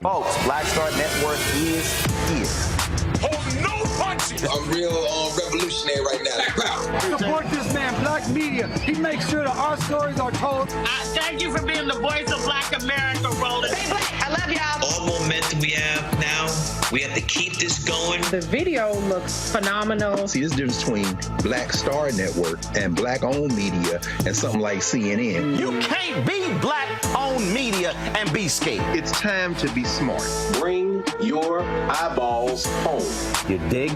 Folks, Black Star Network is here. Hold no punches. I'm real revolutionary right now. Support this man, Black Media. He makes sure that our stories are told. Thank you for being the voice of Black America, Roland. Stay black. I love y'all. All momentum we have now, we have to keep this going. The video looks phenomenal. See, this difference between Black Star Network and Black-owned media and something like CNN. You can't be Black-owned media and be scared. It's time to be smart. Bring your eyeballs home. You dig?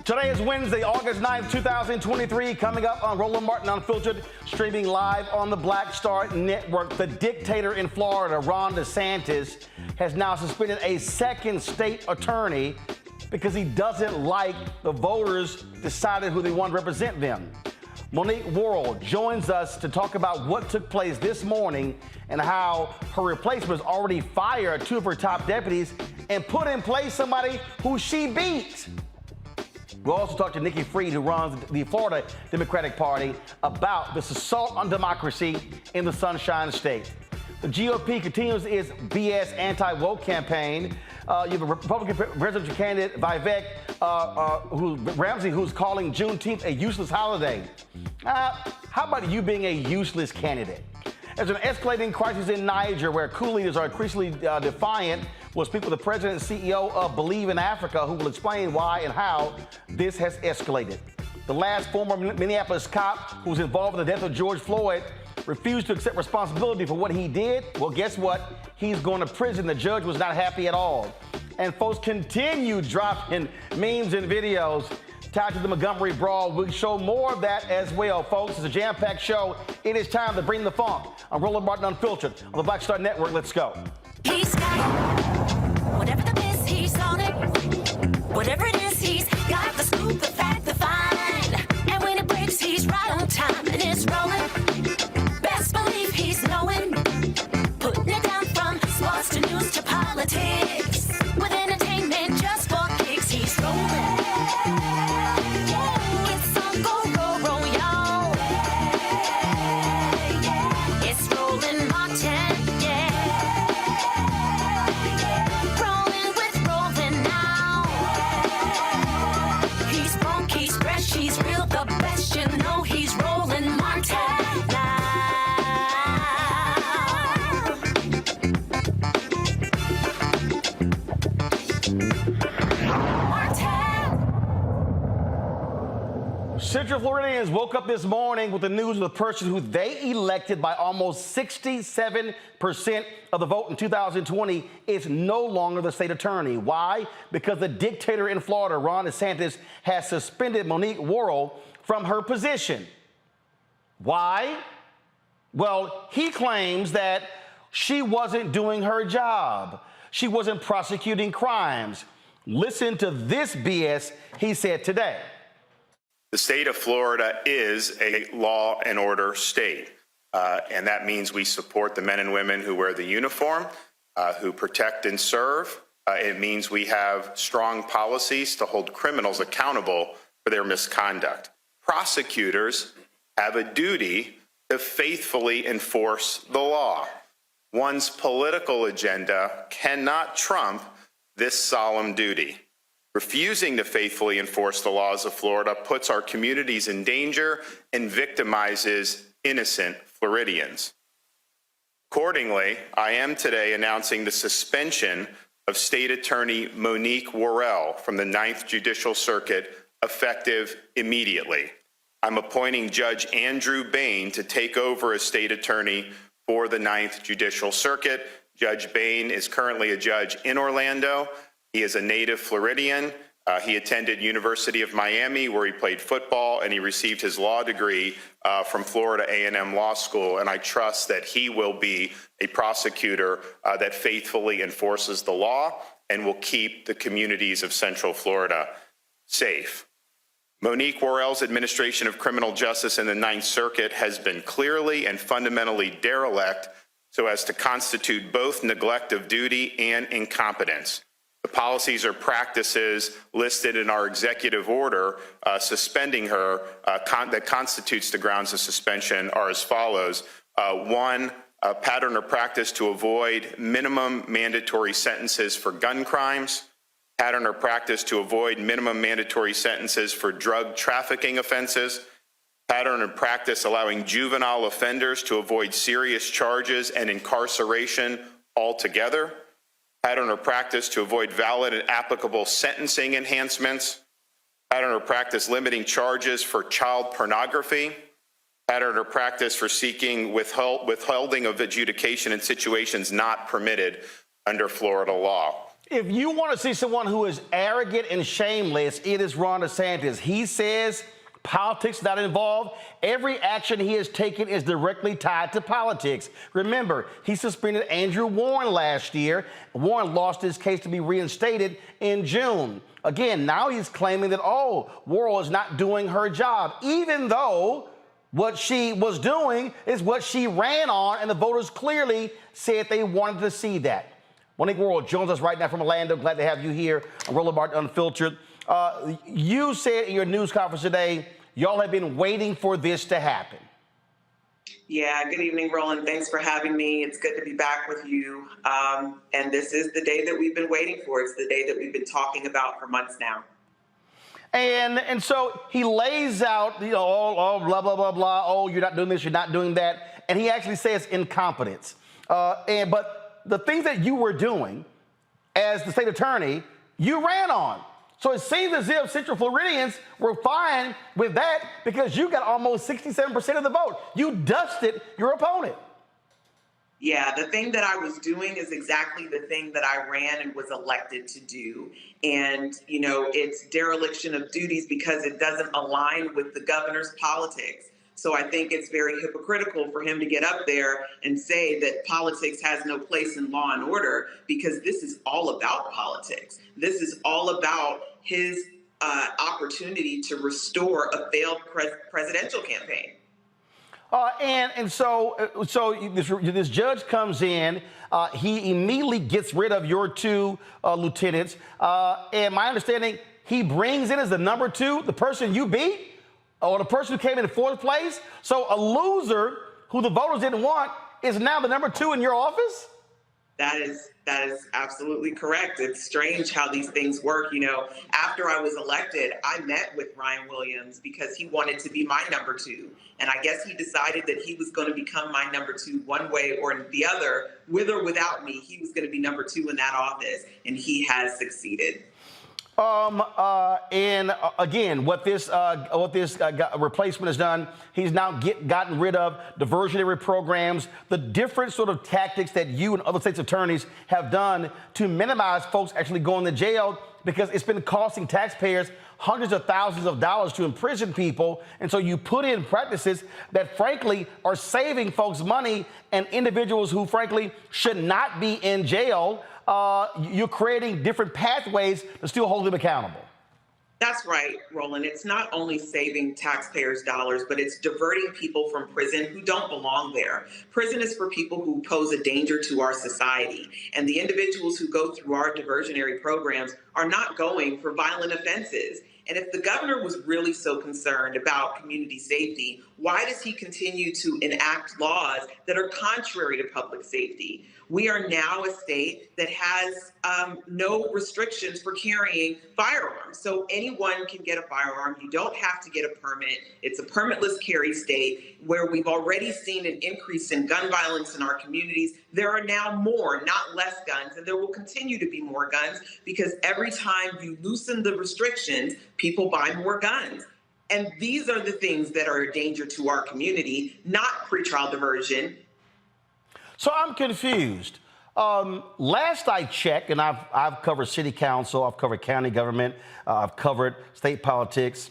Today is Wednesday, August 9th, 2023. Coming up on Roland Martin Unfiltered, streaming live on the Black Star Network. The dictator in Florida, Ron DeSantis, has now suspended a second state attorney because he doesn't like the voters decided who they want to represent them. Monique Worrell joins us to talk about what took place this morning and how her replacement has already fired two of her top deputies and put in place somebody who she beat. We'll also talk to Nikki Fried, who runs the Florida Democratic Party, about this assault on democracy in the Sunshine State. The GOP continues its BS anti-woke campaign. You have a Republican presidential candidate, Vivek Ramaswamy, who's calling Juneteenth a useless holiday. How about you being a useless candidate? There's an escalating crisis in Niger where coup leaders are increasingly defiant. We'll speak with the president and CEO of Believe in Africa, who will explain why and how this has escalated. The last former Minneapolis cop who was involved in the death of George Floyd refused to accept responsibility for what he did. Well, guess what? He's going to prison. The judge was not happy at all. And folks continue dropping memes and videos tied to the Montgomery Brawl. We'll show more of that as well, folks. It's a jam-packed show. It is time to bring the funk. I'm Roland Martin Unfiltered on the Black Star Network. Let's go. He's got whatever the biz, he's on it. Whatever it is, he's got the scoop, the fact, the fine. And when it breaks, he's right on time and it's rolling. Best believe he's knowing. Putting it down from sports to news to politics. With entertainment just for kicks, he's rolling. It's on go, roll, roll, y'all. It's Roland Martin, rolling with Roland now. He's funky, he's fresh, he's real, the best, you know he's Roland Martin now. Central Floridians woke up this morning with the news of the person who they elected by almost 67% of the vote in 2020 is no longer the state attorney. Why? Because the dictator in Florida, Ron DeSantis, has suspended Monique Worrell from her position. Why? Well, he claims that she wasn't doing her job. She wasn't prosecuting crimes. Listen to this BS he said today. The state of Florida is a law and order state, and that means we support the men and women who wear the uniform, who protect and serve. It means we have strong policies to hold criminals accountable for their misconduct. Prosecutors have a duty to faithfully enforce the law. One's political agenda cannot trump this solemn duty. Refusing to faithfully enforce the laws of Florida puts our communities in danger and victimizes innocent Floridians. Accordingly, I am today announcing the suspension of State Attorney Monique Worrell from the 9th Judicial Circuit effective immediately. I'm appointing Judge Andrew Bain to take over as State Attorney for the 9th Judicial Circuit. Judge Bain is currently a judge in Orlando. He is a native Floridian. He attended University of Miami, where he played football, and he received his law degree from Florida A&M Law School. And I trust that he will be a prosecutor that faithfully enforces the law and will keep the communities of Central Florida safe. Monique Worrell's administration of criminal justice in the 9th Circuit has been clearly and fundamentally derelict so as to constitute both neglect of duty and incompetence. The policies or practices listed in our executive order suspending her that constitutes the grounds of suspension are as follows. One, a pattern or practice to avoid minimum mandatory sentences for gun crimes. Pattern or practice to avoid minimum mandatory sentences for drug trafficking offenses. Pattern or practice allowing juvenile offenders to avoid serious charges and incarceration altogether. Pattern or practice to avoid valid and applicable sentencing enhancements. Pattern or practice limiting charges for child pornography. Pattern or practice for seeking withholding of adjudication in situations not permitted under Florida law. If you want to see someone who is arrogant and shameless, it is Ron DeSantis. He says politics not involved. Every action he has taken is directly tied to politics. Remember, he suspended Andrew Warren last year. Warren lost his case to be reinstated in June. Again, now he's claiming that, Worrell is not doing her job, even though what she was doing is what she ran on, and the voters clearly said they wanted to see that. Monique Worrell joins us right now from Orlando. Glad to have you here on Roland Martin Unfiltered. You said in your news conference today, y'all have been waiting for this to happen. Yeah, good evening, Roland. Thanks for having me. It's good to be back with you. And this is the day that we've been waiting for. It's the day that we've been talking about for months now. And so he lays out, all blah, blah, blah, blah. Oh, you're not doing this, you're not doing that. And he actually says incompetence. But the things that you were doing as the state attorney, you ran on. So it seems as if Central Floridians were fine with that because you got almost 67% of the vote. You dusted your opponent. Yeah, the thing that I was doing is exactly the thing that I ran and was elected to do. And, it's dereliction of duties because it doesn't align with the governor's politics. So I think it's very hypocritical for him to get up there and say that politics has no place in law and order, because this is all about politics. This is all about his opportunity to restore a failed presidential campaign. So this judge comes in. He immediately gets rid of your two lieutenants. And my understanding, he brings in as the number two the person you beat, or the person who came in fourth place. So a loser who the voters didn't want is now the number two in your office? That is absolutely correct. It's strange how these things work. After I was elected, I met with Ryan Williams because he wanted to be my number two. And I guess he decided that he was going to become my number two one way or the other, with or without me. He was going to be number two in that office, and he has succeeded. And again, what this replacement has done, he's now gotten rid of diversionary programs, the different sort of tactics that you and other states' attorneys have done to minimize folks actually going to jail, because it's been costing taxpayers hundreds of thousands of dollars to imprison people. And so you put in practices that, frankly, are saving folks money, and individuals who, frankly, should not be in jail. You're creating different pathways to still hold them accountable. That's right, Roland. It's not only saving taxpayers' dollars, but it's diverting people from prison who don't belong there. Prison is for people who pose a danger to our society. And the individuals who go through our diversionary programs are not going for violent offenses. And if the governor was really so concerned about community safety, why does he continue to enact laws that are contrary to public safety? We are now a state that has no restrictions for carrying firearms. So anyone can get a firearm. You don't have to get a permit. It's a permitless carry state where we've already seen an increase in gun violence in our communities. There are now more, not less guns, and there will continue to be more guns because every time you loosen the restrictions, people buy more guns. And these are the things that are a danger to our community, not pretrial diversion. So I'm confused. Last I checked, and I've covered city council, I've covered county government, I've covered state politics.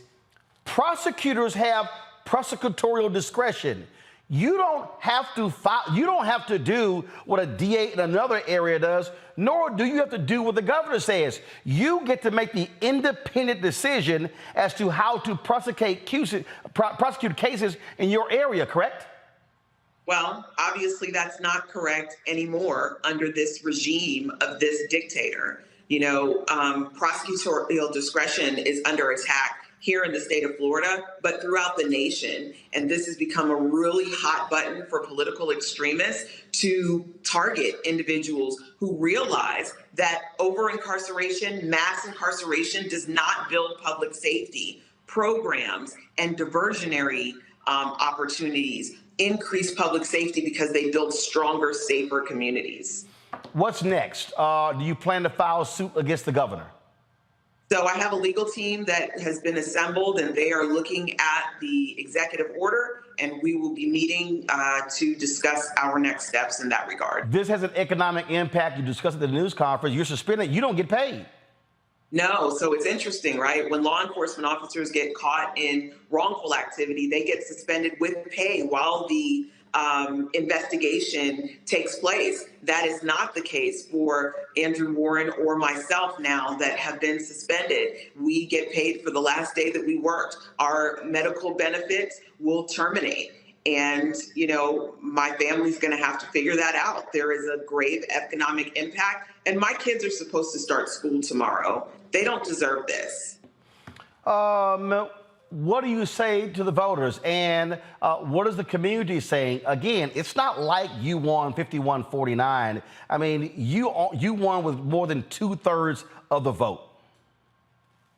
Prosecutors have prosecutorial discretion. You don't have to do what a DA in another area does, nor do you have to do what the governor says. You get to make the independent decision as to how to prosecute cases in your area, correct? Well, obviously that's not correct anymore under this regime of this dictator. You know, prosecutorial discretion is under attack here in the state of Florida, but throughout the nation. And this has become a really hot button for political extremists to target individuals who realize that over-incarceration, mass incarceration does not build public safety. Programs and diversionary opportunities increase public safety because they build stronger, safer communities. What's next? Do you plan to file suit against the governor? So I have a legal team that has been assembled, and they are looking at the executive order, and we will be meeting to discuss our next steps in that regard. This has an economic impact. You discussed at the news conference. You're suspended. You don't get paid. No, so it's interesting, right? When law enforcement officers get caught in wrongful activity, they get suspended with pay while the investigation takes place. That is not the case for Andrew Warren or myself now that have been suspended. We get paid for the last day that we worked. Our medical benefits will terminate. And, you know, my family's going to have to figure that out. There is a grave economic impact. And my kids are supposed to start school tomorrow. They don't deserve this. What do you say to the voters? And what is the community saying? Again, it's not like you won 51-49. I mean, you won with more than 2/3 of the vote.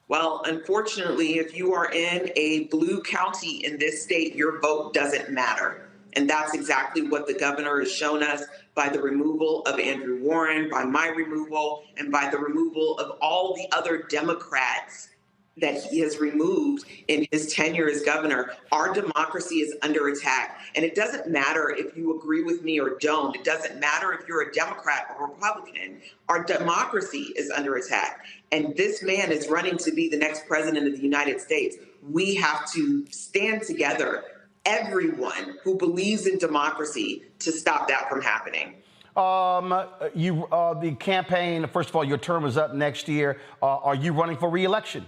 Well, unfortunately, if you are in a blue county in this state, your vote doesn't matter. And that's exactly what the governor has shown us by the removal of Andrew Warren, by my removal, and by the removal of all the other Democrats that he has removed in his tenure as governor. Our democracy is under attack. And it doesn't matter if you agree with me or don't. It doesn't matter if you're a Democrat or Republican. Our democracy is under attack. And this man is running to be the next president of the United States. We have to stand together, everyone who believes in democracy, to stop that from happening. The campaign, first of all, your term is up next year. Are you running for re-election?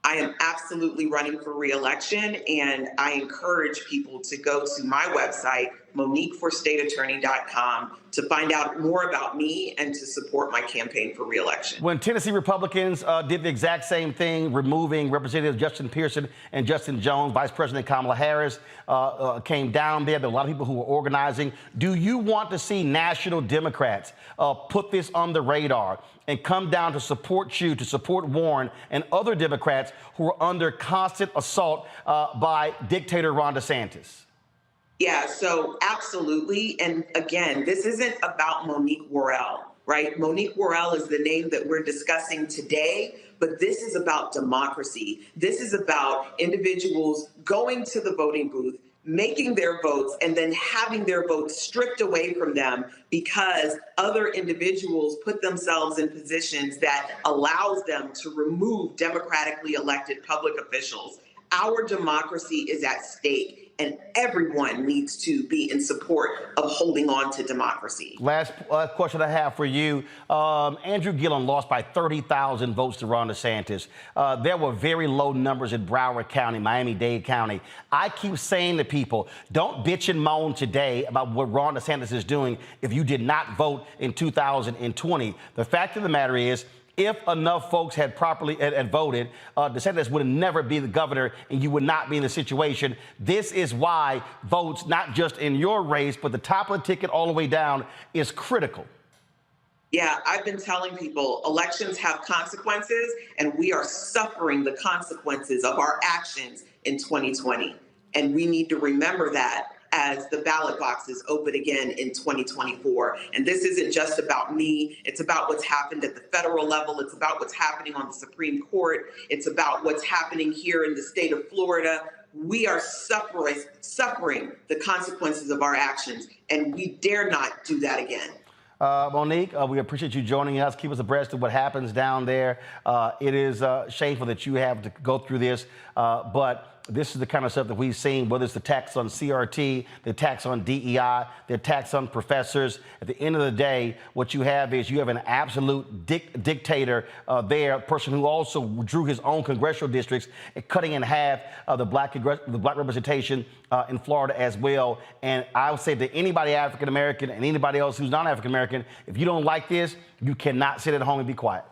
I am absolutely running for re-election, and I encourage people to go to my website, MoniqueForStateAttorney.com, to find out more about me and to support my campaign for re-election. When Tennessee Republicans did the exact same thing, removing Representatives Justin Pearson and Justin Jones, Vice President Kamala Harris came down there. There were a lot of people who were organizing. Do you want to see national Democrats put this on the radar and come down to support you, to support Warren and other Democrats who are under constant assault by dictator Ron DeSantis? Yeah, so absolutely. And again, this isn't about Monique Worrell, right? Monique Worrell is the name that we're discussing today, but this is about democracy. This is about individuals going to the voting booth, making their votes, and then having their votes stripped away from them because other individuals put themselves in positions that allows them to remove democratically elected public officials. Our democracy is at stake, and everyone needs to be in support of holding on to democracy. Last question I have for you. Andrew Gillum lost by 30,000 votes to Ron DeSantis. There were very low numbers in Broward County, Miami-Dade County. I keep saying to people, don't bitch and moan today about what Ron DeSantis is doing if you did not vote in 2020. The fact of the matter is, If enough folks had voted, DeSantis would never be the governor, and you would not be in the situation. This is why votes, not just in your race, but the top of the ticket all the way down, is critical. Yeah, I've been telling people elections have consequences, and we are suffering the consequences of our actions in 2020. And we need to remember that as the ballot boxes open again in 2024. And this isn't just about me. It's about what's happened at the federal level. It's about what's happening on the Supreme Court. It's about what's happening here in the state of Florida. We are suffering the consequences of our actions, and we dare not do that again. Monique, we appreciate you joining us. Keep us abreast of what happens down there. It is shameful that you have to go through this, but this is the kind of stuff that we've seen, whether it's the attacks on CRT, the attacks on DEI, the attacks on professors. At the end of the day, what you have is you have an absolute dictator there, a person who also drew his own congressional districts, cutting in half the black representation in Florida as well. And I would say to anybody African-American and anybody else who's not African-American, if you don't like this, you cannot sit at home and be quiet.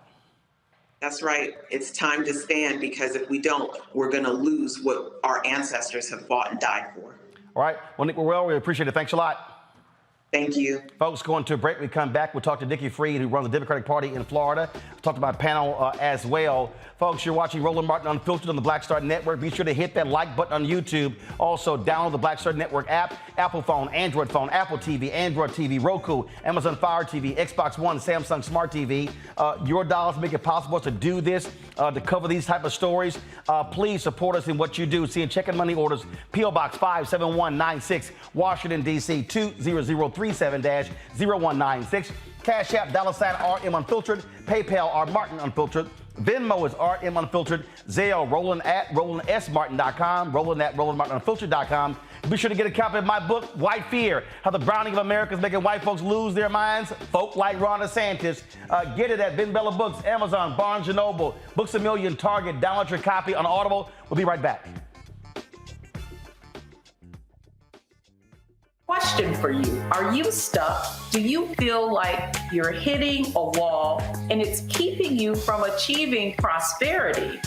That's right. It's time to stand, because if we don't, we're going to lose what our ancestors have fought and died for. All right. Well, Nick, we appreciate it. Thanks a lot. Thank you. Folks, going to a break. We come back. We'll talk to Nikki Fried, who runs the Democratic Party in Florida. We'll talk to my panel as well. Folks, you're watching Roland Martin Unfiltered on the Black Star Network. Be sure to hit that like button on YouTube. Also, download the Black Star Network app, Apple phone, Android phone, Apple TV, Android TV, Roku, Amazon Fire TV, Xbox One, Samsung Smart TV. Your dollars make it possible to do this, to cover these type of stories. Please support us in what you do. Seeing checking money orders, P.O. Box 57196, Washington, D.C. 20037-0196. Cash App, $RM Unfiltered. PayPal, R Martin Unfiltered. Venmo is RM Unfiltered. Zelle, Roland at RolandSMartin.com. Roland at RolandMartinUnfiltered.com. Be sure to get a copy of my book, White Fear, How the Browning of America is Making White Folks Lose Their Minds. Folk like Ron DeSantis. Get it at Ben Bella Books, Amazon, Barnes & Noble, Books A Million, Target. Download your copy on Audible. We'll be right back. Question for you. Are you stuck? Do you feel like you're hitting a wall and it's keeping you from achieving prosperity?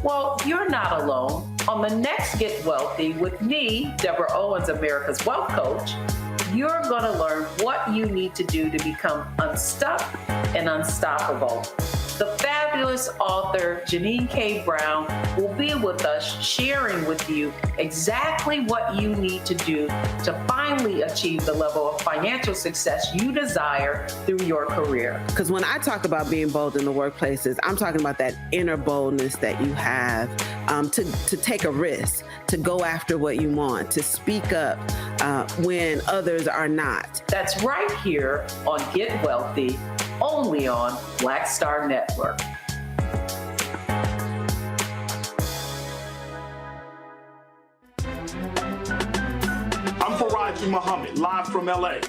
Well, you're not alone. On the next Get Wealthy with me, Deborah Owens, America's Wealth Coach, you're going to learn what you need to do to become unstuck and unstoppable. The fabulous author Janine K. Brown will be with us, sharing with you exactly what you need to do to finally achieve the level of financial success you desire through your career. Because when I talk about being bold in the workplaces, I'm talking about that inner boldness that you have to take a risk, to go after what you want, to speak up when others are not. That's right here on Get Wealthy, only on Black Star Network. I'm Faraji Muhammad, live from LA.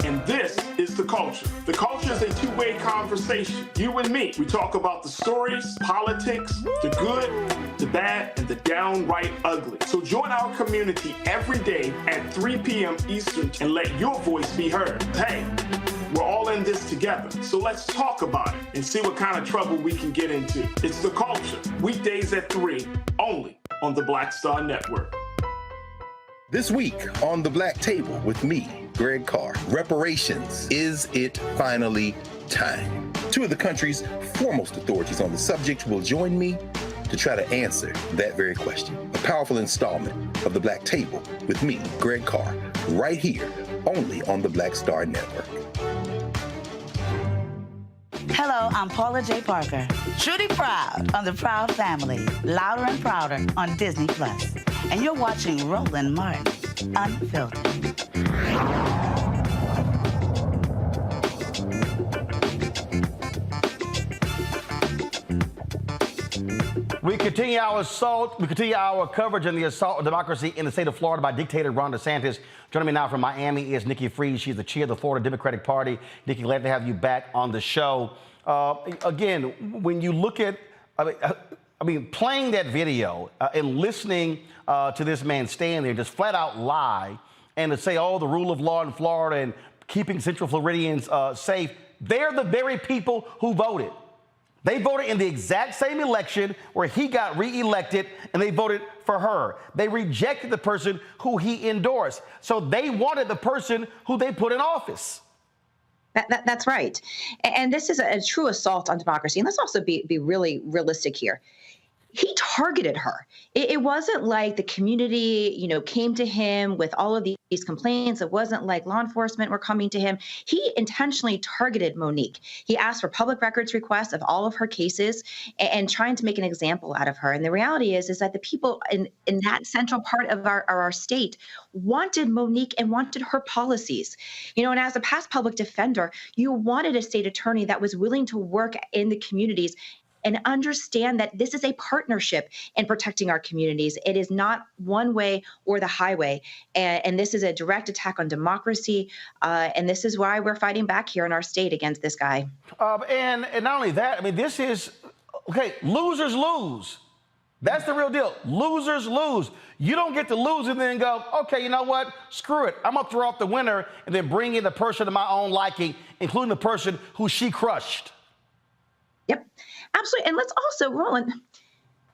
And this is The Culture. The Culture is a two-way conversation. You and me. We talk about the stories, politics, the good, the bad, and the downright ugly. So join our community every day at 3 p.m. Eastern and let your voice be heard. Hey, we're all in this together. So let's talk about it and see what kind of trouble we can get into. It's The Culture. Weekdays at 3, only on the Black Star Network. This week on The Black Table with me, Greg Carr, reparations. Is it finally time? Two of the country's foremost authorities on the subject will join me to try to answer that very question. A powerful installment of The Black Table with me, Greg Carr, right here, only on the Black Star Network. Hello, I'm Paula J. Parker. Truly proud on the Proud Family, Louder and Prouder on Disney+. And you're watching Roland Martin Unfiltered. We continue our coverage on the assault on democracy in the state of Florida by dictator Ron DeSantis. Joining me now from Miami is Nikki Fried. She's the chair of the Florida Democratic Party. Nikki, glad to have you back on the show. Again, when you look at, playing that video and listening to this man stand there, just flat out lie, and to say, oh, the rule of law in Florida and keeping Central Floridians safe, they're the very people who voted. They voted in the exact same election where he got reelected, and they voted for her. They rejected the person who he endorsed. So they wanted the person who they put in office. That's right. And this is a true assault on democracy. And let's also be really realistic here. He targeted her. It wasn't like the community, came to him with all of these complaints. It wasn't like law enforcement were coming to him. He intentionally targeted Monique. He asked for public records requests of all of her cases and trying to make an example out of her. And the reality is that the people in that central part of our state wanted Monique and wanted her policies. And as a past public defender, you wanted a state attorney that was willing to work in the communities and understand that this is a partnership in protecting our communities. It is not one way or the highway. And this is a direct attack on democracy. And this is why we're fighting back here in our state against this guy. And not only that, this is, losers lose. That's the real deal. Losers lose. You don't get to lose and then go, okay, you know what? Screw it. I'm going to throw out the winner and then bring in the person of my own liking, including the person who she crushed. Yep. Absolutely. And let's also, Ron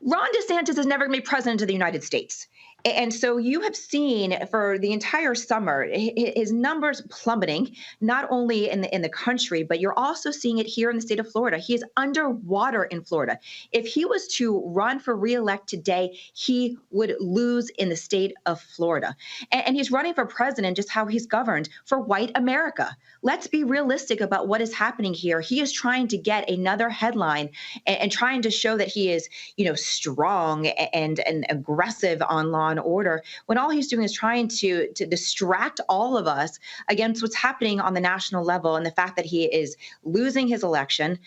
DeSantis is never going to be president of the United States. And so you have seen for the entire summer, his numbers plummeting, not only in the country, but you're also seeing it here in the state of Florida. He is underwater in Florida. If he was to run for reelect today, he would lose in the state of Florida. And he's running for president, just how he's governed, for white America. Let's be realistic about what is happening here. He is trying to get another headline and trying to show that he is, strong and aggressive on law and order, when all he's doing is trying to distract all of us against what's happening on the national level and the fact that he is losing his election,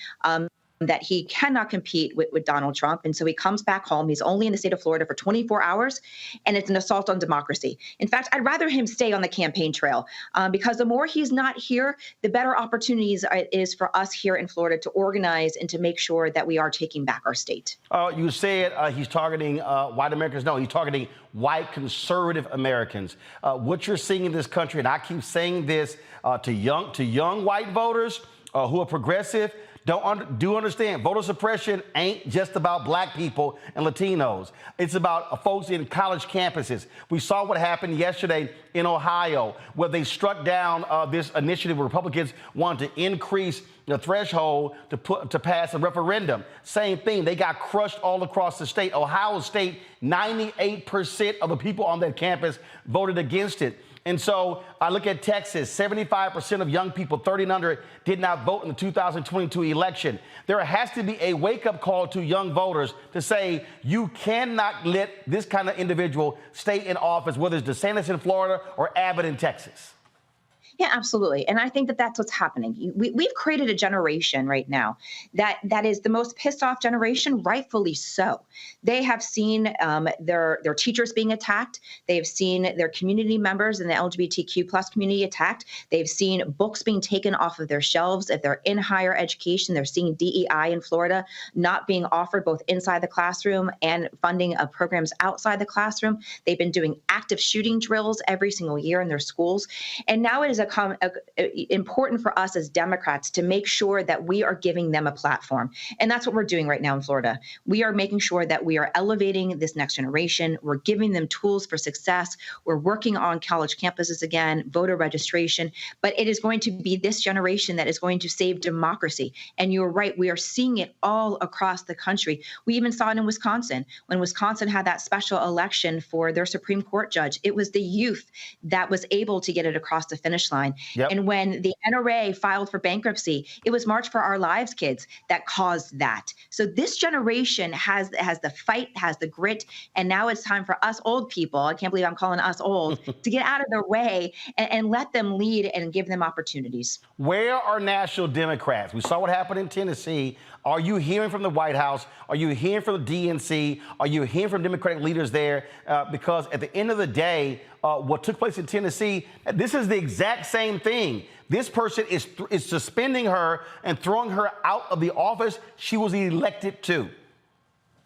that he cannot compete with Donald Trump. And so he comes back home. He's only in the state of Florida for 24 hours, and it's an assault on democracy. In fact, I'd rather him stay on the campaign trail because the more he's not here, the better opportunities it is for us here in Florida to organize and to make sure that we are taking back our state. You said he's targeting white Americans. No, he's targeting white conservative Americans. What you're seeing in this country, and I keep saying this to young white voters who are progressive, do understand, voter suppression ain't just about black people and Latinos. It's about folks in college campuses. We saw what happened yesterday in Ohio, where they struck down this initiative where Republicans wanted to increase the threshold to pass a referendum. Same thing, they got crushed all across the state. Ohio State, 98% of the people on that campus voted against it. And so I look at Texas, 75% of young people 30 and under did not vote in the 2022 election. There has to be a wake-up call to young voters to say you cannot let this kind of individual stay in office, whether it's DeSantis in Florida or Abbott in Texas. Yeah, absolutely. And I think that that's what's happening. We've created a generation right now that is the most pissed off generation, rightfully so. They have seen their teachers being attacked. They've seen their community members in the LGBTQ plus community attacked. They've seen books being taken off of their shelves. If they're in higher education, they're seeing DEI in Florida not being offered both inside the classroom and funding of programs outside the classroom. They've been doing active shooting drills every single year in their schools. And now it is important for us as Democrats to make sure that we are giving them a platform. And that's what we're doing right now in Florida. We are making sure that we are elevating this next generation. We're giving them tools for success. We're working on college campuses again, voter registration. But it is going to be this generation that is going to save democracy. And you're right, we are seeing it all across the country. We even saw it in Wisconsin. When Wisconsin had that special election for their Supreme Court judge, it was the youth that was able to get it across the finish line. Yep. And when the NRA filed for bankruptcy, it was March for Our Lives kids that caused that. So this generation has the fight, has the grit, and now it's time for us old people, I can't believe I'm calling us old, to get out of their way and let them lead and give them opportunities. Where are national Democrats? We saw what happened in Tennessee. Are you hearing from the White House? Are you hearing from the DNC? Are you hearing from Democratic leaders there? Because at the end of the day, what took place in Tennessee, this is the exact same thing. This person is suspending her and throwing her out of the office she was elected to.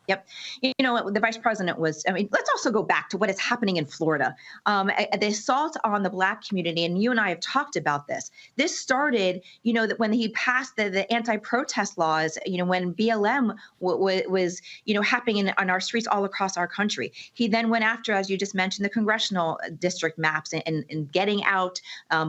Yep. You know, the vice president was, I mean, let's also go back to what is happening in Florida. The assault on the Black community, and you and I have talked about this. This started, you know, that when he passed the anti-protest laws, you know, when BLM was, you know, happening on our streets all across our country. He then went after, as you just mentioned, the congressional district maps and getting out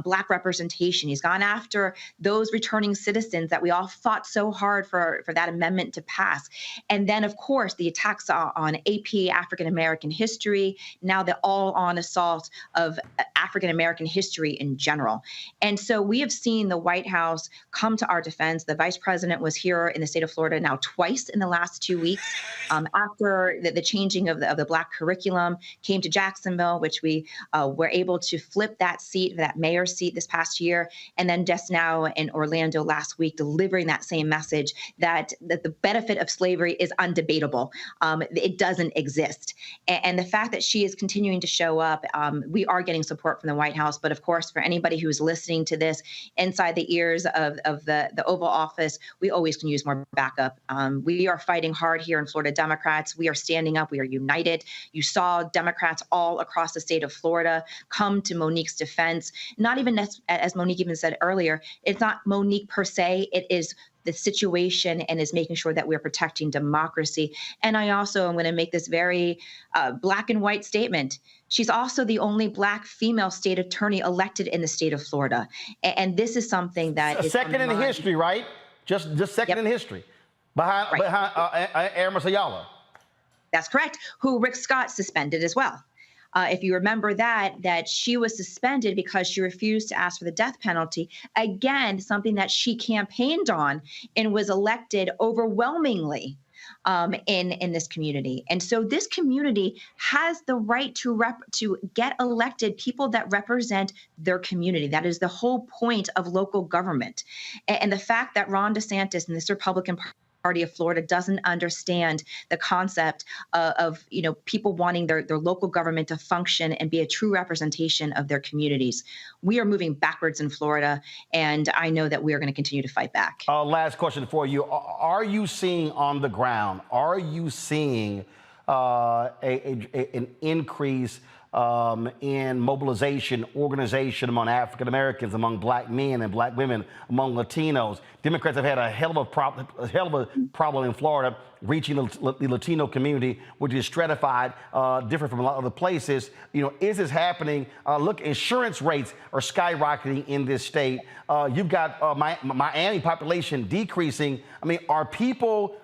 Black representation. He's gone after those returning citizens that we all fought so hard for that amendment to pass. And then, of course, the attacks on AP, African American history, now the all-on assault of African American history in general. And so we have seen the White House come to our defense. The vice president was here in the state of Florida now twice in the last 2 weeks after the changing of the Black curriculum, came to Jacksonville, which we were able to flip that seat, that mayor's seat this past year, and then just now in Orlando last week, delivering that same message that the benefit of slavery is undebatable. It doesn't exist. And the fact that she is continuing to show up, we are getting support from the White House. But of course, for anybody who is listening to this inside the ears of the Oval Office, we always can use more backup. We are fighting hard here in Florida Democrats. We are standing up. We are united. You saw Democrats all across the state of Florida come to Monique's defense. Not even as Monique even said earlier, it's not Monique per se. It is the situation and is making sure that we're protecting democracy. And I also am going to make this very black and white statement. She's also the only Black female state attorney elected in the state of Florida. And this is something that is second in history, right? Just second in history, behind Amos Ayala. That's correct. Who Rick Scott suspended as well. If you remember that she was suspended because she refused to ask for the death penalty. Again, something that she campaigned on and was elected overwhelmingly in this community. And so this community has the right to get elected people that represent their community. That is the whole point of local government. And the fact that Ron DeSantis and this Republican Party of Florida doesn't understand the concept of you know, people wanting their local government to function and be a true representation of their communities. We are moving backwards in Florida, and I know that we are going to continue to fight back. Last question for you. Are you seeing on the ground, are you seeing an increase in mobilization, organization among African Americans, among Black men and Black women, among Latinos? Democrats have had a hell of a problem in Florida reaching the Latino community, which is stratified, different from a lot of other places. You know, is this happening? Look, insurance rates are skyrocketing in this state. You've got Miami population decreasing. I mean, are people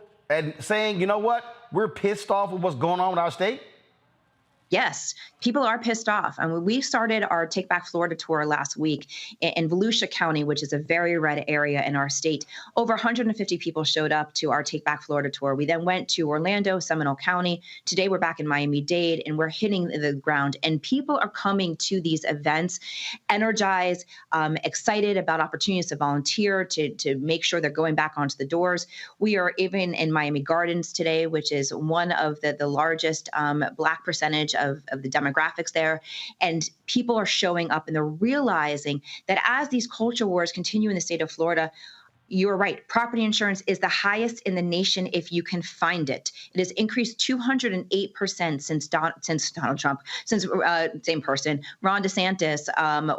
saying, you know what, we're pissed off with what's going on with our state? Yes, people are pissed off. I mean, we started our Take Back Florida tour last week in Volusia County, which is a very red area in our state. Over 150 people showed up to our Take Back Florida tour. We then went to Orlando, Seminole County. Today, we're back in Miami-Dade, and we're hitting the ground. And people are coming to these events energized, excited about opportunities to volunteer, to make sure they're going back onto the doors. We are even in Miami Gardens today, which is one of the largest Black percentage of the demographics there. And people are showing up and they're realizing that as these culture wars continue in the state of Florida, you're right. Property insurance is the highest in the nation if you can find it. It has increased 208% since Donald Trump, same person, Ron DeSantis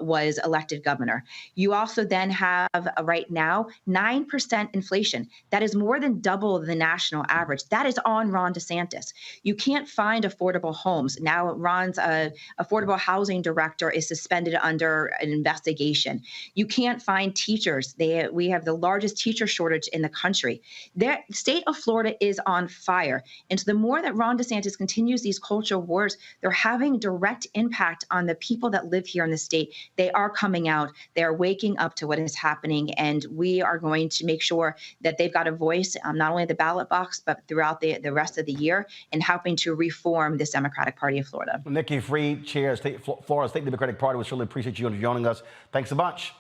was elected governor. You also then have right now 9% inflation. That is more than double the national average. That is on Ron DeSantis. You can't find affordable homes. Now Ron's affordable housing director is suspended under an investigation. You can't find teachers. We have the largest teacher shortage in the country. The state of Florida is on fire. And so the more that Ron DeSantis continues these culture wars, they're having direct impact on the people that live here in the state. They are coming out. They are waking up to what is happening. And we are going to make sure that they've got a voice, not only at the ballot box, but throughout the rest of the year in helping to reform this Democratic Party of Florida. Nikki Fried, Chair of Florida State Democratic Party. We really appreciate you joining us. Thanks a bunch.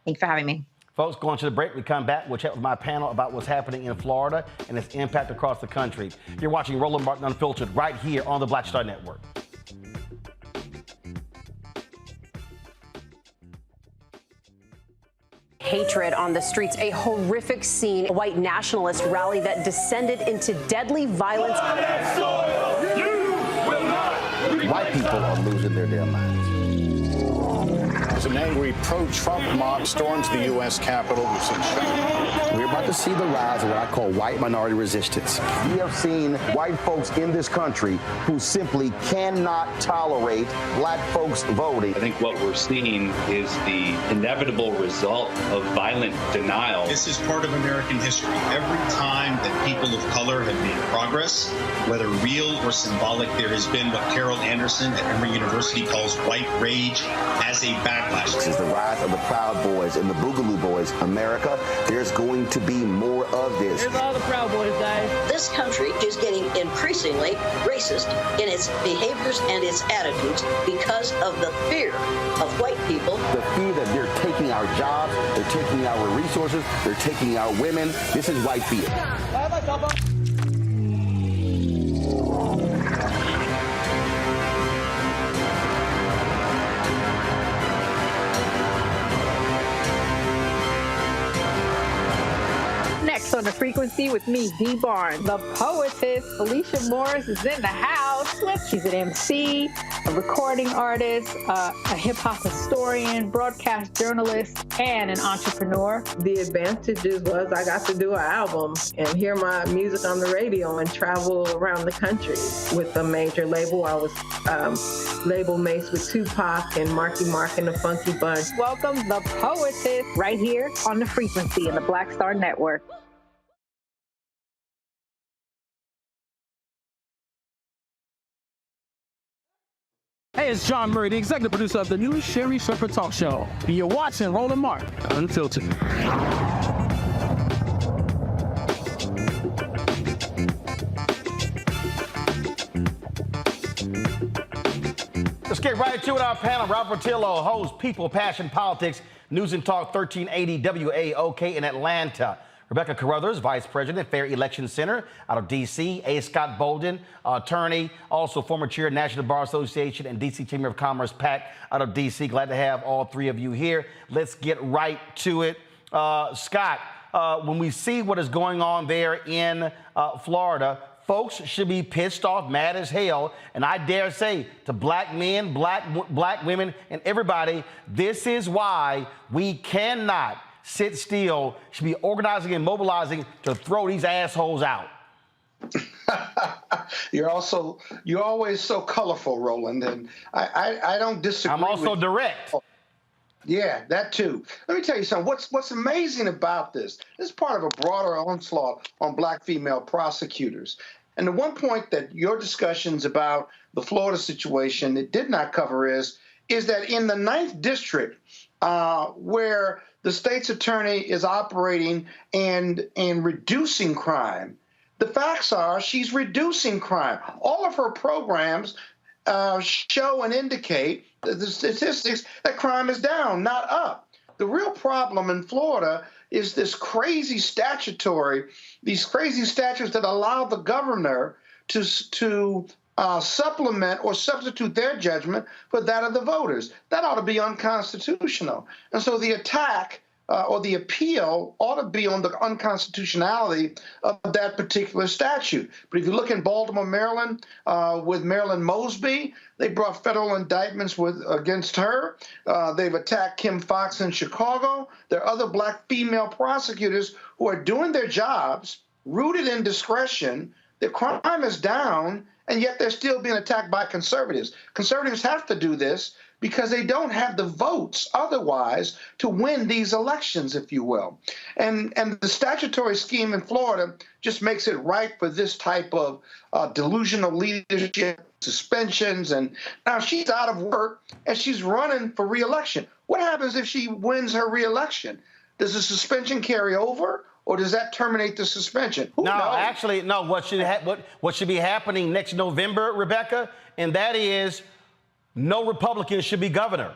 Thanks for having me. Folks, going to the break. We come back. We'll chat with my panel about what's happening in Florida and its impact across the country. You're watching Roland Martin Unfiltered right here on the Black Star Network. hatred on the streets. A horrific scene, a white nationalist rally that descended into deadly violence. White people are losing their damn minds. An angry pro-Trump mob storms the U.S. Capitol. We're about to see the rise of what I call white minority resistance. We have seen white folks in this country who simply cannot tolerate black folks voting. I think what we're seeing is the inevitable result of violent denial. This is part of American history. Every time that people of color have made progress, whether real or symbolic, there has been what Carol Anderson at Emory University calls white rage as a backlash. This is the rise of the Proud Boys and the Boogaloo Boys. America, there's going to be more of this. Here's all the Proud Boys, guys. This country is getting increasingly racist in its behaviors and its attitudes because of the fear of white people. The fear that they're taking our jobs, they're taking our resources, they're taking our women. This is white fear. Next on The Frequency with me, Dee Barnes. The poetess, Felicia Morris, is in the house. She's an MC, a recording artist, a hip-hop historian, broadcast journalist, and an entrepreneur. The advantages was I got to do an album and hear my music on the radio and travel around the country with a major label. I was label mates with Tupac and Marky Mark and the Funky Bunch. Welcome, The Poetess, right here on The Frequency in the Black Star Network. Hey, it's John Murray, the executive producer of the new Sherry Shepherd Talk Show. You're watching Roland Martin Unfiltered. Let's get right to it. Our panel, Ralph Portillo, host, People, Passion, Politics, News and Talk 1380 WAOK in Atlanta. Rebecca Carruthers, Vice President, Fair Election Center out of D.C. A. Scott Bolden, attorney, also former chair of National Bar Association and D.C. Chamber of Commerce, PAC, out of D.C. Glad to have all three of you here. Let's get right to it. Scott, when we see what is going on there in Florida, folks should be pissed off, mad as hell, and I dare say to black men, black women, and everybody, this is why we cannot sit still, should be organizing and mobilizing to throw these assholes out. You're always so colorful, Roland, and I don't disagree. I'm also direct. Yeah, that too. Let me tell you something. What's amazing about this is part of a broader onslaught on black female prosecutors. And the one point that your discussions about the Florida situation it did not cover is that in the 9th District, where the state's attorney is operating and reducing crime, the facts are she's reducing crime. All of her programs show and indicate the statistics that crime is down, not up. The real problem in Florida is these crazy statutes that allow the governor to supplement or substitute their judgment for that of the voters. That ought to be unconstitutional. And so the attack or the appeal ought to be on the unconstitutionality of that particular statute. But if you look in Baltimore, Maryland, with Marilyn Mosby, they brought federal indictments against her. They've attacked Kim Foxx in Chicago. There are other black female prosecutors who are doing their jobs, rooted in discretion. The crime is down, and yet they're still being attacked by conservatives. Conservatives have to do this because they don't have the votes otherwise to win these elections, if you will. And the statutory scheme in Florida just makes it right for this type of delusional leadership, suspensions. And now she's out of work and she's running for re-election. What happens if she wins her re-election? Does the suspension carry over? Or does that terminate the suspension? Who knows? Actually, no. What should be happening next November, Rebecca, and that is no Republican should be governor.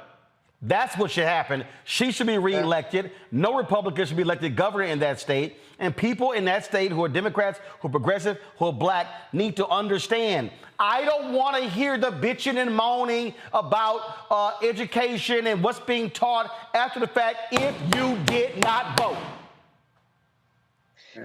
That's what should happen. She should be reelected. No Republican should be elected governor in that state. And people in that state who are Democrats, who are progressive, who are black, need to understand. I don't want to hear the bitching and moaning about education and what's being taught after the fact if you did not vote.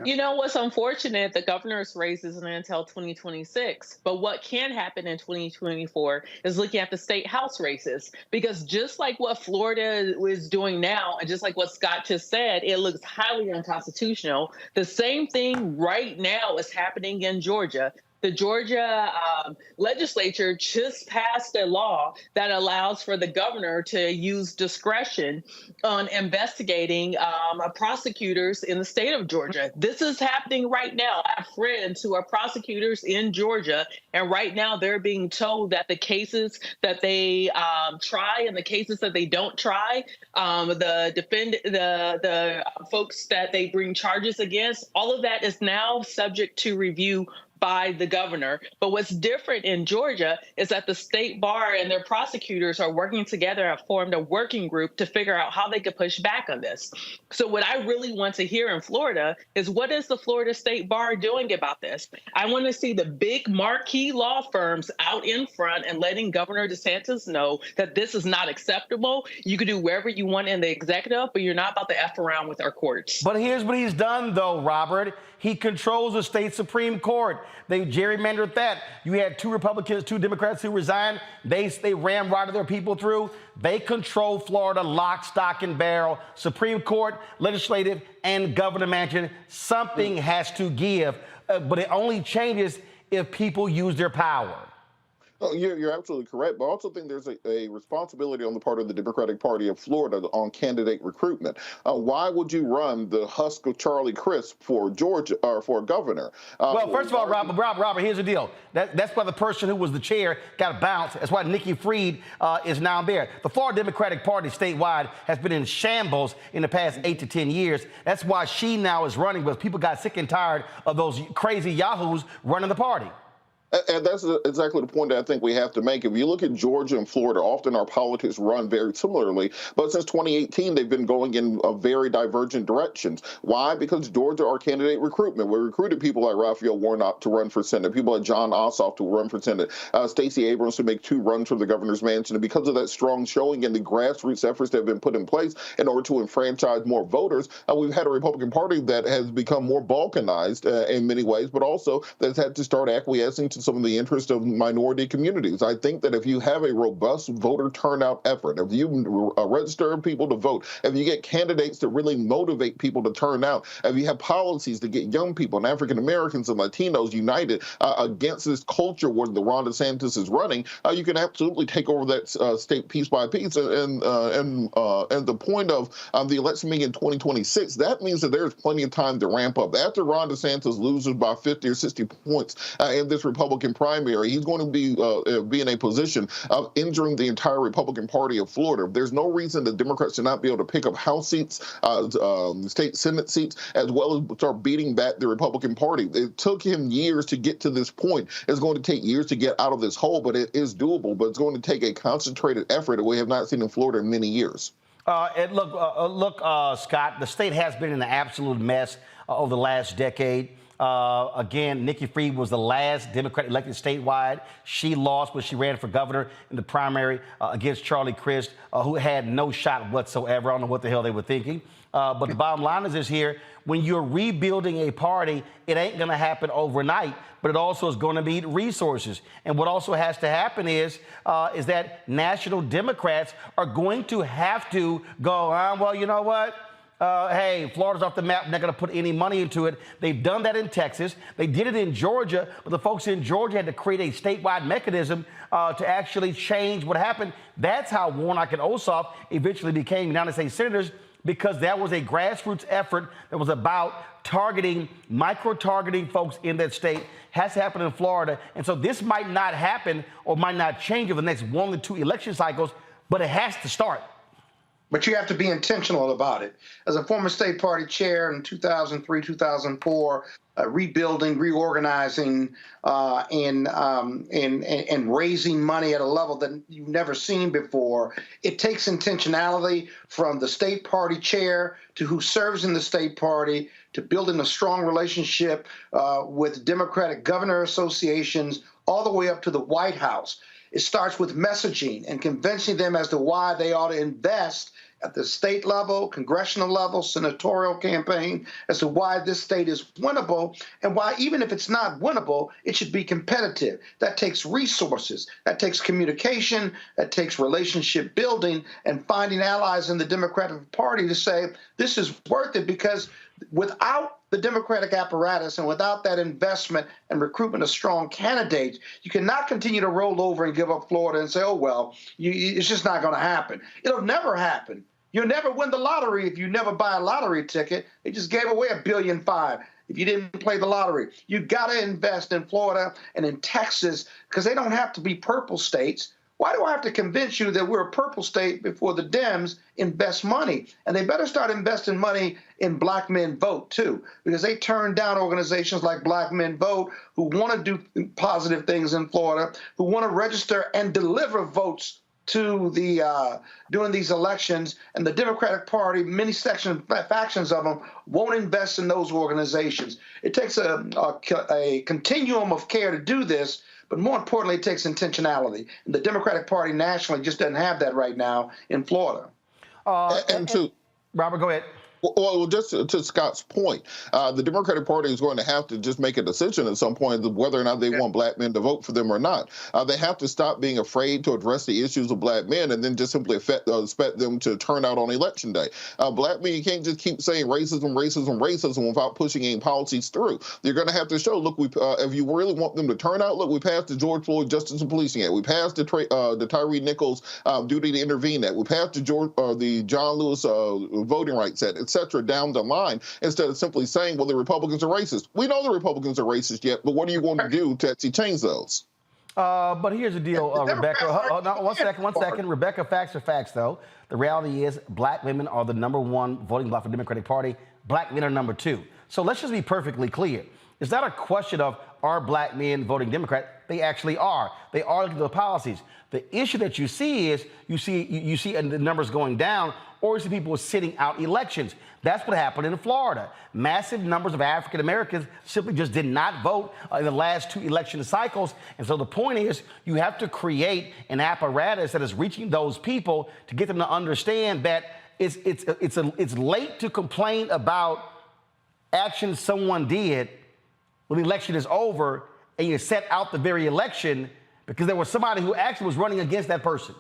You know what's unfortunate? The governor's race isn't until 2026. But what can happen in 2024 is looking at the state house races. Because just like what Florida is doing now, and just like what Scott just said, it looks highly unconstitutional. The same thing right now is happening in Georgia. The Georgia legislature just passed a law that allows for the governor to use discretion on investigating prosecutors in the state of Georgia. This is happening right now. I have friends who are prosecutors in Georgia, and right now they're being told that the cases that they try and the cases that they don't try, the folks that they bring charges against, all of that is now subject to review by the governor. But what's different in Georgia is that the state bar and their prosecutors are working together, have formed a working group to figure out how they could push back on this. So what I really want to hear in Florida is, what is the Florida State Bar doing about this? I want to see the big marquee law firms out in front and letting Governor DeSantis know that this is not acceptable. You can do wherever you want in the executive, but you're not about to F around with our courts. But here's what he's done, though, Robert. He controls the state Supreme Court. They gerrymandered that. You had 2 Republicans, 2 Democrats who resigned. They ramrodded their people through. They control Florida lock, stock, and barrel. Supreme Court, legislative, and governor mansion. Something has to give, but it only changes if people use their power. Oh, you're absolutely correct, but I also think there's a responsibility on the part of the Democratic Party of Florida on candidate recruitment. Why would you run the husk of Charlie Crist for Georgia or for governor? Well, first of all, Robert, here's the deal. That's why the person who was the chair got bounced. That's why Nikki Fried is now there. The Florida Democratic Party statewide has been in shambles in the past 8 to 10 years. That's why she now is running, because people got sick and tired of those crazy yahoos running the party. And that's exactly the point that I think we have to make. If you look at Georgia and Florida, often our politics run very similarly. But since 2018, they've been going in very divergent directions. Why? Because Georgia, our candidate recruitment. We recruited people like Raphael Warnock to run for Senate, people like John Ossoff to run for Senate, Stacey Abrams to make 2 runs for the governor's mansion. And because of that strong showing and the grassroots efforts that have been put in place in order to enfranchise more voters, we've had a Republican Party that has become more balkanized in many ways, but also that's had to start acquiescing to some of the interests of minority communities. I think that if you have a robust voter turnout effort, if you register people to vote, if you get candidates to really motivate people to turn out, if you have policies to get young people and African Americans and Latinos united against this culture where the Ron DeSantis is running, you can absolutely take over that state piece by piece. And the point of the election being in 2026, that means that there's plenty of time to ramp up. After Ron DeSantis loses by 50 or 60 points in this Republican primary, he's going to be in a position of injuring the entire Republican Party of Florida. There's no reason that Democrats should not be able to pick up House seats, state Senate seats, as well as start beating back the Republican Party. It took him years to get to this point. It's going to take years to get out of this hole, but it is doable. But it's going to take a concentrated effort that we have not seen in Florida in many years. Look, Scott, the state has been in an absolute mess over the last decade. Again, Nikki Fried was the last Democrat elected statewide. She lost when she ran for governor in the primary against Charlie Crist, who had no shot whatsoever. I don't know what the hell they were thinking. But the bottom line is this here. When you're rebuilding a party, it ain't going to happen overnight, but it also is going to need resources. And what also has to happen is that national Democrats are going to have to go, well, you know what? Hey, Florida's off the map. They're not going to put any money into it. They've done that in Texas. They did it in Georgia, but the folks in Georgia had to create a statewide mechanism to actually change what happened. That's how Warnock and Ossoff eventually became United States senators, because that was a grassroots effort that was about targeting, micro-targeting folks in that state. Has to happen in Florida. And so this might not happen or might not change over the next 1 to 2 election cycles, but it has to start. But you have to be intentional about it. As a former state party chair in 2003, 2004, rebuilding, reorganizing, and raising money at a level that you've never seen before, it takes intentionality from the state party chair to who serves in the state party to building a strong relationship with Democratic governor associations all the way up to the White House. It starts with messaging and convincing them as to why they ought to invest at the state level, congressional level, senatorial campaign, as to why this state is winnable and why, even if it's not winnable, it should be competitive. That takes resources, that takes communication, that takes relationship building and finding allies in the Democratic Party to say this is worth it, because without the Democratic apparatus and without that investment and recruitment of strong candidates, you cannot continue to roll over and give up Florida and say, oh, well, it's just not going to happen. It'll never happen. You'll never win the lottery if you never buy a lottery ticket. They just gave away $1.5 billion if you didn't play the lottery. You got to invest in Florida and in Texas, because they don't have to be purple states. Why do I have to convince you that we're a purple state before the Dems invest money? And they better start investing money in Black Men Vote, too, because they turn down organizations like Black Men Vote who want to do positive things in Florida, who want to register and deliver votes to the during these elections. And the Democratic Party, many factions of them, won't invest in those organizations. It takes a continuum of care to do this. But more importantly, it takes intentionality. And the Democratic Party nationally just doesn't have that right now in Florida. Robert, go ahead. Well, just to Scott's point, the Democratic Party is going to have to just make a decision at some point whether or not they want Black men to vote for them or not. They have to stop being afraid to address the issues of Black men and then just simply expect them to turn out on Election Day. Black men, you can't just keep saying racism, racism, racism without pushing any policies through. You're going to have to show, look, if you really want them to turn out, look, we passed the George Floyd Justice and Policing Act. We passed the Tyree Nichols Duty to Intervene Act. We passed the John Lewis Voting Rights Act, etc. down the line, instead of simply saying, well, the Republicans are racist. We know the Republicans are racist yet, but what are you going to do to actually change those? But here's the deal, Rebecca. One second. Rebecca, facts are facts, though. The reality is Black women are the #1 voting bloc for the Democratic Party. Black men are #2. So let's just be perfectly clear. It's not a question of are Black men voting Democrat. They actually are. They are looking at the policies. The issue that you see is you see the numbers going down, or you see people sitting out elections. That's what happened in Florida. Massive numbers of African Americans simply just did not vote in the last 2 election cycles. And so the point is, you have to create an apparatus that is reaching those people to get them to understand that it's late to complain about actions someone did when the election is over and you set out the very election because there was somebody who actually was running against that person.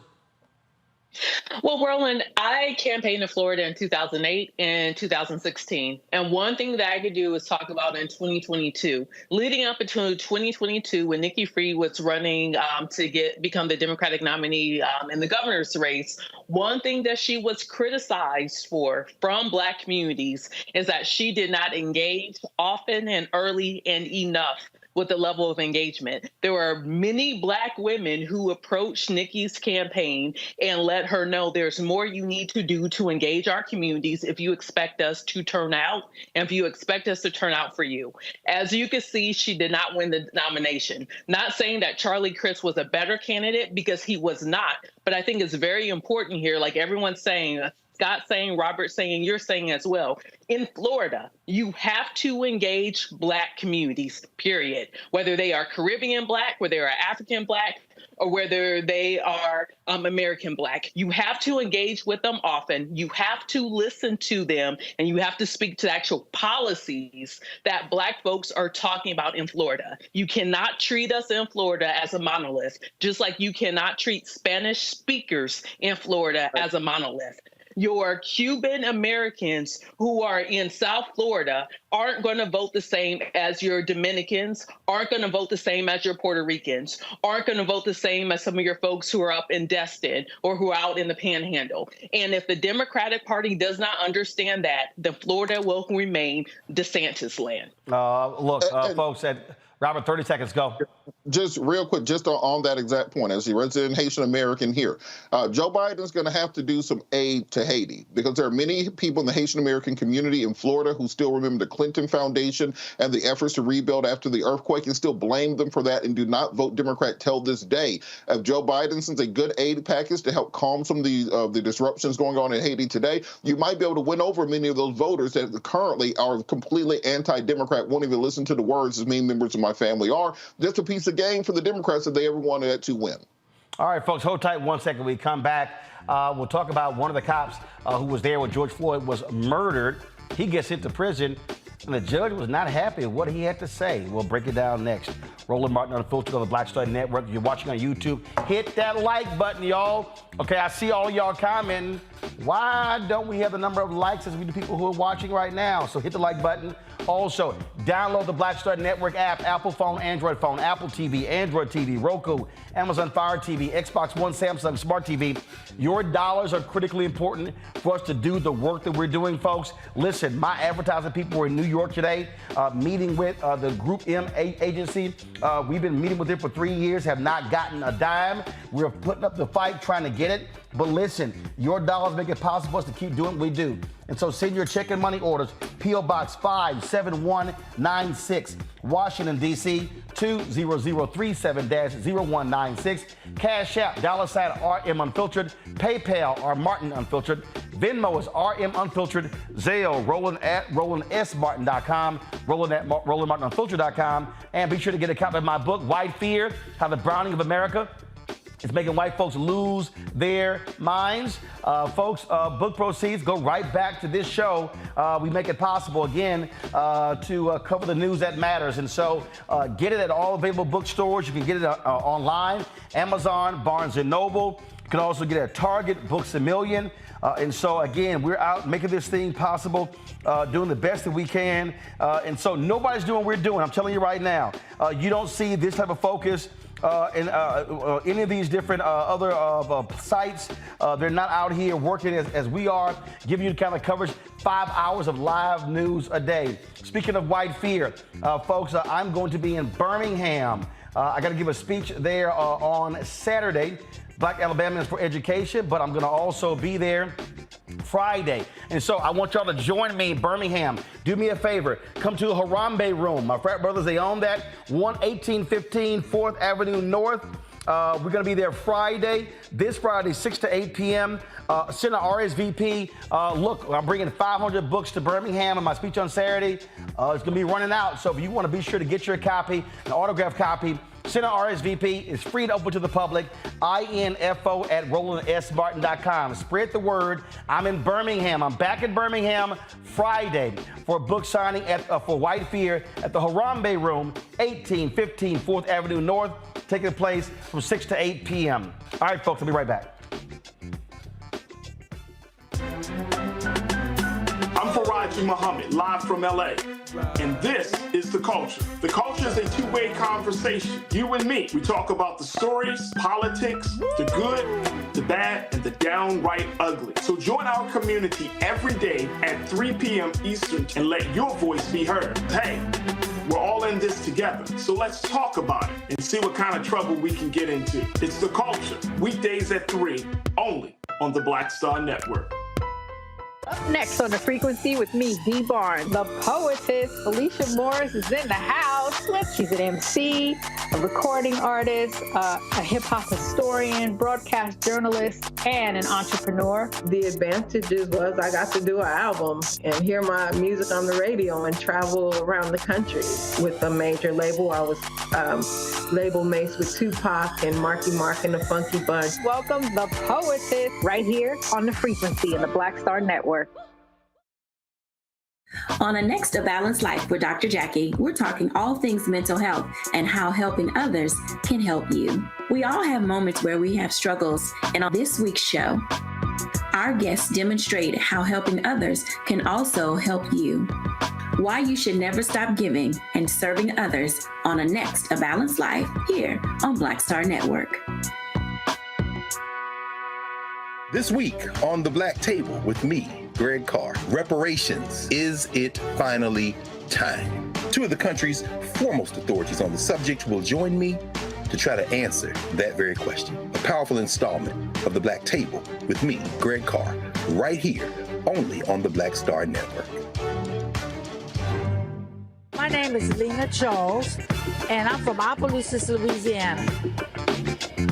Well, Roland, I campaigned in Florida in 2008 and 2016. And one thing that I could do is talk about in 2022, leading up into 2022, when Nikki Fried was running to become the Democratic nominee in the governor's race. One thing that she was criticized for from Black communities is that she did not engage often and early and enough with the level of engagement. There were many Black women who approached Nikki's campaign and let her know there's more you need to do to engage our communities if you expect us to turn out and if you expect us to turn out for you. As you can see, she did not win the nomination. Not saying that Charlie Crist was a better candidate, because he was not, but I think it's very important here, like everyone's saying, Scott saying, Robert saying, you're saying as well. In Florida, you have to engage Black communities, period. Whether they are Caribbean Black, whether they are African Black, or whether they are American Black. You have to engage with them often. You have to listen to them, and you have to speak to the actual policies that Black folks are talking about in Florida. You cannot treat us in Florida as a monolith, just like you cannot treat Spanish speakers in Florida as a monolith. Your Cuban Americans who are in South Florida aren't going to vote the same as your Dominicans, aren't going to vote the same as your Puerto Ricans, aren't going to vote the same as some of your folks who are up in Destin or who are out in the Panhandle. And if the Democratic Party does not understand that, then Florida will remain DeSantis land. Folks, Robert, 30 seconds, go. Just real quick, just on that exact point, as a resident Haitian American here, Joe Biden's going to have to do some aid to Haiti because there are many people in the Haitian American community in Florida who still remember the Clinton Foundation and the efforts to rebuild after the earthquake and still blame them for that and do not vote Democrat till this day. If Joe Biden sends a good aid package to help calm some of the disruptions going on in Haiti today, you might be able to win over many of those voters that currently are completely anti-Democrat, won't even listen to the words as many members of my family are. Just a piece of game for the Democrats if they ever wanted to win. All right, folks, hold tight 1 second. We come back. We'll talk about one of the cops who was there when George Floyd was murdered. He gets sent to prison, and the judge was not happy with what he had to say. We'll break it down next. Roland Martin Unfiltered on the Black Star Network. If you're watching on YouTube, hit that like button, y'all. Okay, I see all y'all commenting. Why don't we have the number of likes as we do people who are watching right now? So hit the like button. Also, download the Black Star Network app, Apple phone, Android phone, Apple TV, Android TV, Roku, Amazon Fire TV, Xbox One, Samsung Smart TV. Your dollars are critically important for us to do the work that we're doing, folks. Listen, my advertising people were in New York today, meeting with the Group M agency. We've been meeting with them for 3 years, have not gotten a dime. We're putting up the fight, trying to get it. But listen, your dollars make it possible for us to keep doing what we do. And so send your check and money orders, P.O. Box 57196, Washington, D.C., 20037-0196. Cash App, $RM Unfiltered. PayPal, R Martin Unfiltered. Venmo is RM Unfiltered. Zelle, Roland at RolandSMartin.com, Roland at RolandMartinUnfiltered.com. And be sure to get a copy of my book, White Fear, How the Browning of America It's making white folks lose their minds. Folks, book proceeds go right back to this show. We make it possible, again, to cover the news that matters. And so get it at all available bookstores. You can get it online, Amazon, Barnes & Noble. You can also get it at Target, Books A Million. And so, again, we're out making this thing possible, doing the best that we can. And so nobody's doing what we're doing. I'm telling you right now, you don't see this type of focus in any of these different other sites. They're not out here working as we are, giving you the kind of coverage, 5 hours of live news a day. Speaking of white fear, folks, I'm going to be in Birmingham. I got to give a speech there on Saturday. Black Alabamians for Education, but I'm going to also be there Friday. And so I want y'all to join me in Birmingham. Do me a favor. Come to the Harambe Room. My frat brothers, they own that. 1815 4th Avenue North. We're going to be there Friday, this Friday, 6 to 8 p.m. Send an RSVP. Look, I'm bringing 500 books to Birmingham in my speech on Saturday. It's going to be running out. So if you want to be sure to get your copy, an autographed copy, send an RSVP. It's free to open to the public. info@RolandSMartin.com. Spread the word. I'm in Birmingham. I'm back in Birmingham Friday for a book signing for White Fear at the Harambe Room, 1815 4th Avenue North, taking place from 6 to 8 p.m. All right, folks, I'll be right back. I'm Faraji Muhammad, live from LA. And this is The Culture. The Culture is a two-way conversation. You and me. We talk about the stories, politics, the good, the bad, and the downright ugly. So join our community every day at 3 p.m. Eastern and let your voice be heard. Hey, we're all in this together. So let's talk about it and see what kind of trouble we can get into. It's The Culture, weekdays at 3, only on the Black Star Network. Up next on The Frequency with me, Dee Barnes. The poetess, Alicia Morris, is in the house. She's an MC, a recording artist, a hip-hop historian, broadcast journalist, and an entrepreneur. The advantages was I got to do an album and hear my music on the radio and travel around the country with a major label. I was label mates with Tupac and Marky Mark and the Funky Bunch. Welcome, The Poetess, right here on The Frequency and the Black Star Network. On the next A Balanced Life with Dr. Jackie, we're talking all things mental health and how helping others can help you. We all have moments where we have struggles, and on this week's show, our guests demonstrate how helping others can also help you. Why you should never stop giving and serving others on the next A Balanced Life here on Black Star Network. This week on The Black Table with me, Greg Carr, reparations. Is it finally time? Two of the country's foremost authorities on the subject will join me to try to answer that very question. A powerful installment of The Black Table with me, Greg Carr, right here, only on the Black Star Network. My name is Lena Charles, and I'm from Opelousas, Louisiana.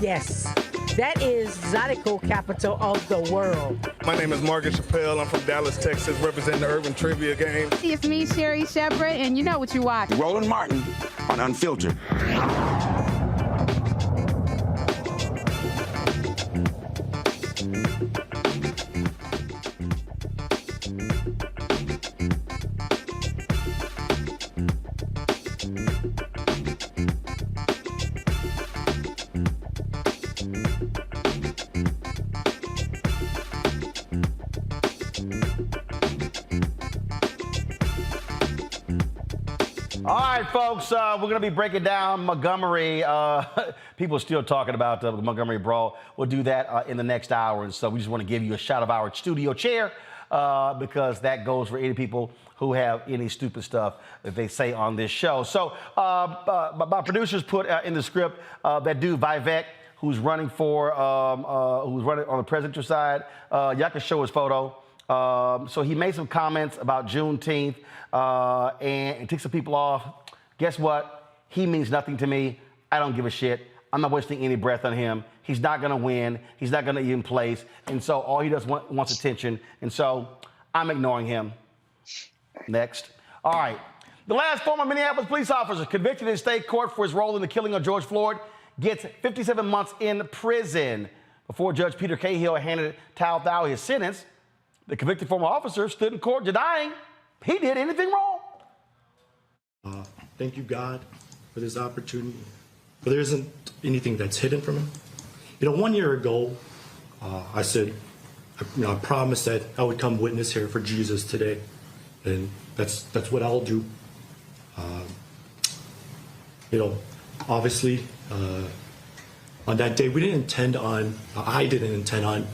Yes, that is Zydeco capital of the world. My name is Margaret Chappelle. I'm from Dallas, Texas, representing the Urban Trivia Game. It's me, Sherry Shepherd, and you know what you watch. Roland Martin on Unfiltered. All right, folks, we're going to be breaking down Montgomery. People are still talking about the Montgomery brawl. We'll do that in the next hour. And so we just want to give you a shot of our studio chair because that goes for any people who have any stupid stuff that they say on this show. So my producers put in the script that dude Vivek, who's running on the presidential side. Y'all can show his photo. So he made some comments about Juneteenth and took some people off. Guess what? He means nothing to me. I don't give a shit. I'm not wasting any breath on him. He's not going to win. He's not going to even place. And so all he does wants attention. And so I'm ignoring him. Next. All right. The last former Minneapolis police officer convicted in state court for his role in the killing of George Floyd gets 57 months in prison. Before Judge Peter Cahill handed Tal Thao his sentence, the convicted former officer stood in court denying he did anything wrong. Thank you, God, for this opportunity. But there isn't anything that's hidden from him. 1 year ago, I said, I promised that I would come witness here for Jesus today. And that's what I'll do. Obviously, on that day, I didn't intend on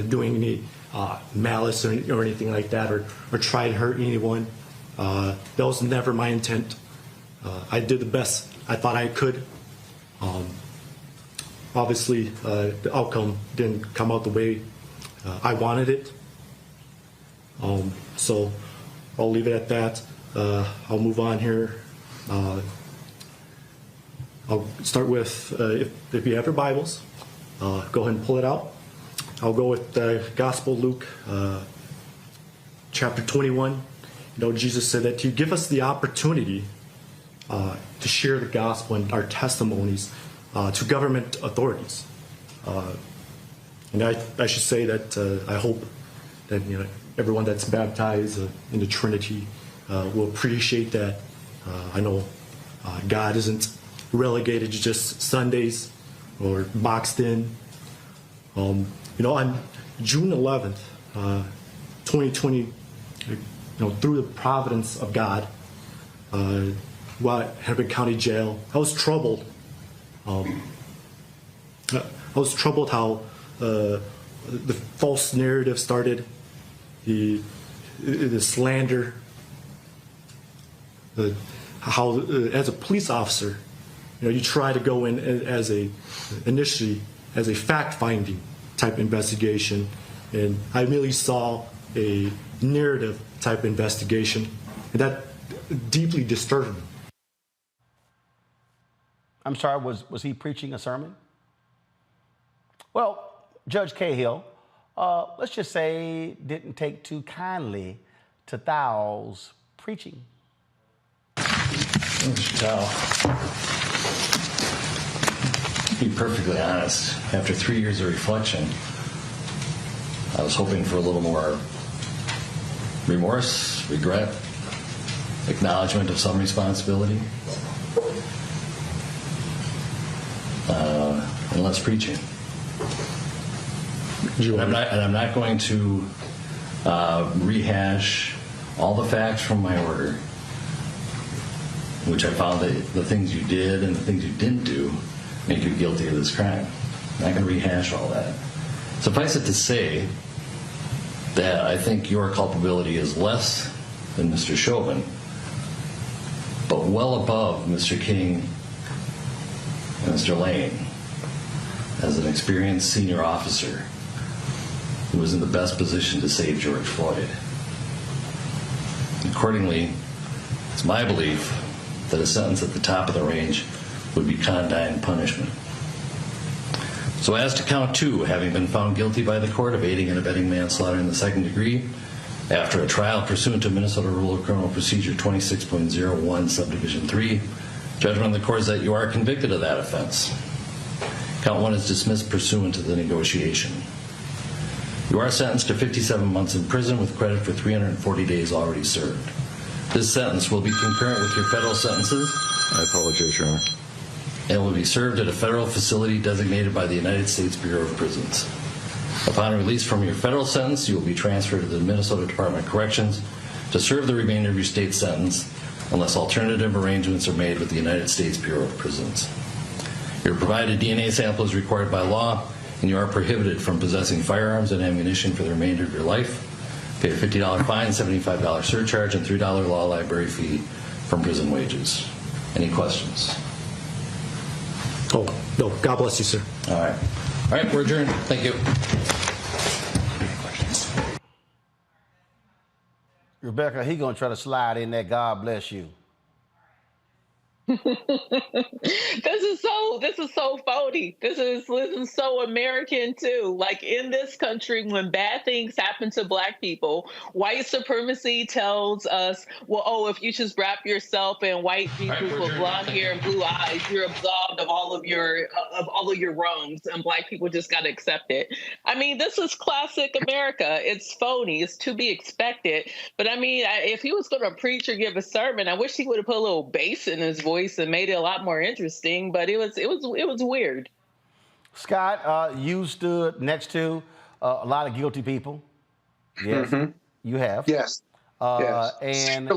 doing any malice or anything like that, or try to hurt anyone. That was never my intent. I did the best I thought I could. Obviously, the outcome didn't come out the way I wanted it. So I'll leave it at that. I'll move on here. I'll start with, if you have your Bibles, go ahead and pull it out. I'll go with the Gospel Luke, chapter 21. Jesus said that you give us the opportunity to share the gospel and our testimonies to government authorities. And I should say that I hope that everyone that's baptized in the Trinity will appreciate that. I know God isn't relegated to just Sundays or boxed in. On June 11th, 2020, through the providence of God, while at Hennepin County Jail, I was troubled. I was troubled how the false narrative started, the slander, how as a police officer, you try to go in initially as a fact-finding type investigation, and I merely saw a narrative type investigation, and that deeply disturbed me. I'm sorry, was he preaching a sermon? Well, Judge Cahill, let's just say, didn't take too kindly to Thao's preaching. Mr. Thao, to be perfectly honest, after 3 years of reflection, I was hoping for a little more remorse, regret, acknowledgement of some responsibility, and less preaching. And I'm not going to rehash all the facts from my order, which I found that the things you did and the things you didn't do make you guilty of this crime. I'm not going to rehash all that. Suffice it to say that I think your culpability is less than Mr. Chauvin, but well above Mr. King and Mr. Lane as an experienced senior officer who was in the best position to save George Floyd. Accordingly, it's my belief that a sentence at the top of the range would be condign punishment. So as to count 2, having been found guilty by the court of aiding and abetting manslaughter in the second degree, after a trial pursuant to Minnesota Rule of Criminal Procedure 26.01 Subdivision 3, judgment of the court is that you are convicted of that offense. Count 1 is dismissed pursuant to the negotiation. You are sentenced to 57 months in prison with credit for 340 days already served. This sentence will be concurrent with your federal sentences. I apologize, Your Honor. And will be served at a federal facility designated by the United States Bureau of Prisons. Upon release from your federal sentence, you will be transferred to the Minnesota Department of Corrections to serve the remainder of your state sentence unless alternative arrangements are made with the United States Bureau of Prisons. Your provided DNA sample is required by law, and you are prohibited from possessing firearms and ammunition for the remainder of your life. Pay a $50 fine, $75 surcharge, and $3 law library fee from prison wages. Any questions? Oh, no. God bless you, sir. All right. All right, we're adjourned. Thank you. Rebecca, he gonna try to slide in that God bless you. This is so phony. This is so American too. Like in this country, when bad things happen to Black people, white supremacy tells us, well, oh, if you just wrap yourself in white people with blonde hair and blue eyes, you're absolved of all of your wrongs, and Black people just got to accept it. I mean, this is classic America. It's phony. It's to be expected. But I mean, if he was going to preach or give a sermon, I wish he would have put a little bass in his voice and made it a lot more interesting. But it was weird. Scott, you stood next to a lot of guilty people. Yes, you have. Yes. Yes. And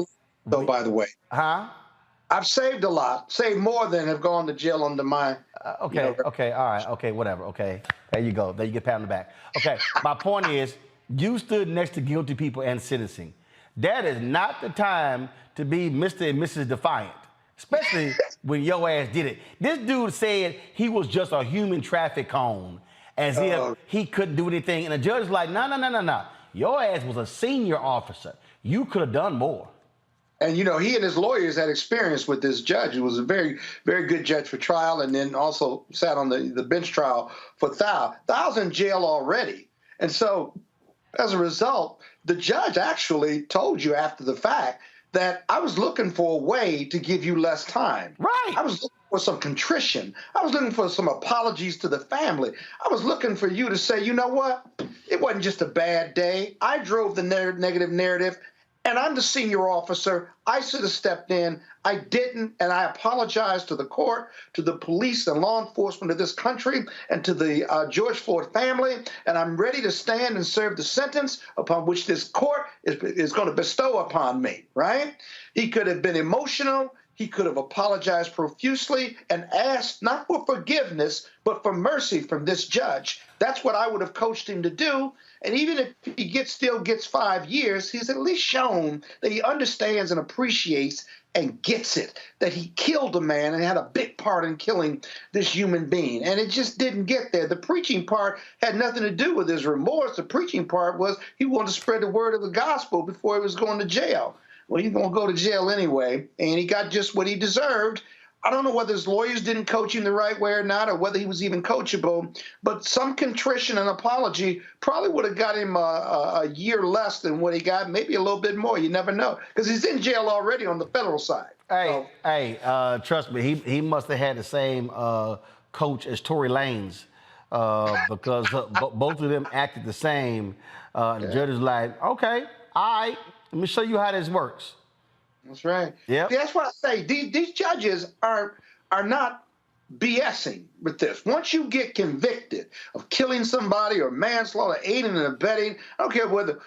so, by the way, I've saved a lot, saved more than have gone to jail under my. Okay. All right. Okay. Whatever. Okay. There you go. There you get pat on the back. Okay. My point is, you stood next to guilty people and sentencing. That is not the time to be Mr. and Mrs. Defiant, especially when your ass did it. This dude said he was just a human traffic cone, as if he couldn't do anything. And the judge is like, no. Your ass was a senior officer. You could have done more. And, you know, he and his lawyers had experience with this judge. He was a very, very good judge for trial, and then also sat on the bench trial for Thao. Thao's in jail already. And so, as a result, the judge actually told you after the fact that I was looking for a way to give you less time. Right. I was looking for some contrition. I was looking for some apologies to the family. I was looking for you to say, you know what? It wasn't just a bad day. I drove the negative narrative, and I'm the senior officer. I should have stepped in. I didn't, and I apologize to the court, to the police and law enforcement of this country, and to the George Floyd family, and I'm ready to stand and serve the sentence upon which this court is going to bestow upon me, right? He could have been emotional. He could have apologized profusely and asked not for forgiveness, but for mercy from this judge. That's what I would have coached him to do. And even if he still gets 5 years, he's at least shown that he understands and appreciates and gets it, that he killed a man and had a big part in killing this human being. And it just didn't get there. The preaching part had nothing to do with his remorse. The preaching part was he wanted to spread the word of the gospel before he was going to jail. Well, he's going to go to jail anyway, and he got just what he deserved. I don't know whether his lawyers didn't coach him the right way or not, or whether he was even coachable, but some contrition and apology probably would have got him a year less than what he got, maybe a little bit more. You never know, because he's in jail already on the federal side. Trust me, he must have had the same coach as Tory Lanez, because both of them acted the same. The judge is like, okay, all right, let me show you how this works. That's right. Yeah. That's what I say. These judges are not BSing with this. Once you get convicted of killing somebody or manslaughter, aiding and abetting, I don't care whether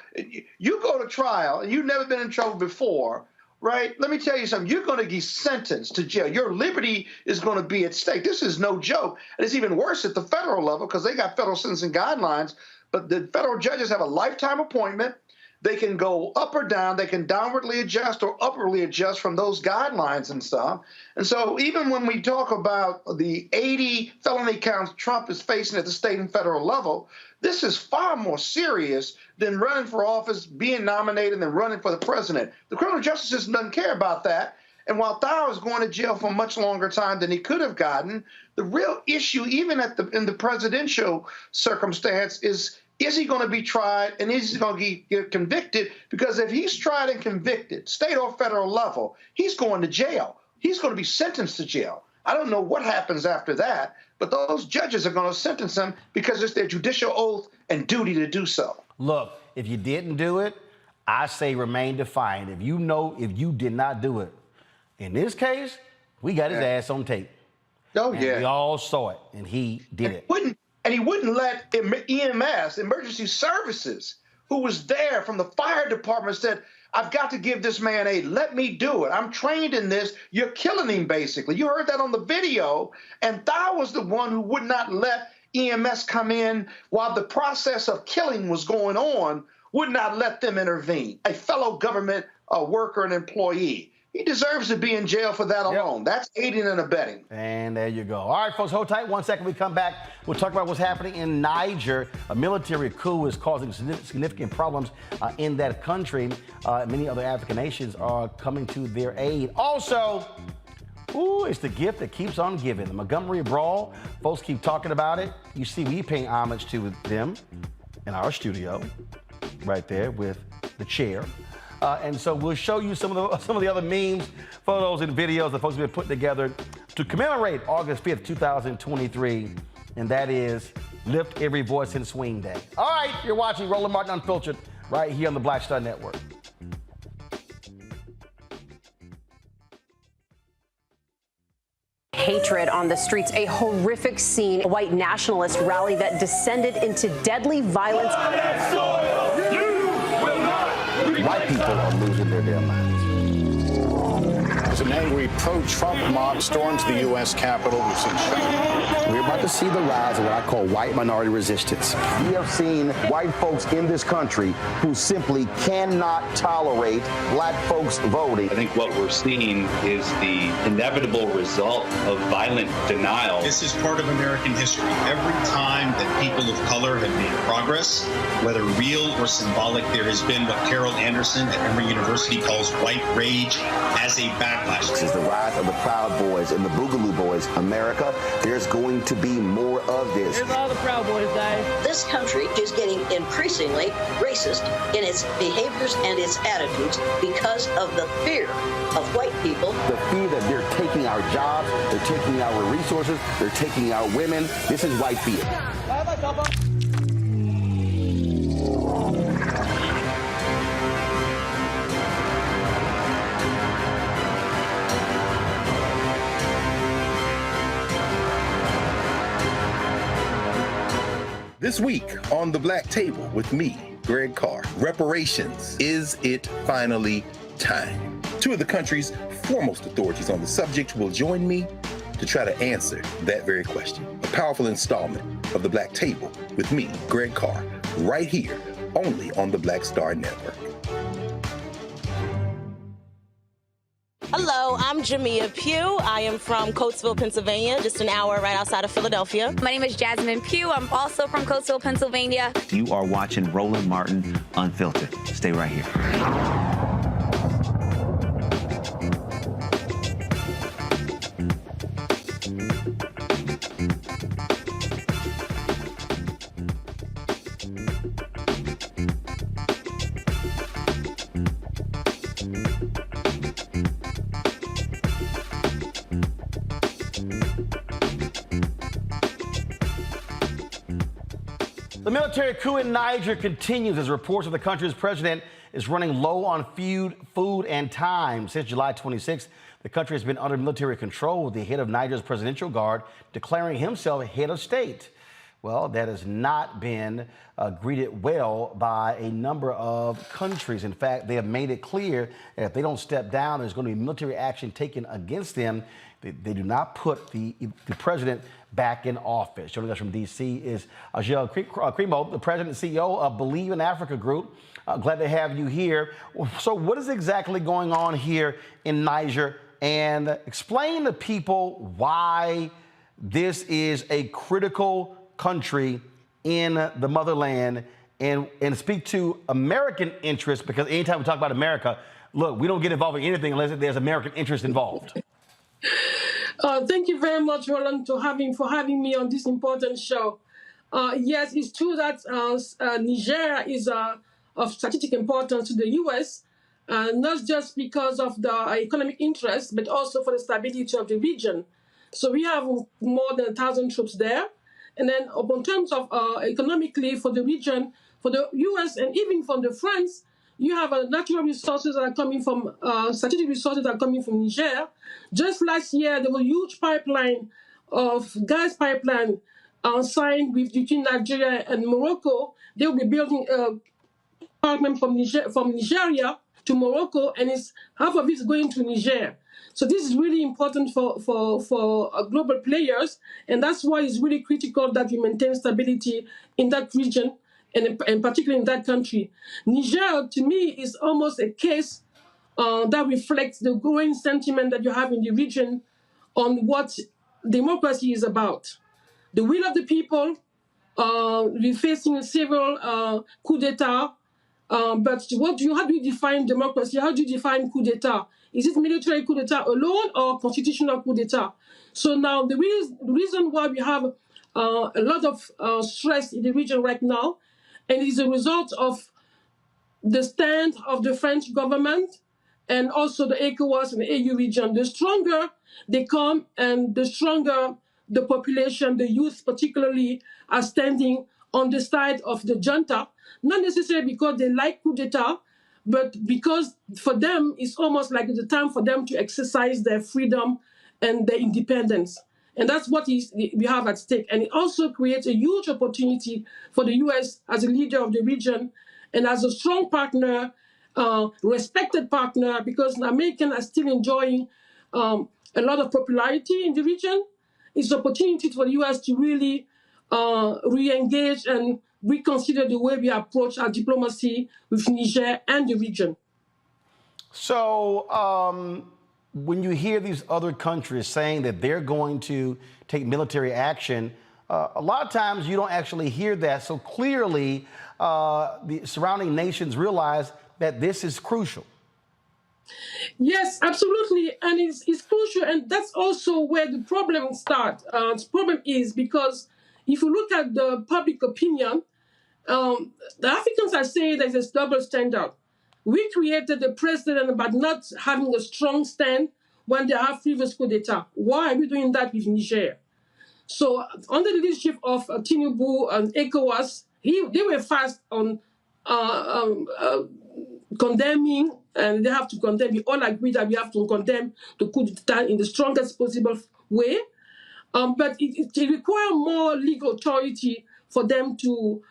you go to trial and you've never been in trouble before, right? Let me tell you something. You're going to get sentenced to jail. Your liberty is going to be at stake. This is no joke. And it's even worse at the federal level because they got federal sentencing guidelines. But the federal judges have a lifetime appointment. They can go up or down. They can downwardly adjust or upwardly adjust from those guidelines and stuff. And so even when we talk about the 80 felony counts Trump is facing at the state and federal level, this is far more serious than running for office, being nominated, and then running for the president. The criminal justice system doesn't care about that. And while Thao is going to jail for a much longer time than he could have gotten, the real issue, even in the presidential circumstance, is he going to be tried and is he going to get convicted? Because if he's tried and convicted, state or federal level, he's going to jail. He's going to be sentenced to jail. I don't know what happens after that, but those judges are going to sentence him because it's their judicial oath and duty to do so. Look, if you didn't do it, I say remain defiant. If you did not do it. In this case, we got his ass on tape. Oh, and yeah. we all saw it, and he did it. And he wouldn't let EMS, emergency services, who was there from the fire department, said, I've got to give this man aid. Let me do it. I'm trained in this. You're killing him, basically. You heard that on the video. And Thao was the one who would not let EMS come in while the process of killing was going on, would not let them intervene. A fellow government worker and employee. He deserves to be in jail for that alone. That's aiding and abetting. And there you go. All right, folks, hold tight. 1 second, we come back. We'll talk about what's happening in Niger. A military coup is causing significant problems in that country. Many other African nations are coming to their aid. Also, it's the gift that keeps on giving. The Montgomery Brawl, folks keep talking about it. You see, we paying homage to them in our studio, right there with the chair. And so we'll show you some of the other memes, photos, and videos that folks have been putting together to commemorate August 5th, 2023, and that is Lift Every Voice and Swing Day. All right, you're watching Roland Martin Unfiltered right here on the Black Star Network. Hatred on the streets, a horrific scene, a white nationalist rally that descended into deadly violence. White people are losing their damn minds. As an angry pro-Trump mob storms the U.S. Capitol, we've seen shooting. We're about to see the rise of what I call white minority resistance. We have seen white folks in this country who simply cannot tolerate black folks voting. I think what we're seeing is the inevitable result of violent denial. This is part of American history. Every time that people of color have made progress, whether real or symbolic, there has been what Carol Anderson at Emory University calls white rage as a backlash. This is the rise of the Proud Boys and the Boogaloo Boys. America, there's going to be more of this. Here's all the Proud Boys, guys. This country is getting increasingly racist in its behaviors and its attitudes because of the fear of white people. The fear that they're taking our jobs, they're taking our resources, they're taking our women. This is white fear. This week on The Black Table with me, Greg Carr, reparations. Is it finally time? Two of the country's foremost authorities on the subject will join me to try to answer that very question. A powerful installment of The Black Table with me, Greg Carr, right here, only on the Black Star Network. Hello, I'm Jamia Pugh. I am from Coatesville, Pennsylvania, just an hour right outside of Philadelphia. My name is Jasmine Pugh. I'm also from Coatesville, Pennsylvania. You are watching Roland Martin Unfiltered. Stay right here. The military coup in Niger continues as reports of the country's president is running low on food and time. Since July 26th, the country has been under military control, with the head of Niger's presidential guard declaring himself head of state. Well, that has not been greeted well by a number of countries. In fact, they have made it clear that if they don't step down, there's going to be military action taken against them. They do not put the president back in office. Joining us from D.C. is Ajel Cremo, the president and CEO of Believe in Africa Group. Glad to have you here. So what is exactly going on here in Niger? And explain to people why this is a critical country in the motherland, and speak to American interests, because anytime we talk about America, look, we don't get involved in anything unless there's American interest involved. Thank you very much, Roland, for having me on this important show. Yes, it's true that Niger is of strategic importance to the U.S., not just because of the economic interest, but also for the stability of the region. So we have more than 1,000 troops there. And then in terms of economically for the region, for the U.S. and even from the France, you have natural resources that are coming from, strategic resources that are coming from Niger. Just last year, there was a huge pipeline of gas pipeline signed between Nigeria and Morocco. They will be building a pipeline from Nigeria to Morocco, and half of it is going to Niger. So this is really important for global players, and that's why it's really critical that we maintain stability in that region, and particularly in that country. Niger, to me, is almost a case that reflects the growing sentiment that you have in the region on what democracy is about. The will of the people, we're facing several coup d'etat, but how do you define democracy? How do you define coup d'etat? Is it military coup d'etat alone or constitutional coup d'etat? So now the reason why we have a lot of stress in the region right now, and it is a result of the stand of the French government and also the ECOWAS and the AU region. The stronger they come and the stronger the population, the youth particularly, are standing on the side of the junta, not necessarily because they like coup d'etat, but because for them, it's almost like the time for them to exercise their freedom and their independence. And that's what we have at stake. And it also creates a huge opportunity for the U.S. as a leader of the region and as a strong partner, respected partner, because the Americans are still enjoying a lot of popularity in the region. It's an opportunity for the U.S. to really re-engage and reconsider the way we approach our diplomacy with Niger and the region. So when you hear these other countries saying that they're going to take military action, a lot of times you don't actually hear that. So clearly the surrounding nations realize that this is crucial. Yes, absolutely. And it's crucial. And that's also where the problem starts. The problem is because if you look at the public opinion, the Africans are saying there's a double standard. We created the president by not having a strong stand when they have previous coup d'etat. Why are we doing that with Niger? So under the leadership of Tinubu and ECOWAS, they were fast on condemning, and they have to condemn. We all agree that we have to condemn the coup d'etat in the strongest possible way. But it requires more legal authority for them to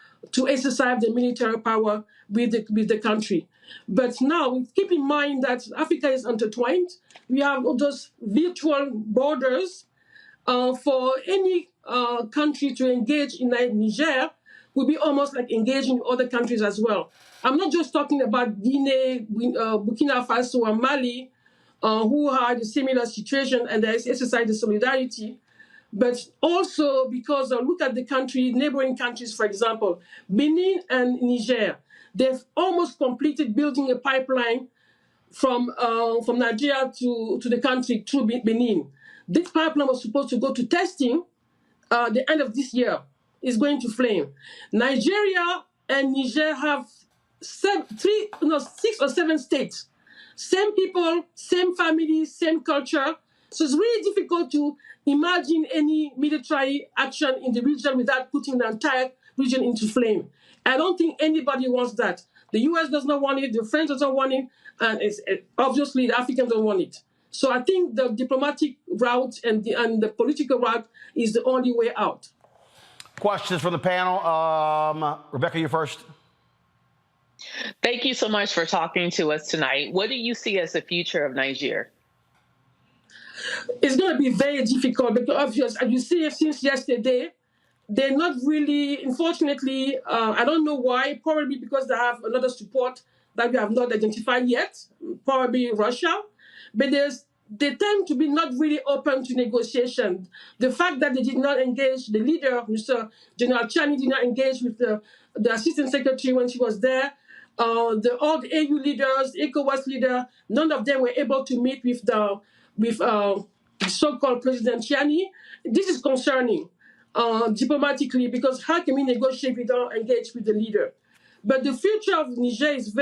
exercise the military power with the country. But now, keep in mind that Africa is intertwined. We have those virtual borders. For any country to engage in Niger will be almost like engaging other countries as well. I'm not just talking about Guinea, Burkina Faso, and Mali, who had a similar situation and they exercise the solidarity, but also because look at the neighboring countries, for example, Benin and Niger. They've almost completed building a pipeline from Nigeria to the country through Benin. This pipeline was supposed to go to testing the end of this year. It's going to flame. Nigeria and Niger have 6 or 7 states. Same people, same family, same culture. So it's really difficult to imagine any military action in the region without putting the entire region into flame. I don't think anybody wants that. The US does not want it, the French doesn't want it, and obviously the Africans don't want it. So I think the diplomatic route and the political route is the only way out. Questions from the panel. Rebecca, you first. Thank you so much for talking to us tonight. What do you see as the future of Niger? It's going to be very difficult because, obviously, as you see, since yesterday, they're not really, unfortunately, I don't know why, probably because they have another support that we have not identified yet, probably Russia, but they tend to be not really open to negotiation. The fact that they did not engage the leader, Mr. General Chani, did not engage with the assistant secretary when she was there. All the AU leaders, ECOWAS leader, none of them were able to meet with the so-called President Chani. This is concerning diplomatically, because how can we negotiate if we don't engage with the leader? But the future of Niger is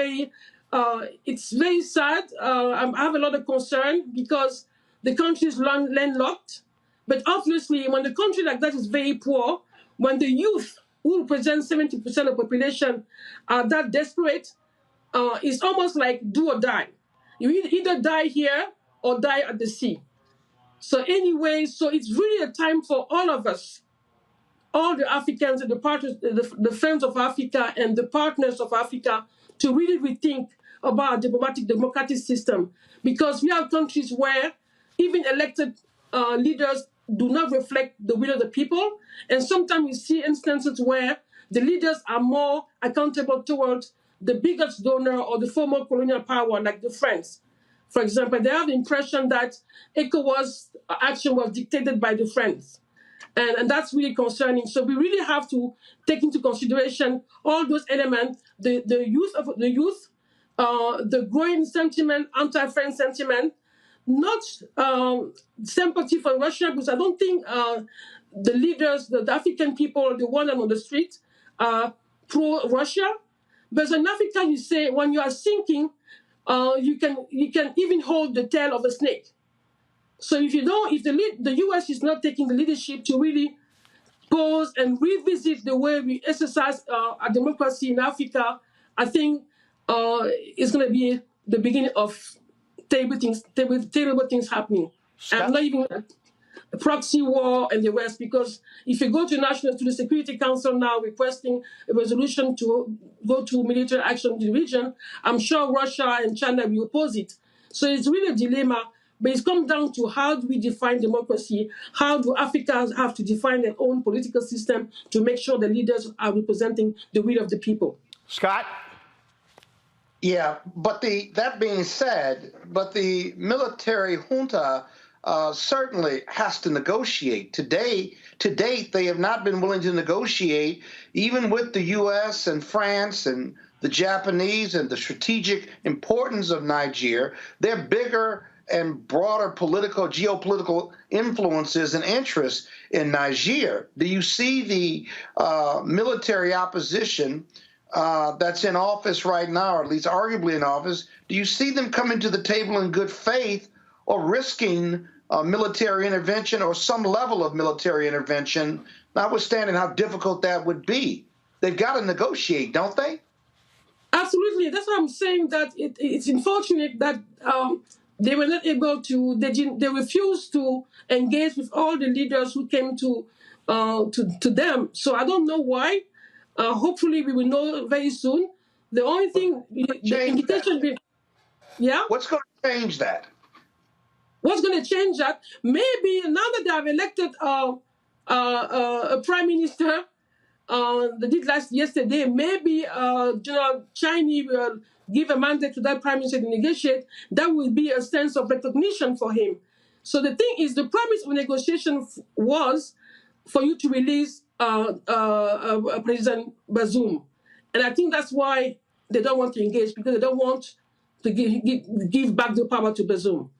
it's very sad. I have a lot of concern because the country is landlocked. But obviously, when the country like that is very poor, when the youth, who represent 70% of the population, are that desperate, it's almost like do or die. You either die here or die at the sea. So anyway, so it's really a time for all of us, all the Africans and the partners, the friends of Africa and the partners of Africa, to really rethink about a democratic system, because we have countries where even elected leaders do not reflect the will of the people, and sometimes we see instances where the leaders are more accountable towards the biggest donor or the former colonial power, like the French. For example, they have the impression that ECOWAS action was dictated by the French. And that's really concerning. So we really have to take into consideration all those elements, the youth, the growing sentiment, anti-French sentiment, not sympathy for Russia, because I don't think the leaders, the African people, the ones on the street, are pro-Russia. But in Africa, you say when you are sinking, you can even hold the tail of a snake. So if the U.S. is not taking the leadership to really pause and revisit the way we exercise our democracy in Africa, I think it's going to be the beginning of terrible things happening. And not even a proxy war and the rest, because if you go to the Security Council now requesting a resolution to go to military action in the region, I'm sure Russia and China will oppose it. So it's really a dilemma. But it's come down to how do we define democracy? How do Africans have to define their own political system to make sure the leaders are representing the will of the people? Scott? Yeah, but that being said, the military junta certainly has to negotiate. To date, they have not been willing to negotiate, even with the U.S. and France and the Japanese and the strategic importance of Niger. They're bigger and broader geopolitical influences and interests in Niger. Do you see the military opposition that's in office right now, or at least arguably in office? Do you see them coming to the table in good faith or risking military intervention or some level of military intervention, notwithstanding how difficult that would be? They've got to negotiate, don't they? Absolutely. That's why I'm saying that it's unfortunate that they were not able to. They refused to engage with all the leaders who came to them. So I don't know why. Hopefully, we will know very soon. The only thing, the invitation, yeah. What's going to change that? What's going to change that? Maybe now that they have elected a prime minister, they did yesterday. Maybe General Chani will give a mandate to that prime minister to negotiate. That will be a sense of recognition for him. So the thing is, the promise of negotiation was for you to release President Bazoum. And I think that's why they don't want to engage, because they don't want to give back the power to Bazoum.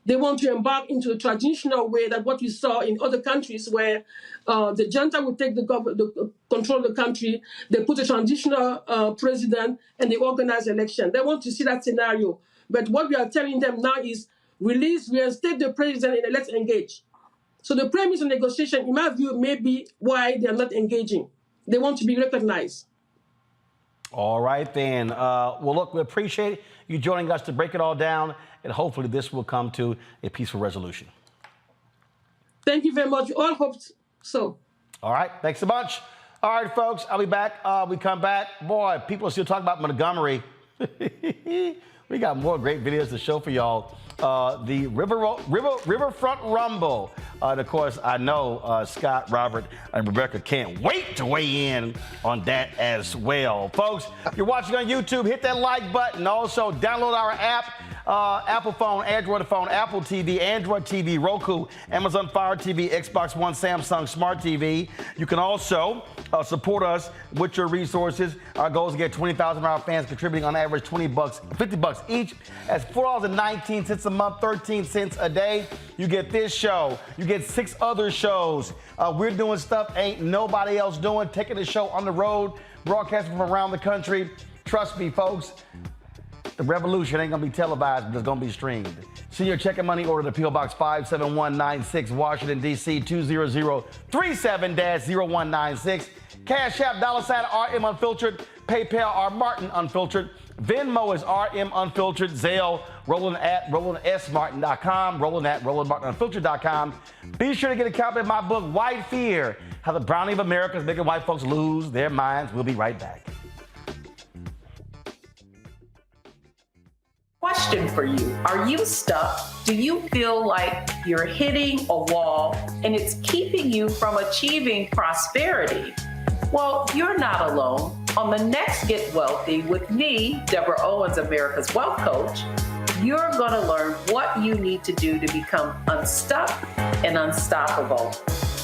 They want to embark into a traditional way that what we saw in other countries where the junta would take the control of the country, they put a transitional president, and they organize election. They want to see that scenario. But what we are telling them now is reinstate the president and let's engage. So the premise of negotiation, in my view, may be why they are not engaging. They want to be recognized. All right, then. Well, look, we appreciate you joining us to break it all down, and hopefully this will come to a peaceful resolution. Thank you very much. We all hope so. All right. Thanks so much. All right, folks, I'll be back. We come back. Boy, people are still talking about Montgomery. We got more great videos to show for y'all. The Riverfront Rumble. And of course, I know Scott, Robert, and Rebecca can't wait to weigh in on that as well. Folks, if you're watching on YouTube, hit that like button. Also, download our app. Apple phone, Android phone, Apple TV, Android TV, Roku, Amazon Fire TV, Xbox One, Samsung Smart TV. You can also support us with your resources. Our goal is to get 20,000 of our fans contributing on average $20, $50 each. That's $4.19 a month, 13 cents a day. You get this show. You get 6 other shows. We're doing stuff ain't nobody else doing, taking the show on the road, broadcasting from around the country. Trust me, folks. The revolution ain't gonna be televised, but it's gonna be streamed. Send your check and money order to P.O. Box 57196, Washington, D.C. 20037-0196. Cash App, $RM Unfiltered. PayPal, R Martin Unfiltered. Venmo is RM Unfiltered. Zelle, Roland at RolandSMartin.com. Roland at RolandMartinUnfiltered.com. Be sure to get a copy of my book, White Fear, How the Browning of America is Making White Folks Lose Their Minds. We'll be right back. Question for you. Are you stuck? Do you feel like you're hitting a wall and it's keeping you from achieving prosperity? Well, you're not alone. On the next Get Wealthy with me, Deborah Owens, America's Wealth Coach, you're going to learn what you need to do to become unstuck and unstoppable.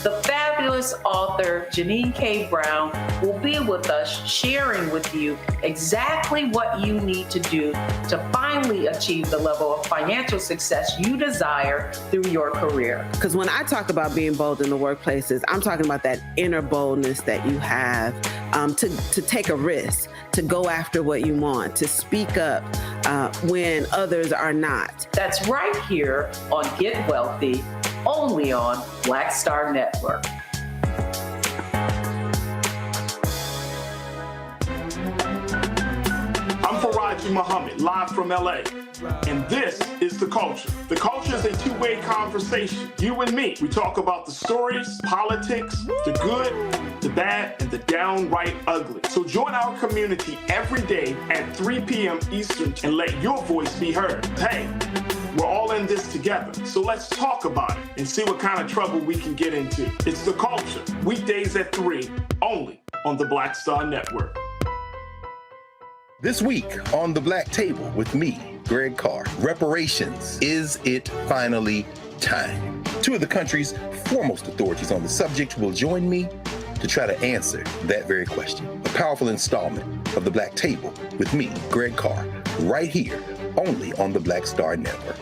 The fabulous author Janine K. Brown will be with us sharing with you exactly what you need to do to finally achieve the level of financial success you desire through your career. Because when I talk about being bold in the workplaces, I'm talking about that inner boldness that you have to take a risk, to go after what you want, to speak up when others are not. That's right here on Get Wealthy, only on Black Star Network. I'm Faraji Muhammad, live from LA. And this is The Culture. The Culture is a two-way conversation. You and me. We talk about the stories, politics, the good, the bad, and the downright ugly. So join our community every day at 3 p.m. Eastern and let your voice be heard. Hey, we're all in this together. So let's talk about it and see what kind of trouble we can get into. It's The Culture, weekdays at 3, only on the Black Star Network. This week on The Black Table with me, Greg Carr, reparations. Is it finally time? 2 of the country's foremost authorities on the subject will join me to try to answer that very question. A powerful installment of The Black Table with me, Greg Carr, right here, only on the Black Star Network.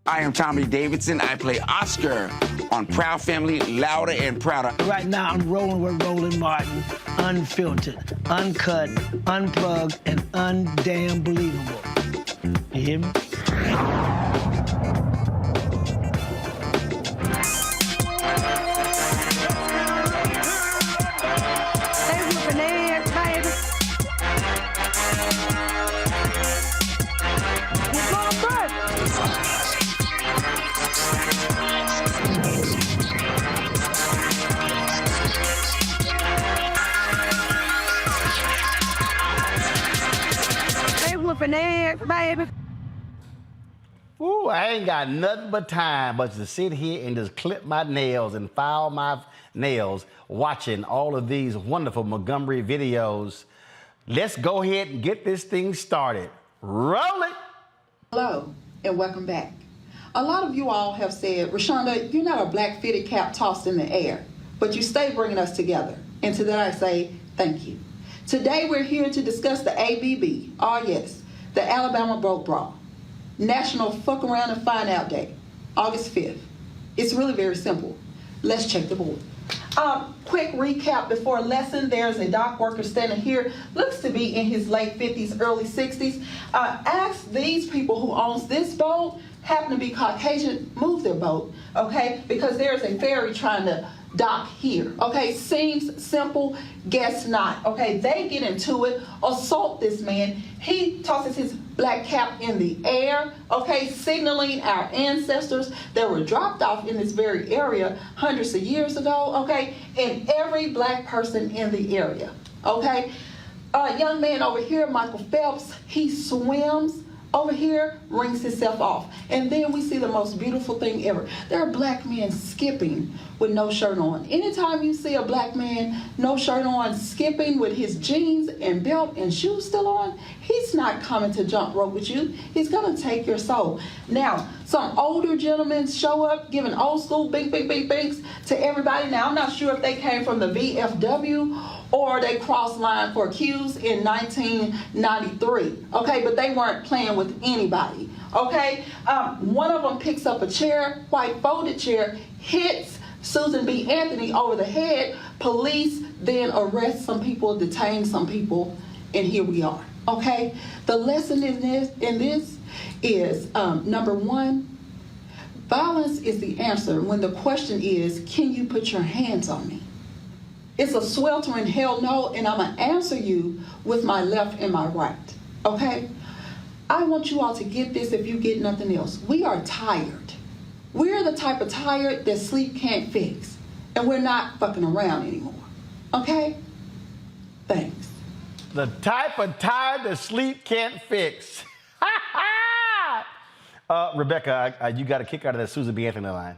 I am Tommy Davidson. I play Oscar on Proud Family, Louder and Prouder. Right now, I'm rolling with Roland Martin, unfiltered, uncut, unplugged, and undamn believable. You hear me? Baby. Ooh, I ain't got nothing but time but to sit here and just clip my nails and file my nails watching all of these wonderful Montgomery videos. Let's go ahead and get this thing started. Roll it. Hello, and welcome back. A lot of you all have said, Rashonda, you're not a black fitted cap tossed in the air, but you stay bringing us together. And to that I say, thank you. Today we're here to discuss the ABB. Oh yes. The Alabama Broke Bra, National Fuck Around and Find Out Day, August 5th. It's really very simple. Let's check the board. Quick recap before lesson. There's a dock worker standing here, looks to be in his late 50s, early 60s. Ask these people who owns this boat, happen to be Caucasian, move their boat, okay? Because there's a ferry trying to dock here, okay? Seems simple, guess not, okay? They get into it, assault this man. He tosses his black cap in the air, okay? Signaling our ancestors that were dropped off in this very area hundreds of years ago, okay? And every black person in the area, okay? A young man over here, Michael Phelps, he swims Over here, rings himself off. And then we see the most beautiful thing ever. There are black men skipping with no shirt on. Anytime you see a black man, no shirt on, skipping with his jeans and belt and shoes still on, he's not coming to jump rope with you. He's gonna take your soul. Now, some older gentlemen show up giving old school bink, bink, bink, binks to everybody. Now, I'm not sure if they came from the VFW or they crossed line for Q's in 1993, okay? But they weren't playing with anybody, okay? One of them picks up a chair, white folded chair, hits Susan B. Anthony over the head. Police then arrest some people, detain some people, and here we are, okay? The lesson in this is, number one, violence is the answer when the question is, can you put your hands on me? It's a sweltering hell no, and I'm going to answer you with my left and my right, okay? I want you all to get this if you get nothing else. We are tired. We're the type of tired that sleep can't fix, and we're not fucking around anymore, okay? Thanks. The type of tired that sleep can't fix. Rebecca, you got a kick out of that Susan B. Anthony line.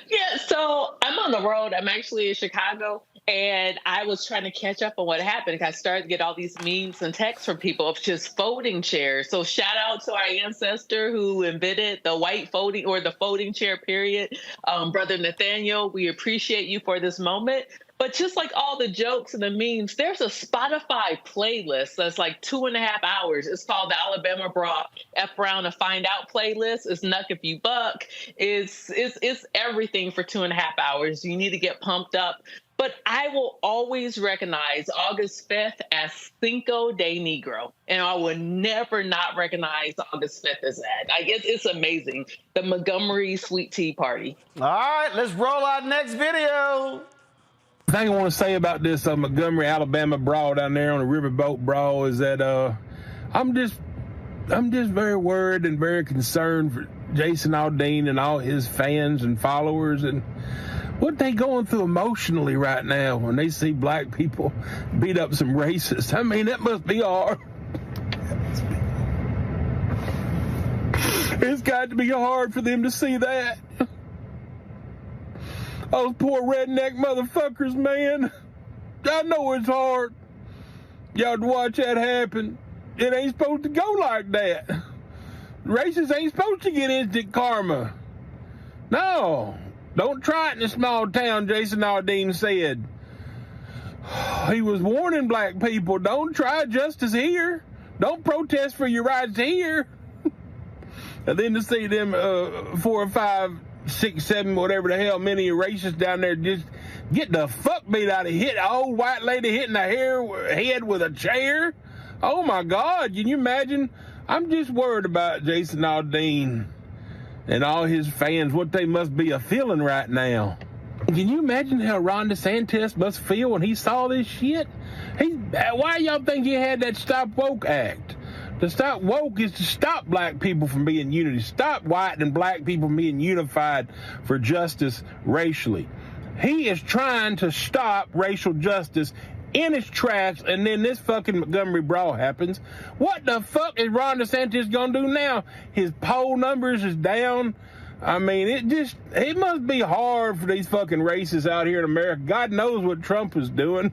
Yeah, so I'm on the road. I'm actually in Chicago, and I was trying to catch up on what happened. I started to get all these memes and texts from people of just folding chairs. So shout out to our ancestor who invented the white folding or the folding chair, period. Brother Nathaniel, we appreciate you for this moment. But just like all the jokes and the memes, there's a Spotify playlist that's like 2.5 hours. It's called the Alabama Bra F Brown to Find Out playlist. It's Nuck If You Buck. It's everything for 2.5 hours. You need to get pumped up. But I will always recognize August 5th as Cinco de Negro. And I will never not recognize August 5th as that. I guess it's amazing. The Montgomery Sweet Tea Party. All right, let's roll our next video. The thing I want to say about this Montgomery, Alabama brawl down there on the riverboat brawl is that I'm just very worried and very concerned for Jason Aldean and all his fans and followers and what they going through emotionally right now when they see black people beat up some racists. I mean, that must be hard. It's got to be hard for them to see that. Those poor redneck motherfuckers, man. I know it's hard. Y'all to watch that happen. It ain't supposed to go like that. Racists ain't supposed to get instant karma. No. Don't try it in a small town, Jason Aldean said. He was warning black people, don't try justice here. Don't protest for your rights here. And then to see them 4 or 5, 6, 7, whatever the hell, many racists down there just get the fuck beat out of hit. An old white lady hitting her head with a chair. Oh my God, can you imagine? I'm just worried about Jason Aldean and all his fans, what they must be feeling right now. Can you imagine how Ron DeSantis must feel when he saw this shit? Why y'all think he had that Stop Woke Act? To stop woke is to stop black people from being unity. Stop white and black people from being unified for justice racially. He is trying to stop racial justice in its tracks, and then this fucking Montgomery brawl happens. What the fuck is Ron DeSantis gonna do now? His poll numbers is down. I mean, it must be hard for these fucking racists out here in America. God knows what Trump is doing.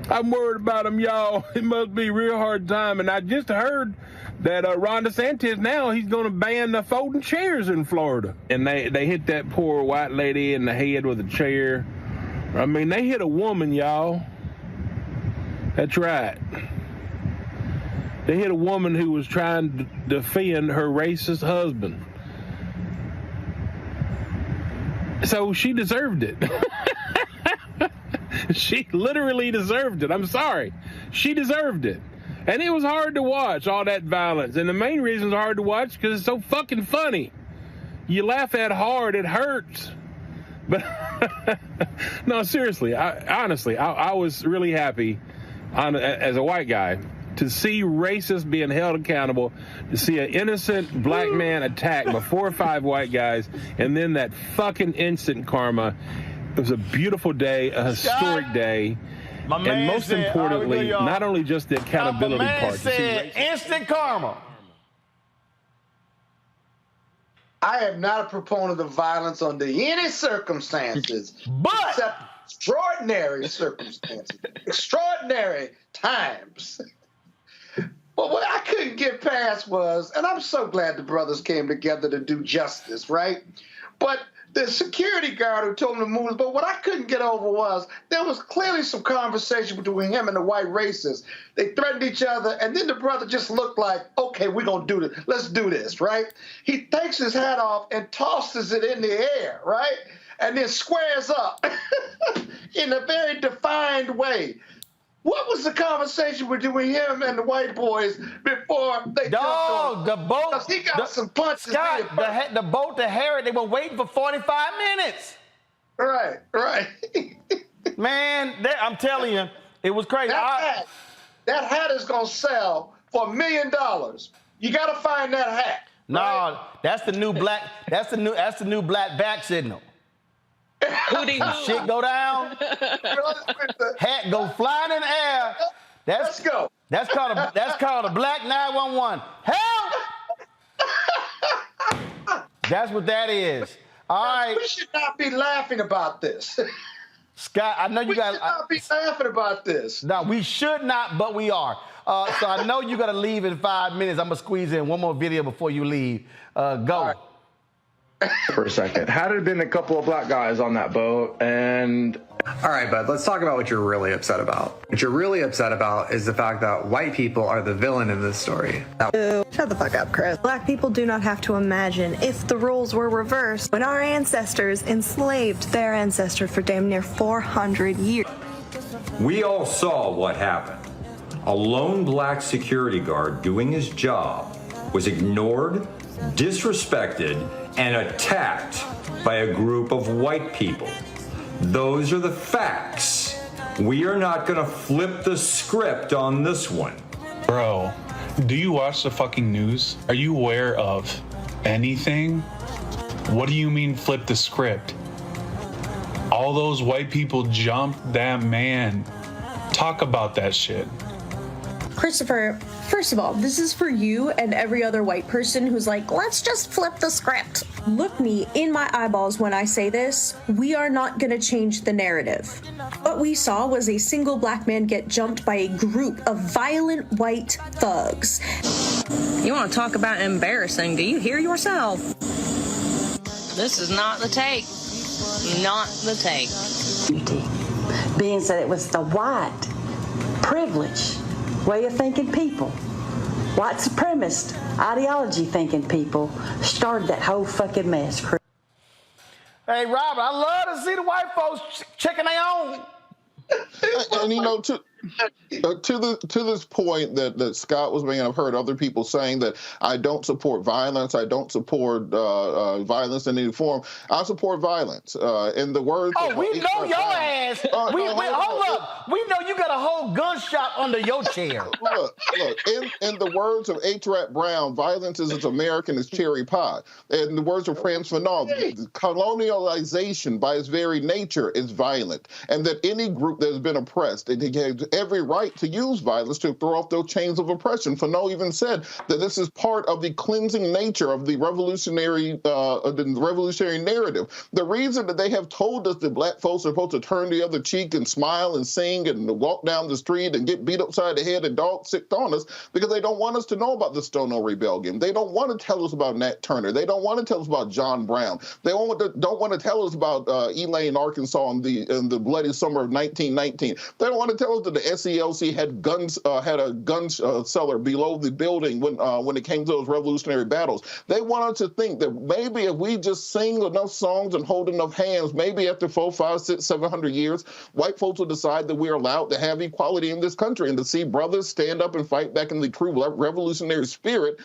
I'm worried about him, y'all. It must be a real hard time. And I just heard that Ron DeSantis now, he's going to ban the folding chairs in Florida. And they hit that poor white lady in the head with a chair. I mean, they hit a woman, y'all. That's right. They hit a woman who was trying to defend her racist husband. So she deserved it. She literally deserved it. I'm sorry. She deserved it. And it was hard to watch, all that violence. And the main reason it's hard to watch is because it's so fucking funny. You laugh at hard, it hurts. But no, seriously, honestly, I was really happy as a white guy to see racists being held accountable, to see an innocent black man attacked by 4 or 5 white guys, and then that fucking instant karma. It was a beautiful day, a historic day, And most importantly, not only just the accountability my man part. said instant karma. I am not a proponent of violence under any circumstances, except extraordinary circumstances, extraordinary times. But what I couldn't get past was, and I'm so glad the brothers came together to do justice, right? But the security guard who told him to move, but what I couldn't get over was there was clearly some conversation between him and the white racists. They threatened each other, and then the brother just looked like, okay, we're going to do this. Let's do this, right? He takes his hat off and tosses it in the air, right? And then squares up in a very defined way. What was the conversation between him and the white boys before they jumped on? The boat. 'Cause he got some punches. Scott, the boat to Harriet, they were waiting for 45 minutes. Right. Man, I'm telling you, it was crazy. That hat is going to sell for $1 million. You got to find that hat. No, right? that's the new black. That's the new black back signal. Shit go down, hat go flying in the air. Let's go. That's called a black 911. Help! That's what that is. All right. We should not be laughing about this. Scott, I know you guys. We should not be laughing about this. No, we should not, but we are. So I know you got to leave in 5 minutes. I'm gonna squeeze in one more video before you leave. Go. For a second. Had it been a couple of black guys on that boat and... All right, bud, let's talk about what you're really upset about. What you're really upset about is the fact that white people are the villain in this story. Shut the fuck up, Chris. Black people do not have to imagine if the roles were reversed when our ancestors enslaved their ancestors for damn near 400 years. We all saw what happened. A lone black security guard doing his job was ignored, disrespected, and attacked by a group of white people. Those are the facts. We are not gonna flip the script on this one. Bro, do you watch the fucking news? Are you aware of anything? What do you mean flip the script? All those white people jumped that man. Talk about that shit. Christopher, first of all, this is for you and every other white person who's like, let's just flip the script. Look me in my eyeballs when I say this. We are not going to change the narrative. What we saw was a single black man get jumped by a group of violent white thugs. You want to talk about embarrassing? Do you hear yourself? This is not the take. Not the take. Being that it was the white privilege way of thinking people, white supremacist ideology thinking people started that whole fucking mess. Hey, Robert, I love to see the white folks checking their own. And you know, to this point that Scott was making, I've heard other people saying that I don't support violence. I don't support violence in any form. I support violence. In the words. Oh, we know your ass. Hold up. We know you got a whole gunshot under your chair. Look. In the words of H. Rat Brown, violence is as American as cherry pie. In the words of Frantz Fanon, colonialization by its very nature is violent, and that any group that has been oppressed, it has every right to use violence to throw off those chains of oppression. Fanon even said that this is part of the cleansing nature of the revolutionary narrative. The reason that they have told us that black folks are supposed to turn the other cheek and smile and sing and walk down the street and get beat upside the head and dog sick on us, because they don't want us to know about the Stono Rebellion. They don't want to tell us about Nat Turner. They don't want to tell us about John Brown. They don't want to tell us about Elaine, Arkansas in the bloody summer of 1919. They don't want to tell us that the SELC had a gun cellar below the building when it came to those revolutionary battles. They want us to think that maybe if we just sing enough songs and hold enough hands, maybe after 4, 5, 6, 700 years, white folks will decide that we're allowed to have equality in this country, and to see brothers stand up and fight back in the true revolutionary spirit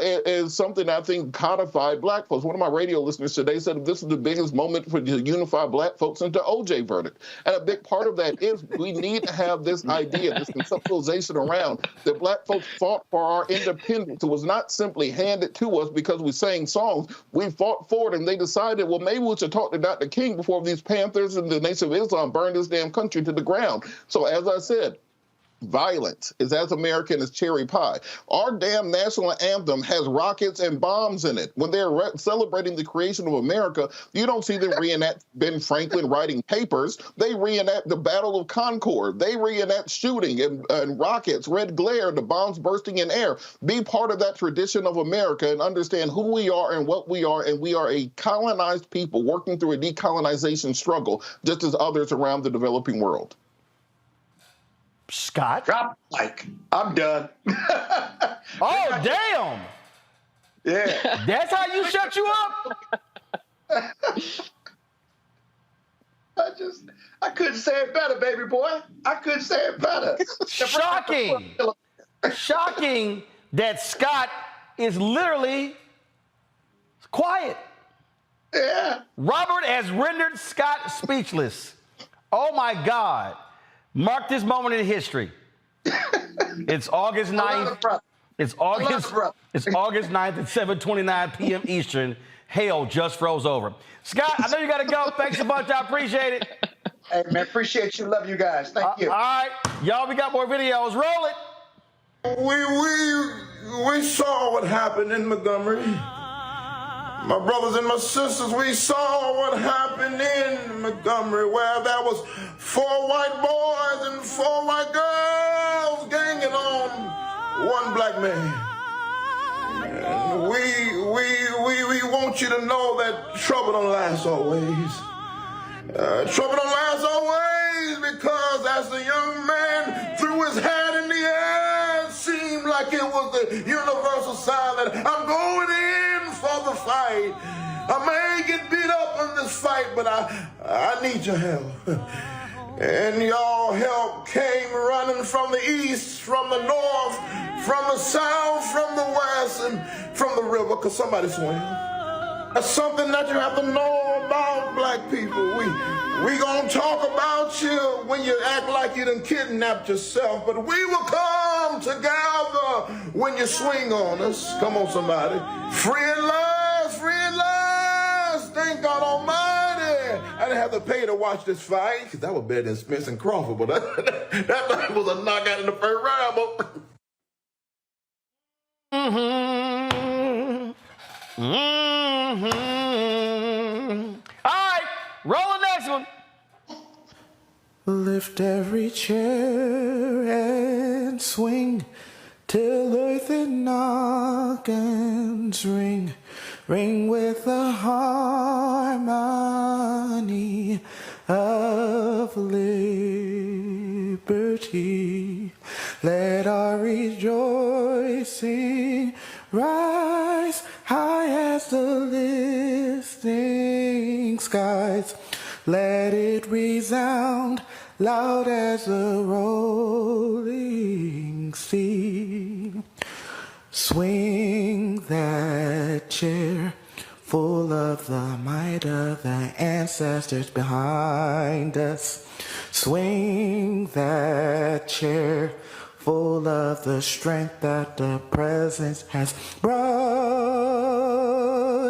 is something I think codified black folks. One of my radio listeners today said this is the biggest moment to unify black folks into OJ verdict. And a big part of that is we need to have this this idea, this conceptualization around that black folks fought for our independence. It was not simply handed to us because we sang songs. We fought for it, and they decided, well, maybe we should talk to Dr. King before these Panthers and the Nation of Islam burn this damn country to the ground. So as I said, violence is as American as cherry pie. Our damn national anthem has rockets and bombs in it. When they're celebrating the creation of America, you don't see them reenact Ben Franklin writing papers. They reenact the Battle of Concord. They reenact shooting and rockets, red glare, the bombs bursting in air. Be part of that tradition of America and understand who we are and what we are. And we are a colonized people working through a decolonization struggle, just as others around the developing world. Scott? Drop the mic. I'm done. Oh, damn. Yeah. That's how you shut you up? I couldn't say it better, baby boy. I couldn't say it better. Shocking. Shocking that Scott is literally quiet. Yeah. Robert has rendered Scott speechless. Oh, my God. Mark this moment in history. It's August 9th. It's August 9th at 7:29 p.m. Eastern. Hell just froze over. Scott, I know you got to go. Thanks a bunch. I appreciate it. Hey, man, appreciate you. Love you guys. Thank you. All right. Y'all, we got more videos. Roll it. We saw what happened in Montgomery. My brothers and my sisters, we saw what happened in Montgomery, where there was 4 white boys and 4 white girls ganging on one black man. And we want you to know that trouble don't last always. Trouble don't last always, because as the young man threw his hat in the air, it seemed like it was the universal sign that I'm going in for the fight. I may get beat up in this fight, but I need your help. And y'all help came running from the east, from the north, from the south, from the west, and from the river, because somebody swam. That's something that you have to know about black people. We gonna talk about you when you act like you done kidnapped yourself, but we will come together when you swing on us. Come on, somebody. Free at last, free at last. Thank God Almighty. I didn't have to pay to watch this fight, because that was better than Spence and Crawford, but that was a knockout in the first round. All right, roll the next one. Lift every chair and swing till earth and organs ring, ring with the harmony of liberty. Let our rejoicing rise high as the listening skies. Let it resound loud as a rolling sea. Swing that chair full of the might of the ancestors behind us. Swing that chair full of the strength that the presence has brought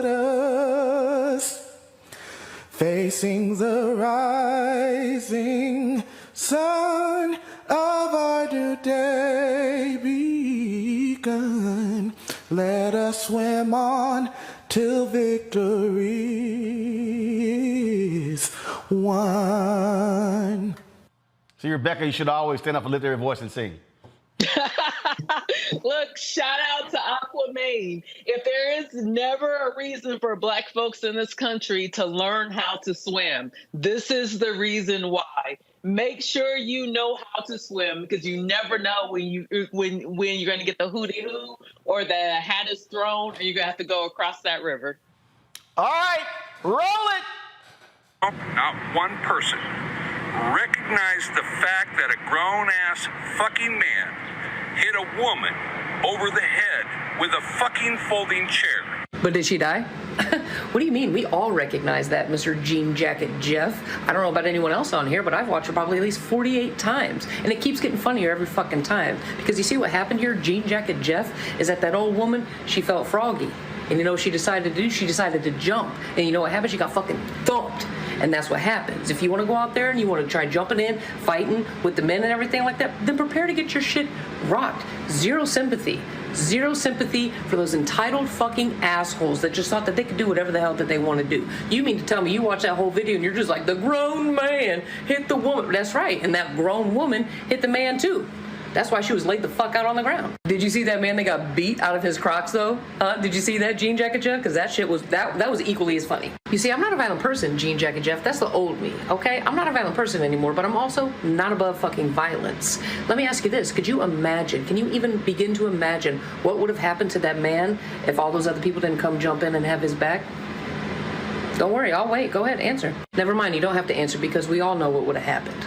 us. Facing the rising sun of our new day begun. Let us swim on till victory is won. See, Rebecca, you should always stand up and lift your voice and sing. Look, shout out to Aquaman. If there is never a reason for black folks in this country to learn how to swim, this is the reason why. Make sure you know how to swim, because you never know when you're going to get the hootie hoo or the hat is thrown, or you're going to have to go across that river. All right, roll it. Not one person recognized the fact that a grown-ass fucking man hit a woman over the head with a fucking folding chair. But did she die? What do you mean? We all recognize that, Mr. Jean Jacket Jeff. I don't know about anyone else on here, but I've watched it probably at least 48 times. And it keeps getting funnier every fucking time. Because you see what happened here, Jean Jacket Jeff, is that old woman, she felt froggy. And you know what she decided to do? She decided to jump. And you know what happened? She got fucking thumped. And that's what happens. If you want to go out there and you want to try jumping in, fighting with the men and everything like that, then prepare to get your shit rocked. Zero sympathy. Zero sympathy for those entitled fucking assholes that just thought that they could do whatever the hell that they want to do. You mean to tell me you watch that whole video and you're just like, the grown man hit the woman. That's right. And that grown woman hit the man too. That's why she was laid the fuck out on the ground. Did you see that man that got beat out of his Crocs though? Did you see that, Jean Jacket Jeff? Because that shit was, that was equally as funny. You see, I'm not a violent person, Jean Jacket Jeff. That's the old me, okay? I'm not a violent person anymore, but I'm also not above fucking violence. Let me ask you this. Could you imagine, can you even begin to imagine what would have happened to that man if all those other people didn't come jump in and have his back? Don't worry, I'll wait. Go ahead, answer. Never mind, you don't have to answer because we all know what would have happened.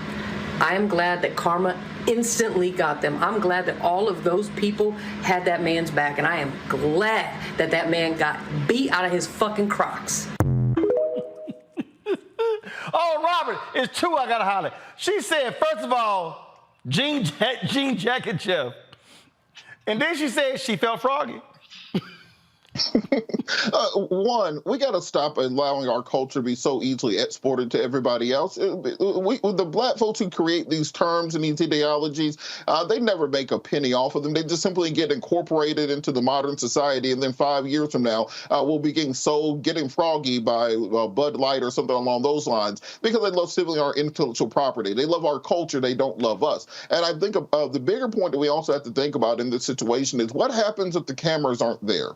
I am glad that karma instantly got them. I'm glad that all of those people had that man's back, and I am glad that that man got beat out of his fucking Crocs. Oh, Robert, it's true I gotta holler. She said, first of all, Jean Jacket Jeff. And then she said she felt froggy. One, we got to stop allowing our culture to be so easily exported to everybody else. The black folks who create these terms and these ideologies, they never make a penny off of them. They just simply get incorporated into the modern society, and then 5 years from now, we'll be getting froggy by Bud Light or something along those lines because they love stealing our intellectual property. They love our culture. They don't love us. And I think the bigger point that we also have to think about in this situation is what happens if the cameras aren't there?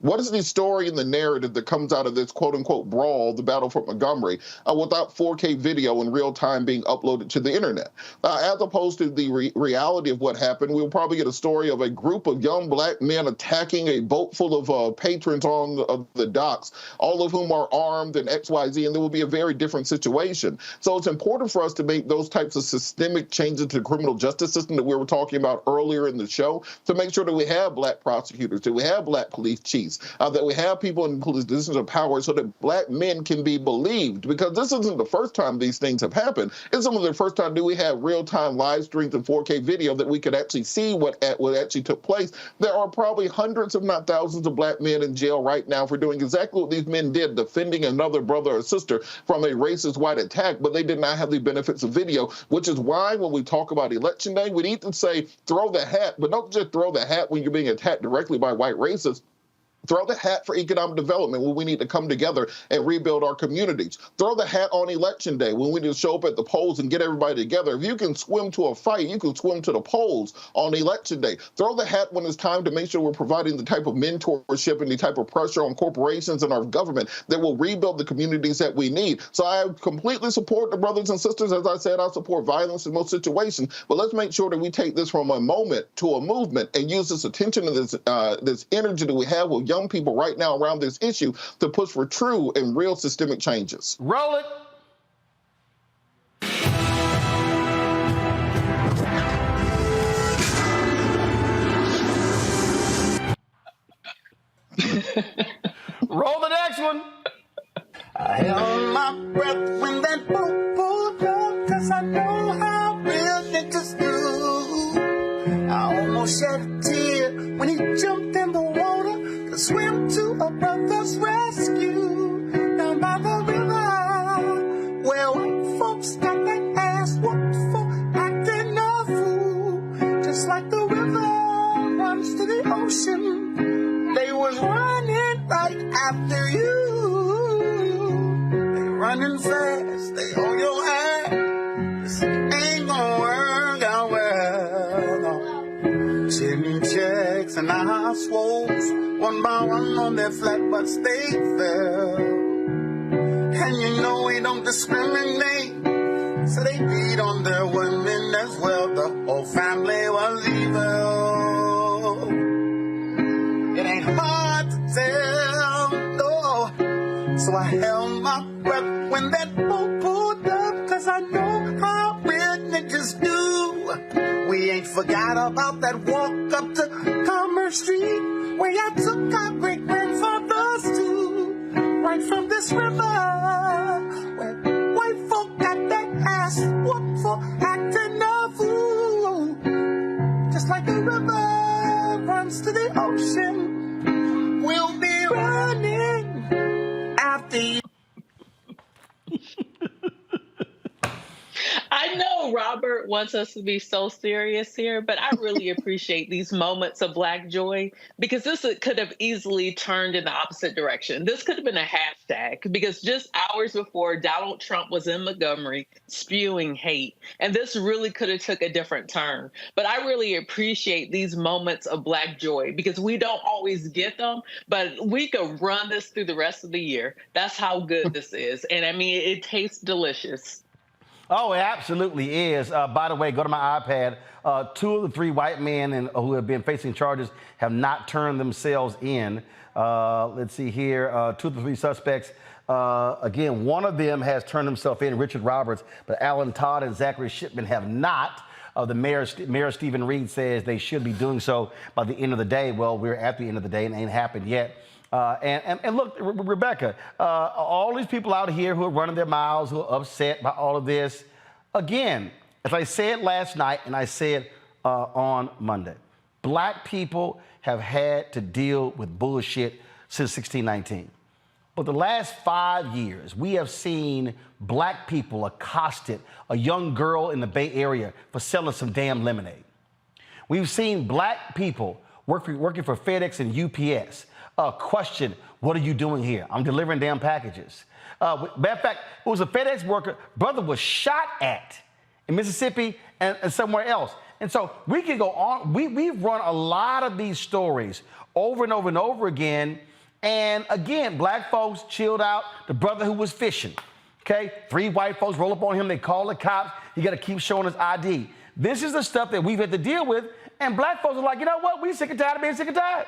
What is the story and the narrative that comes out of this quote-unquote brawl, the battle for Montgomery, without 4K video in real time being uploaded to the internet? As opposed to the reality of what happened, we'll probably get a story of a group of young black men attacking a boat full of patrons on the docks, all of whom are armed and XYZ, and there will be a very different situation. So it's important for us to make those types of systemic changes to the criminal justice system that we were talking about earlier in the show to make sure that we have black prosecutors, that we have black police chiefs, that we have people in positions of power so that black men can be believed, because this isn't the first time these things have happened. It's some of the first time we have real-time live streams and 4K video that we could actually see what actually took place. There are probably hundreds, if not thousands, of black men in jail right now for doing exactly what these men did, defending another brother or sister from a racist white attack, but they did not have the benefits of video, which is why when we talk about Election Day, we need to say throw the hat, but don't just throw the hat when you're being attacked directly by white racists. Throw the hat for economic development when we need to come together and rebuild our communities. Throw the hat on Election Day when we need to show up at the polls and get everybody together. If you can swim to a fight, you can swim to the polls on Election Day. Throw the hat when it's time to make sure we're providing the type of mentorship and the type of pressure on corporations and our government that will rebuild the communities that we need. So I completely support the brothers and sisters. As I said, I support violence in most situations, but let's make sure that we take this from a moment to a movement and use this attention and this energy that we have with young people right now around this issue to push for true and real systemic changes. Roll it. Roll the next one. I held my breath when that boat pulled up, 'cause I know how real niggas do. I almost shed a tear when he jumped in the water to swim to a brother's rescue down by the river, where white folks got their ass whooped for acting a fool. Just like the river runs to the ocean, they was running right after you. They running fast, they on your hand. This ain't gonna work out well, no. Chin checks and eye swolls, one by one on their flat butts they fell. And you know we don't discriminate, so they beat on their women as well. The whole family was evil. It ain't hard to tell, no. So I held my breath when that boat pulled up, 'cause I know how real niggas do. We ain't forgot about that walk up to Commerce Street, where I took our great grandfathers to, right from this river where white folk got their ass whooped for acting a fool. Just like the river runs to the ocean, we'll be running after you. I know Robert wants us to be so serious here, but I really appreciate these moments of Black joy, because this could have easily turned in the opposite direction. This could have been a hashtag, because just hours before, Donald Trump was in Montgomery spewing hate, and this really could have took a different turn. But I really appreciate these moments of Black joy, because we don't always get them, but we could run this through the rest of the year. That's how good this is. And I mean, it tastes delicious. Oh, it absolutely is. By the way, go to my iPad. 2 of the 3 white men who have been facing charges have not turned themselves in. Let's see here. 2 of the 3 suspects. Again, one of them has turned himself in, Richard Roberts, but Alan Todd and Zachary Shipman have not. The Mayor Stephen Reed says they should be doing so by the end of the day. Well, we're at the end of the day and it ain't happened yet. And look, Rebecca, all these people out here who are running their mouths, who are upset by all of this, again, as I said last night and I said on Monday, Black people have had to deal with bullshit since 1619. But the last 5 years, we have seen Black people accosted a young girl in the Bay Area for selling some damn lemonade. We've seen Black people working for FedEx and UPS question, what are you doing here? I'm delivering damn packages. Matter of fact, it was a FedEx worker, brother was shot at in Mississippi and somewhere else. And so we can go on. We've run a lot of these stories over and over and over again. And again, Black folks chilled out. The brother who was fishing, okay? 3 white folks roll up on him. They call the cops. You got to keep showing his ID. This is the stuff that we've had to deal with. And Black folks are like, you know what? We sick and tired of being sick and tired.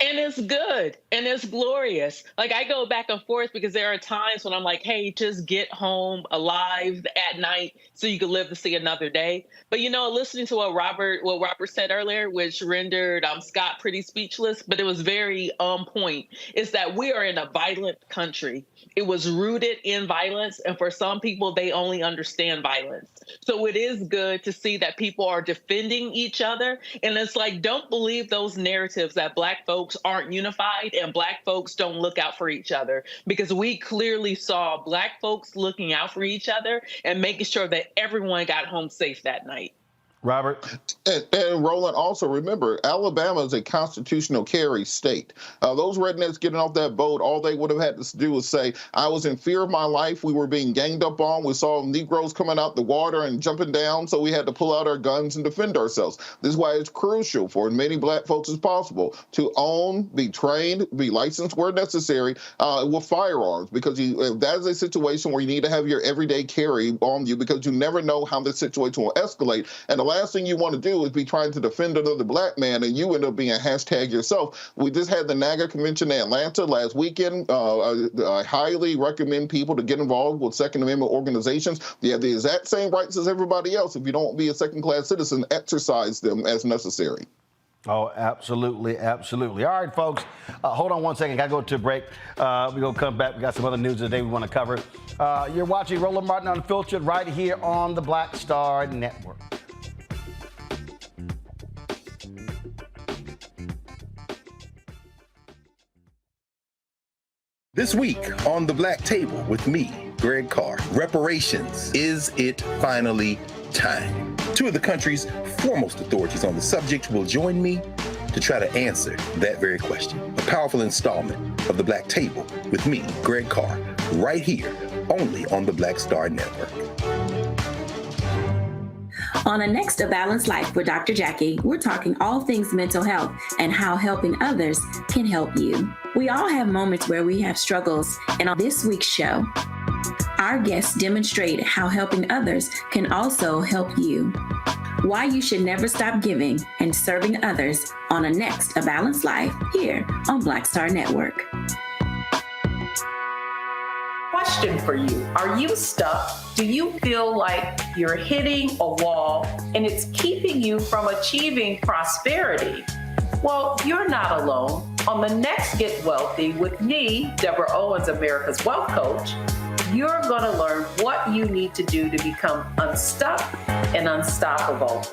And it's good and it's glorious. Like, I go back and forth because there are times when I'm like, hey, just get home alive at night so you can live to see another day. But, you know, listening to what Robert said earlier, which rendered Scott pretty speechless, but it was very on point, is that we are in a violent country. It was rooted in violence. And for some people, they only understand violence. So it is good to see that people are defending each other. And it's like, don't believe those narratives that Black folks aren't unified and Black folks don't look out for each other, because we clearly saw Black folks looking out for each other and making sure that everyone got home safe that night. Robert? And Roland, also remember, Alabama is a constitutional carry state. Those rednecks getting off that boat, all they would have had to do was say, I was in fear of my life. We were being ganged up on. We saw Negroes coming out the water and jumping down, so we had to pull out our guns and defend ourselves. This is why it's crucial for as many Black folks as possible to own, be trained, be licensed where necessary with firearms, because that is a situation where you need to have your everyday carry on you, because you never know how the situation will escalate. And the last thing you want to do is be trying to defend another Black man and you end up being a hashtag yourself. We just had the Niger convention in Atlanta last weekend. I highly recommend people to get involved with Second Amendment organizations. You have the exact same rights as everybody else. If you don't be a second-class citizen, exercise them as necessary. Oh, absolutely, absolutely. All right, folks, hold on one second. Got to go to a break. We're going to come back. We got some other news today we want to cover. You're watching Roland Martin Unfiltered right here on the Black Star Network. This week on The Black Table with me, Greg Carr, reparations. Is it finally time? 2 of the country's foremost authorities on the subject will join me to try to answer that very question. A powerful installment of The Black Table with me, Greg Carr, right here, only on the Black Star Network. On the next A Balanced Life with Dr. Jackie, we're talking all things mental health and how helping others can help you. We all have moments where we have struggles, and on this week's show, our guests demonstrate how helping others can also help you. Why you should never stop giving and serving others on the next A Balanced Life here on Black Star Network. Question for you. Are you stuck? Do you feel like you're hitting a wall and it's keeping you from achieving prosperity? Well, you're not alone. On the next Get Wealthy with me, Deborah Owens, America's Wealth Coach, you're going to learn what you need to do to become unstuck and unstoppable.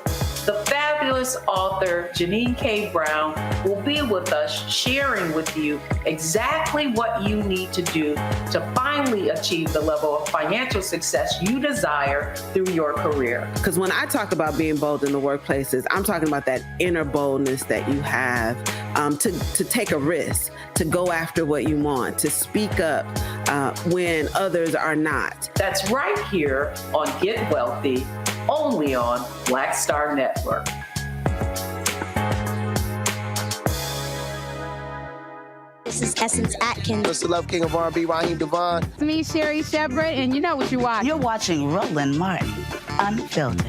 The fabulous author Janine K. Brown will be with us sharing with you exactly what you need to do to finally achieve the level of financial success you desire through your career. Because when I talk about being bold in the workplaces, I'm talking about that inner boldness that you have to take a risk, to go after what you want, to speak up when others are not. That's right here on Get Wealthy, only on Black Star Network. This is Essence Atkins. It's the Love King of R&B, Raheem Devon. It's me, Sherry Shepherd, and you know what you watch. You're watching Roland Martin, Unfiltered.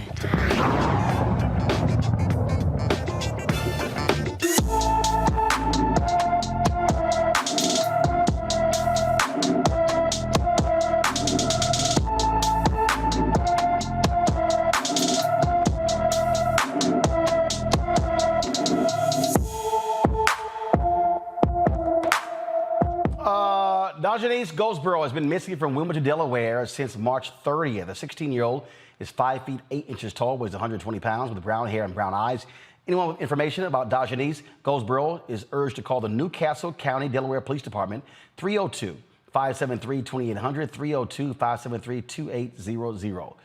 Dajanese Goldsboro has been missing from Wilmington, Delaware since March 30th. The 16-year-old is 5 feet 8 inches tall, weighs 120 pounds, with brown hair and brown eyes. Anyone with information about Dajanese Goldsboro is urged to call the Newcastle County, Delaware Police Department, 302-573-2800, 302-573-2800.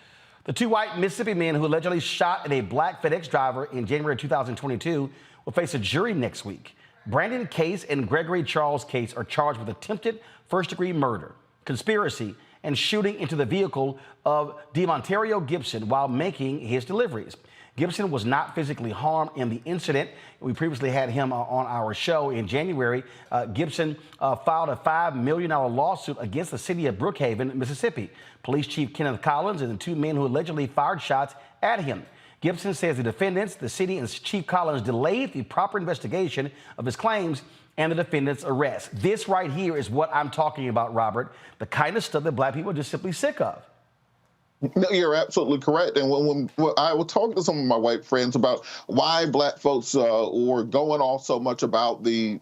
The two white Mississippi men who allegedly shot at a black FedEx driver in January 2022 will face a jury next week. Brandon Case and Gregory Charles Case are charged with attempted first-degree murder, conspiracy, and shooting into the vehicle of DeMontario Gibson while making his deliveries. Gibson was not physically harmed in the incident. We previously had him on our show in January. Gibson filed a $5 million lawsuit against the city of Brookhaven, Mississippi. Police Chief Kenneth Collins and the two men who allegedly fired shots at him. Gibson says the defendants, the city, and Chief Collins delayed the proper investigation of his claims and the defendant's arrest. This right here is what I'm talking about, Robert, the kind of stuff that black people are just simply sick of. No, you're absolutely correct. And when I was talking to some of my white friends about why black folks were going off so much about the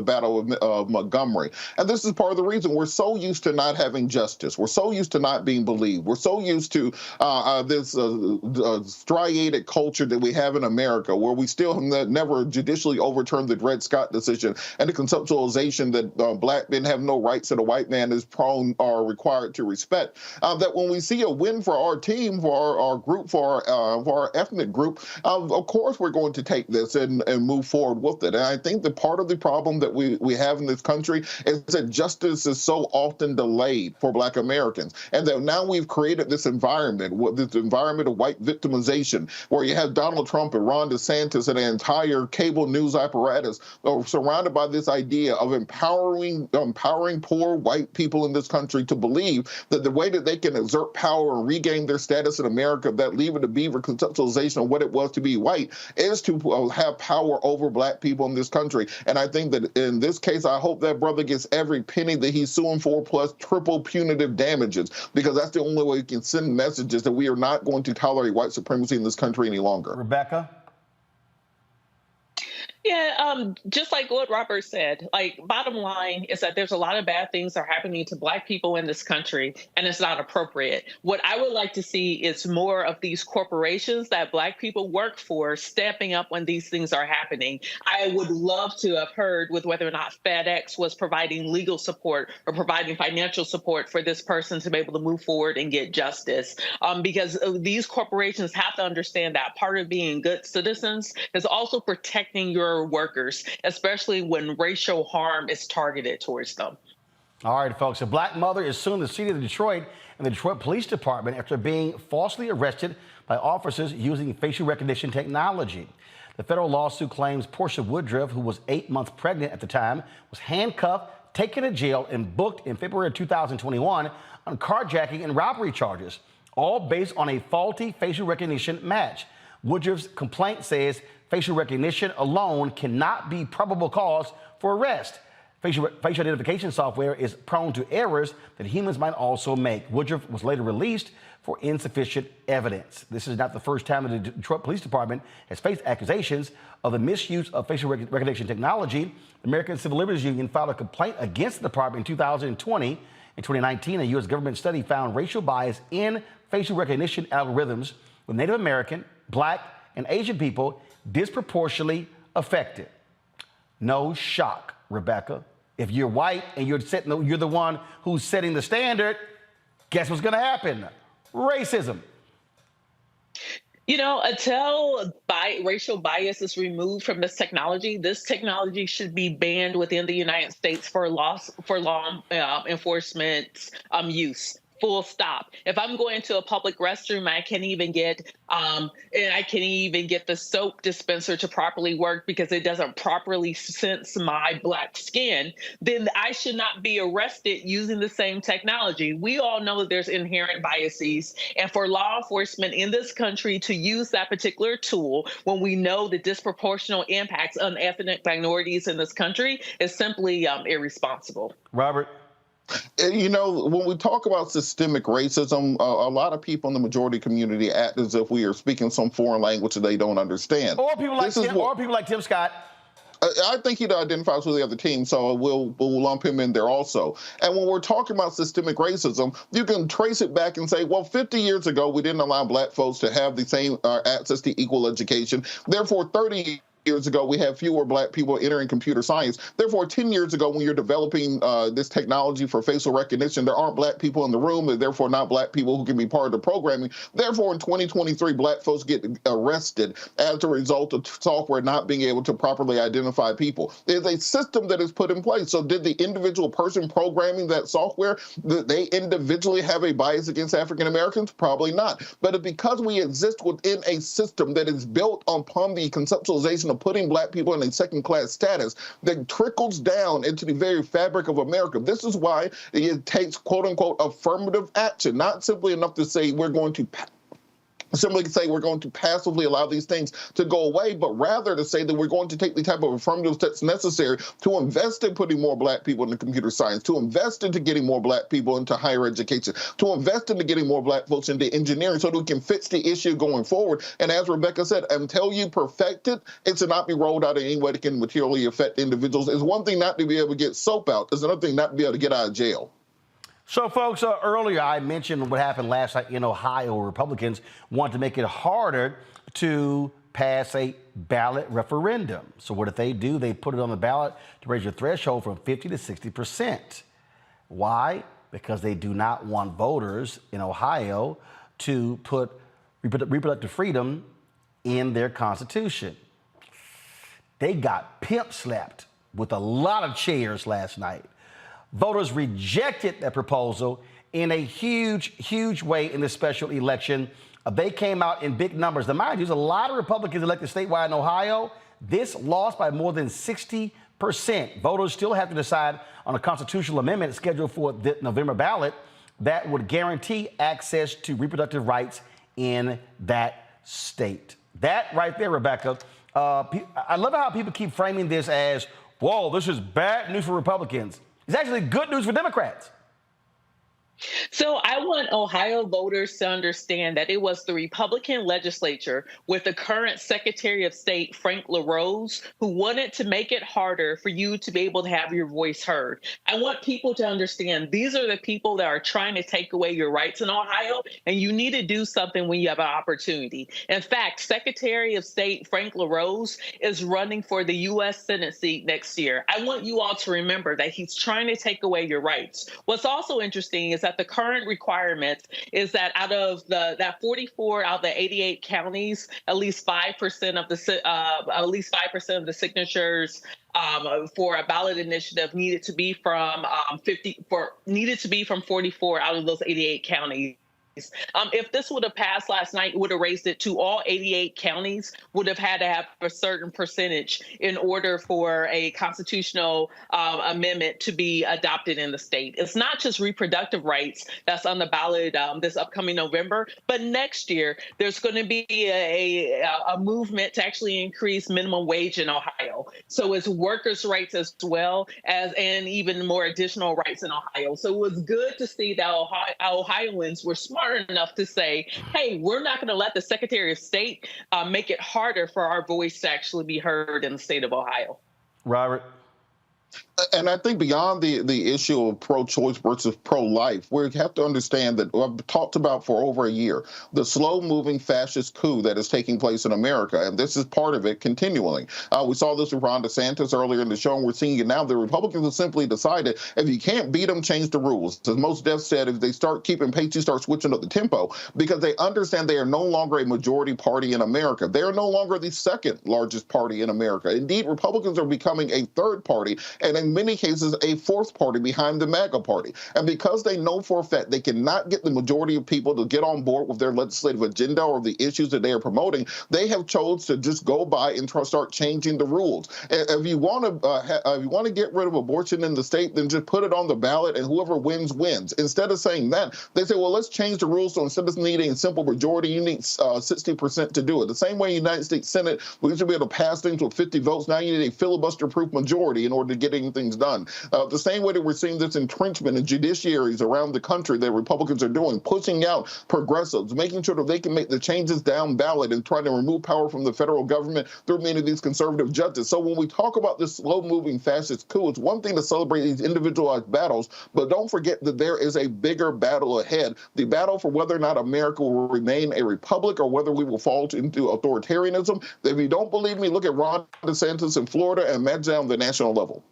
Battle of Montgomery, and this is part of the reason. We're so used to not having justice. We're so used to not being believed. We're so used to this striated culture that we have in America, where we still have never judicially overturned the Dred Scott decision, and the conceptualization that black men have no rights that a white man is prone or required to respect. That when we see a win for our team, for our group, for our ethnic group, of course we're going to take this and move forward with it. And I think that part of the problem that we have in this country is that justice is so often delayed for black Americans. And that now we've created this environment of white victimization, where you have Donald Trump and Ron DeSantis and an entire cable news apparatus surrounded by this idea of empowering poor white people in this country to believe that the way that they can exert power and regain their status in America, that Leave It to Beaver conceptualization of what it was to be white, is to have power over black people in this country. And I think that in this case, I hope that brother gets every penny that he's suing for, plus triple punitive damages, because that's the only way we can send messages that we are not going to tolerate white supremacy in this country any longer. Rebecca? Yeah, just like what Robert said, like, bottom line is that there's a lot of bad things that are happening to black people in this country, and it's not appropriate. What I would like to see is more of these corporations that black people work for stepping up when these things are happening. I would love to have heard with whether or not FedEx was providing legal support or providing financial support for this person to be able to move forward and get justice. Because these corporations have to understand that part of being good citizens is also protecting your workers, especially when racial harm is targeted towards them. All right, folks. A black mother is suing the city of Detroit and the Detroit Police Department after being falsely arrested by officers using facial recognition technology. The federal lawsuit claims Portia Woodruff, who was 8 months pregnant at the time, was handcuffed, taken to jail, and booked in February of 2021 on carjacking and robbery charges, all based on a faulty facial recognition match. Woodruff's complaint says facial recognition alone cannot be probable cause for arrest. Facial identification software is prone to errors that humans might also make. Woodruff was later released for insufficient evidence. This is not the first time the Detroit Police Department has faced accusations of the misuse of facial recognition technology. The American Civil Liberties Union filed a complaint against the department in 2020. In 2019, a U.S. government study found racial bias in facial recognition algorithms with Native American, Black, and Asian people disproportionately affected. No shock, Rebecca. If you're white and you're the one who's setting the standard, guess what's going to happen? Racism. You know, until racial bias is removed from this technology should be banned within the United States for law enforcement use. Full stop. If I'm going to a public restroom, I can't even get the soap dispenser to properly work because it doesn't properly sense my Black skin, then I should not be arrested using the same technology. We all know that there's inherent biases, and for law enforcement in this country to use that particular tool when we know the disproportionate impacts on ethnic minorities in this country is simply irresponsible. Robert? You know, when we talk about systemic racism, a lot of people in the majority community act as if we are speaking some foreign language that they don't understand. Or people like Tim Scott. I think he identifies with the other team, so we'll lump him in there also. And when we're talking about systemic racism, you can trace it back and say, well, 50 years ago, we didn't allow Black folks to have the same access to equal education. Therefore, 30 years ago, we have fewer Black people entering computer science. Therefore, 10 years ago, when you're developing this technology for facial recognition, there aren't Black people in the room, and therefore not Black people who can be part of the programming. Therefore, in 2023, Black folks get arrested as a result of software not being able to properly identify people. There's a system that is put in place. So did the individual person programming that software, did they individually have a bias against African Americans? Probably not. But because we exist within a system that is built upon the conceptualization of putting Black people in a second-class status that trickles down into the very fabric of America. This is why it takes, quote-unquote, affirmative action, not simply enough to say we're going to passively allow these things to go away, but rather to say that we're going to take the type of affirmative steps necessary to invest in putting more Black people into computer science, to invest into getting more Black people into higher education, to invest into getting more Black folks into engineering so that we can fix the issue going forward. And as Rebecca said, until you perfect it, it should not be rolled out in any way that can materially affect individuals. It's one thing not to be able to get soap out. It's another thing not to be able to get out of jail. So, folks, earlier I mentioned what happened last night in Ohio. Republicans want to make it harder to pass a ballot referendum. So what did they do? They put it on the ballot to raise your threshold from 50 to 60%. Why? Because they do not want voters in Ohio to put reproductive freedom in their constitution. They got pimp slapped with a lot of chairs last night. Voters rejected that proposal in a huge way in this special election. They came out in big numbers. Now, mind you, there's a lot of Republicans elected statewide in Ohio. This lost by more than 60%. Voters still have to decide on a constitutional amendment scheduled for the November ballot that would guarantee access to reproductive rights in that state. That right there, Rebecca, I love how people keep framing this as, whoa, this is bad news for Republicans. It's actually good news for Democrats. So I want Ohio voters to understand that it was the Republican legislature with the current Secretary of State, Frank LaRose, who wanted to make it harder for you to be able to have your voice heard. I want people to understand these are the people that are trying to take away your rights in Ohio, and you need to do something when you have an opportunity. In fact, Secretary of State Frank LaRose is running for the U.S. Senate seat next year. I want you all to remember that he's trying to take away your rights. What's also interesting is that the current requirement is that out of that 44 out of the 88 counties, at least 5% of the signatures for a ballot initiative needed to be from 44 out of those 88 counties. If this would have passed last night, would have raised it to all 88 counties, would have had to have a certain percentage in order for a constitutional amendment to be adopted in the state. It's not just reproductive rights that's on the ballot this upcoming November, but next year there's going to be a movement to actually increase minimum wage in Ohio. So it's workers' rights as well and even more additional rights in Ohio. So it was good to see that Ohioans were smart enough to say, hey, we're not going to let the Secretary of State make it harder for our voice to actually be heard in the state of Ohio. Robert? And I think beyond the issue of pro-choice versus pro-life, we have to understand that I've talked about for over a year, the slow-moving fascist coup that is taking place in America, and this is part of it continually. We saw this with Ron DeSantis earlier in the show, and we're seeing it now. The Republicans have simply decided, if you can't beat them, change the rules. As Most Def said, if they start keeping pace, you start switching up the tempo, because they understand they are no longer a majority party in America. They are no longer the second largest party in America. Indeed, Republicans are becoming a third party, and in many cases, a fourth party behind the MAGA party. And because they know for a fact they cannot get the majority of people to get on board with their legislative agenda or the issues that they are promoting, they have chose to just go by and start changing the rules. If you want to get rid of abortion in the state, then just put it on the ballot and whoever wins, wins. Instead of saying that, they say, well, let's change the rules. So instead of needing a simple majority, you need 60% to do it. The same way in the United States Senate, we used to be able to pass things with 50 votes. Now you need a filibuster-proof majority in order to get things done. The same way that we're seeing this entrenchment in judiciaries around the country that Republicans are doing, pushing out progressives, making sure that they can make the changes down ballot and trying to remove power from the federal government through many of these conservative judges. So when we talk about this slow-moving fascist coup, it's one thing to celebrate these individualized battles, but don't forget that there is a bigger battle ahead, the battle for whether or not America will remain a republic or whether we will fall into authoritarianism. If you don't believe me, look at Ron DeSantis in Florida and match down the national level.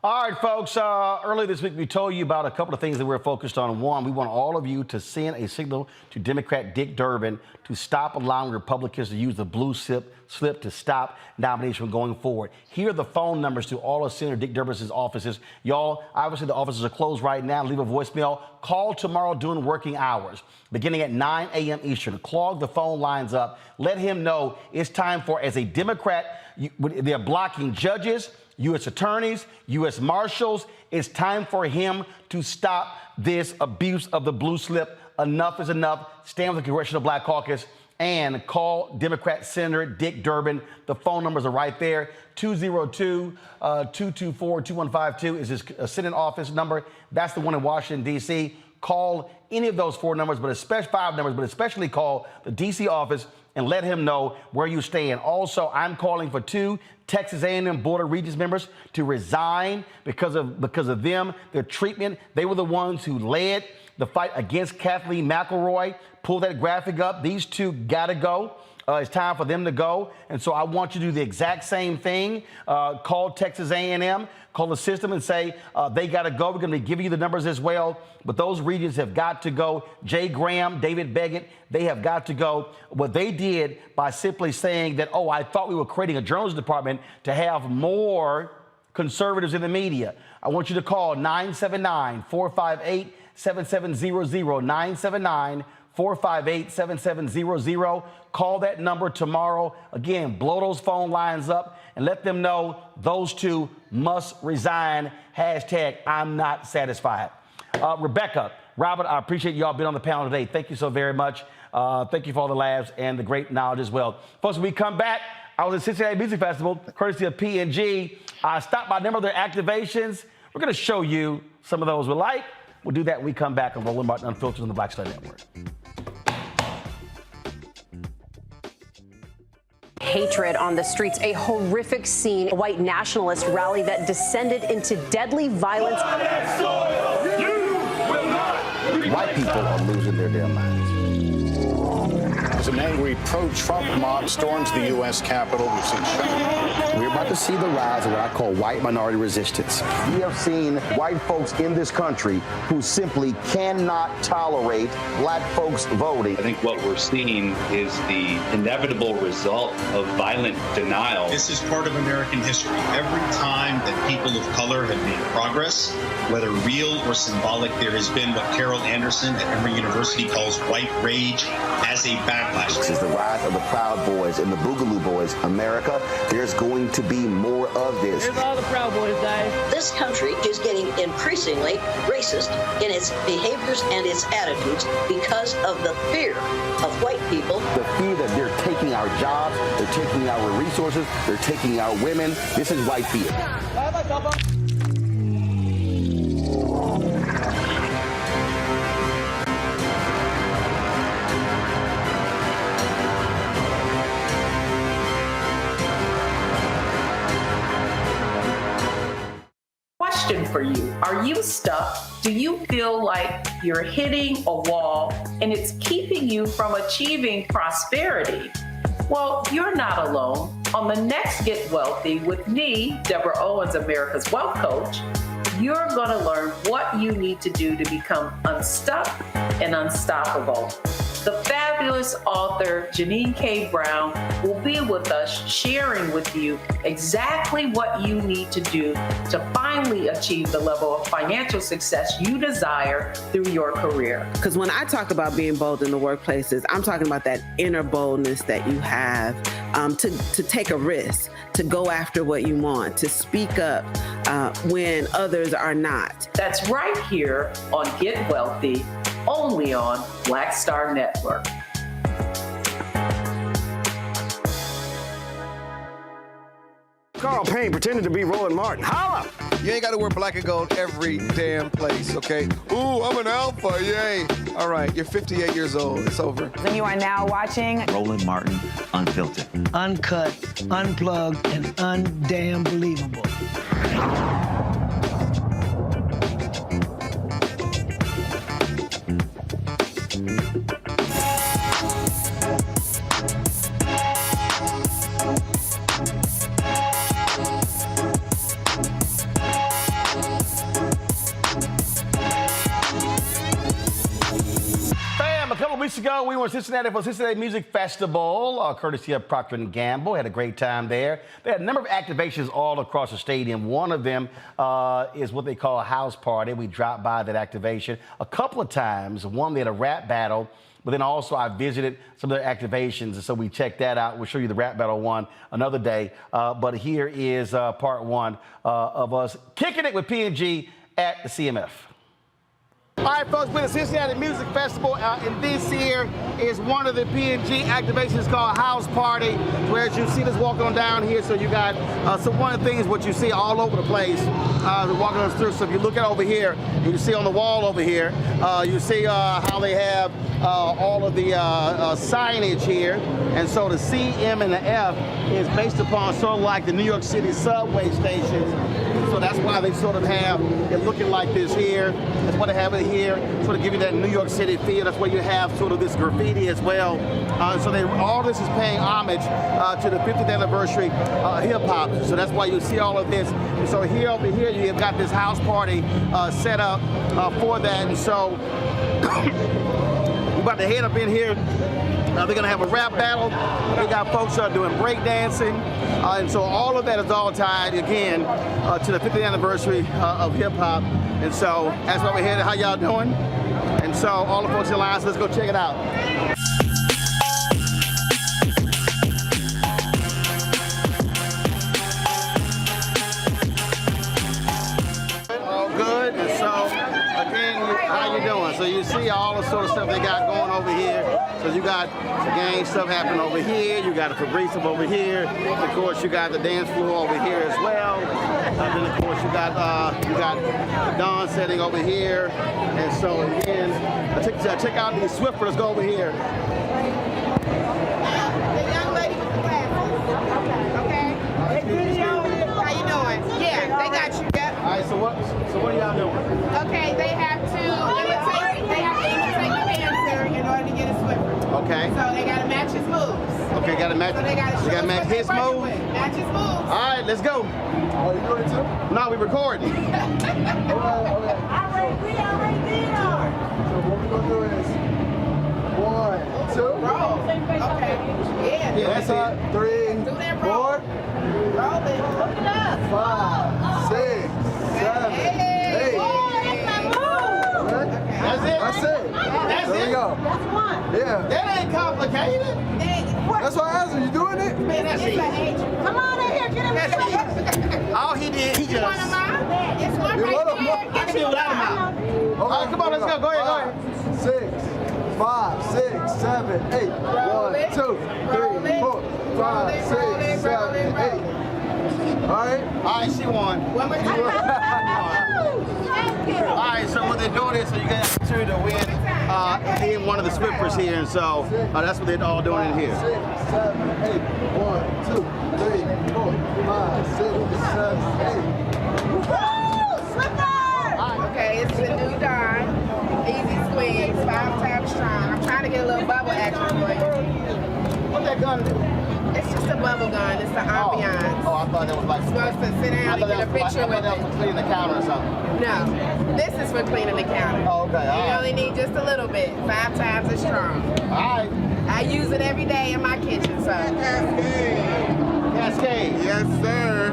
All right, folks, earlier this week we told you about a couple of things that we're focused on. One, we want all of you to send a signal to Democrat Dick Durbin to stop allowing Republicans to use the blue slip to stop nominations from going forward. Here are the phone numbers to all of Senator Dick Durbin's offices. Y'all, obviously the offices are closed right now. Leave a voicemail. Call tomorrow during working hours, beginning at 9 a.m. Eastern. Clog the phone lines up. Let him know it's time for, as a Democrat, they're blocking judges, U.S. attorneys, U.S. marshals. It's time for him to stop this abuse of the blue slip. Enough is enough. Stand with the Congressional Black Caucus and call Democrat Senator Dick Durbin. The phone numbers are right there. 202-224-2152 is his Senate office number. That's the one in Washington, D.C. Call any of those 4 numbers, but especially 5 numbers, but especially call the D.C. office and let him know where you stand. Also, I'm calling for 2 Texas A&M Board of Regents members to resign because of them, their treatment. They were the ones who led the fight against Kathleen McElroy. Pull that graphic up. These 2 got to go. It's time for them to go. And so I want you to do the exact same thing. Call Texas A&M, call the system and say they got to go. We're going to be giving you the numbers as well. But those regents have got to go. Jay Graham, David Beggett, they have got to go. What they did by simply saying that, oh, I thought we were creating a journalism department to have more conservatives in the media. I want you to call 979-458-7700, 979-458-7700. Call that number tomorrow. Again, blow those phone lines up and let them know those 2 must resign. Hashtag I'm not satisfied. Rebecca, Robert, I appreciate y'all being on the panel today. Thank you so very much. Thank you for all the laughs and the great knowledge as well. Folks, when we come back, I was at Cincinnati Music Festival, courtesy of P&G. I stopped by a number of their activations. We're going to show you some of those we like. We'll do that when we come back on Roland Martin Unfiltered on the Black Star Network. Hatred on the streets, a horrific scene, a white nationalist rally that descended into deadly violence. White people are losing their damn minds. As an angry pro-Trump mob storms the U.S. Capitol, we've seen shooting. We're about to see the rise of what I call white minority resistance. We have seen white folks in this country who simply cannot tolerate black folks voting. I think what we're seeing is the inevitable result of violent denial. This is part of American history. Every time that people of color have made progress, whether real or symbolic, there has been what Carol Anderson at Emory University calls white rage as a backlash. This is the rise of the Proud Boys and the Boogaloo Boys. America, there's going to be more of this. Here's all the Proud Boys, guys. This country is getting increasingly racist in its behaviors and its attitudes because of the fear of white people. The fear that they're taking our jobs, they're taking our resources, they're taking our women. This is white fear. Question for you. Are you stuck? Do you feel like you're hitting a wall and it's keeping you from achieving prosperity? Well, you're not alone. On the next Get Wealthy with me, Deborah Owens, America's Wealth Coach, you're going to learn what you need to do to become unstuck and unstoppable. The fabulous author Janine K. Brown will be with us sharing with you exactly what you need to do to finally achieve the level of financial success you desire through your career. Because when I talk about being bold in the workplaces, I'm talking about that inner boldness that you have to take a risk, to go after what you want, to speak up when others are not. That's right here on Get Wealthy, only on Black Star Network. Carl Payne pretending to be Roland Martin. Holla! You ain't got to wear black and gold every damn place, okay? Ooh, I'm an alpha, yay. All right, you're 58 years old. It's over. And you are now watching Roland Martin Unfiltered. Uncut, unplugged, and undamn believable. Weeks ago, we were in Cincinnati for Cincinnati Music Festival, courtesy of Procter & Gamble. Had a great time there. They had a number of activations all across the stadium. One of them is what they call a house party. We dropped by that activation a couple of times. One, they had a rap battle, but then also I visited some of their activations, and so we checked that out. We'll show you the rap battle one another day. But here is part one of us kicking it with P&G at the CMF. All right, folks, we're at the Cincinnati Music Festival, and this here is one of the P&G activations called House Party, where as you see this walking on down here, so you got, so one of the things what you see all over the place, walking us through, so if you look at over here, you see on the wall over here, you see how they have all of the signage here, and so the C, M, and the F is based upon sort of like the New York City subway stations, so that's why they sort of have it looking like this here. That's why they have it here, sort of give you that New York City feel. That's where you have sort of this graffiti as well. So all this is paying homage to the 50th anniversary hip hop. So that's why you see all of this. And so here over here, you've got this house party set up for that. And so we're about to head up in here. They're going to have a rap battle. We got folks doing breakdancing. And so all of that is all tied, again, to the 50th anniversary of hip-hop. And so that's why we're headed. How y'all doing? And so all the folks in line, so let's go check it out. All good. And so, again, how you doing? So you see all the sort of stuff they got going over here. So you got the gang stuff happening over here. You got the Fabrice over here. Of course, you got the dance floor over here as well. Then of course you got the Dawn setting over here. And so again, check out these Swiffer. Let's go over here. The young lady with the glasses. Okay. How you doing? Yeah, they got you. Yep. All right. So what are y'all doing? Okay, they have to imitate the dancer in order to get a Swiffer. Okay. So they gotta match his moves. Okay, gotta match. So they gotta we gotta match his moves. Match his moves. All right, let's go. Oh, you doing it too? No, we recording. Okay. We already did ours. So what we're gonna do is 1, 2. Roll. Okay. Yeah. Yeah, that's it. 3, Do that 4, roll. Roll it. Look it up. 5, 6, 7, 8. That's it. That's it. That's There it. we go. That's one. Yeah. That ain't complicated. That's why I asked you. You doing it? Man, that's easy. Come on in here, get him. All he did, he You want just. him out? It's one You right want him there. out? I can do without him out. All right, come on, let's go. Go ahead, go ahead. 6, 5, 6, 7, 8. 1, 2, 3, 4, 5, 6, 7, 8. All right. All right, she won. One more time. All right, so what they're doing is, so you got the opportunity to win in one of the Swifters here, and so that's what they're all doing in here. 6, 7, 8. 1, 2, 3, 4, 5, 6, 7, 8. Okay, it's the new Dawn. Easy squeeze, 5 times strong. I'm trying to get a little bubble action for you. What that gun do? It's just a bubble gun. It's the ambiance. Oh, I thought that was like. You're supposed to sit down and get a picture with that it. was for cleaning the counter or something. No, this is for cleaning the counter. Oh, okay. All You right. only need just a little bit. 5 times as strong. All right. I use it every day in my kitchen, so. Cascade. Yes, sir.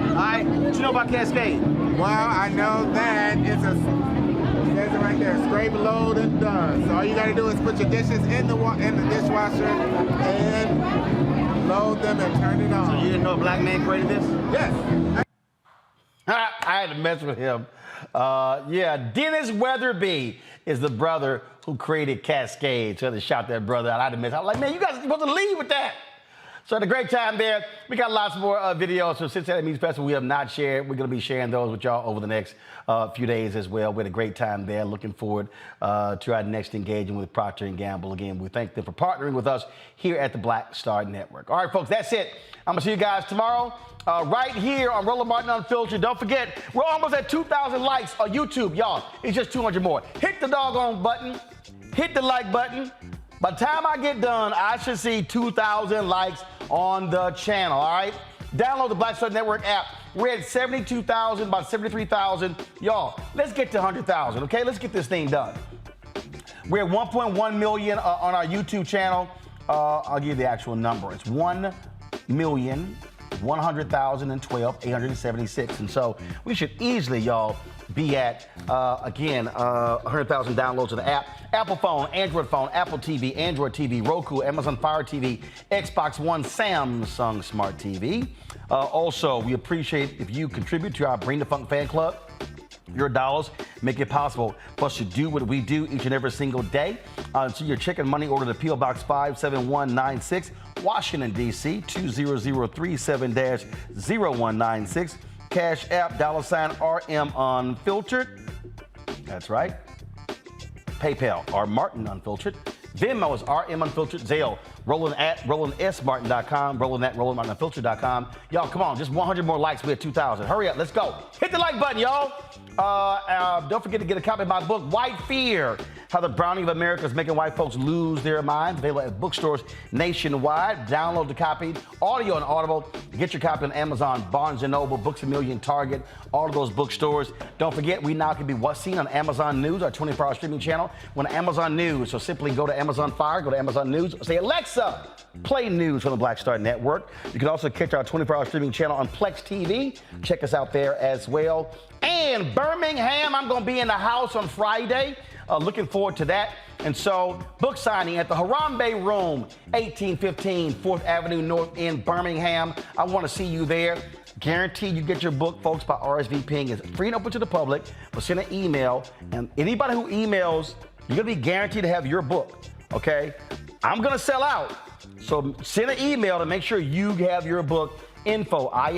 All right. What you know about Cascade? Well, I know that it's a, it says it right there, scrape, load, and done. So all you gotta do is put your dishes in the dishwasher and load them and turn it on. So you didn't know a black man created this? Yes. I had to mess with him. Yeah, Dennis Weatherby is the brother who created Cascade. So I had to shout that brother out. I had to mess. I was like, man, you guys are supposed to lead with that. So had a great time there. We got lots more videos from Cincinnati Music Festival we have not shared. We're going to be sharing those with y'all over the next few days as well. We had a great time there. Looking forward to our next engagement with Procter & Gamble. Again, we thank them for partnering with us here at the Black Star Network. All right, folks, that's it. I'm going to see you guys tomorrow right here on Roland Martin Unfiltered. Don't forget, we're almost at 2,000 likes on YouTube, y'all. It's just 200 more. Hit the doggone button. Hit the like button. By the time I get done, I should see 2,000 likes on the channel, all right? Download the Black Star Network app. We're at 72,000, about 73,000. Y'all, let's get to 100,000, okay? Let's get this thing done. We're at 1.1 million on our YouTube channel. I'll give you the actual number. It's 1,100,012,876. And so we should easily, y'all, be at, 100,000 downloads of the app. Apple phone, Android phone, Apple TV, Android TV, Roku, Amazon Fire TV, Xbox One, Samsung Smart TV. Also, we appreciate if you contribute to our Bring the Funk fan club. Your dollars make it possible for us to do what we do each and every single day. So your check and money order to P.O. Box 57196, Washington, D.C., 20037-0196. Cash App, $RM Unfiltered. That's right. PayPal, R Martin Unfiltered. Venmo is RM Unfiltered. Zelle, Roland at RolandSMartin.com. Roland at RolandMartinUnfiltered.com. Y'all, come on, just 100 more likes. We're at 2,000. Hurry up, let's go. Hit the like button, y'all. Don't forget to get a copy of my book, White Fear: How the Browning of America is Making White Folks Lose Their Minds. Available at bookstores nationwide. Download the copy, audio and Audible. Get your copy on Amazon, Barnes & Noble, Books A Million, Target, all of those bookstores. Don't forget, we now can be seen on Amazon News, our 24-hour streaming channel. We're on Amazon News, so simply go to Amazon Fire, go to Amazon News, say, Alexa, play news from the Black Star Network. You can also catch our 24-hour streaming channel on Plex TV. Check us out there as well. And Birmingham, I'm going to be in the house on Friday. Looking forward to that. And so, book signing at the Harambe Room, 1815 4th Avenue North in Birmingham. I want to see you there. Guaranteed you get your book, folks, by RSVPing. It's free and open to the public, but send an email. And anybody who emails, you're going to be guaranteed to have your book, okay? I'm going to sell out. So send an email to make sure you have your book. Info at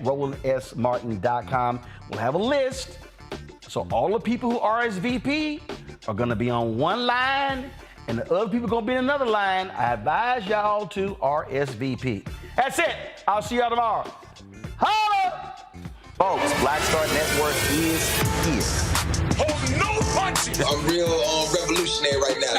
RolandSMartin.com. We'll have a list. So all the people who RSVP are going to be on one line, and the other people are going to be in another line. I advise y'all to RSVP. That's it. I'll see y'all tomorrow. Holla! Folks, Black Star Network is here. Hold no punches. I'm real revolutionary right now.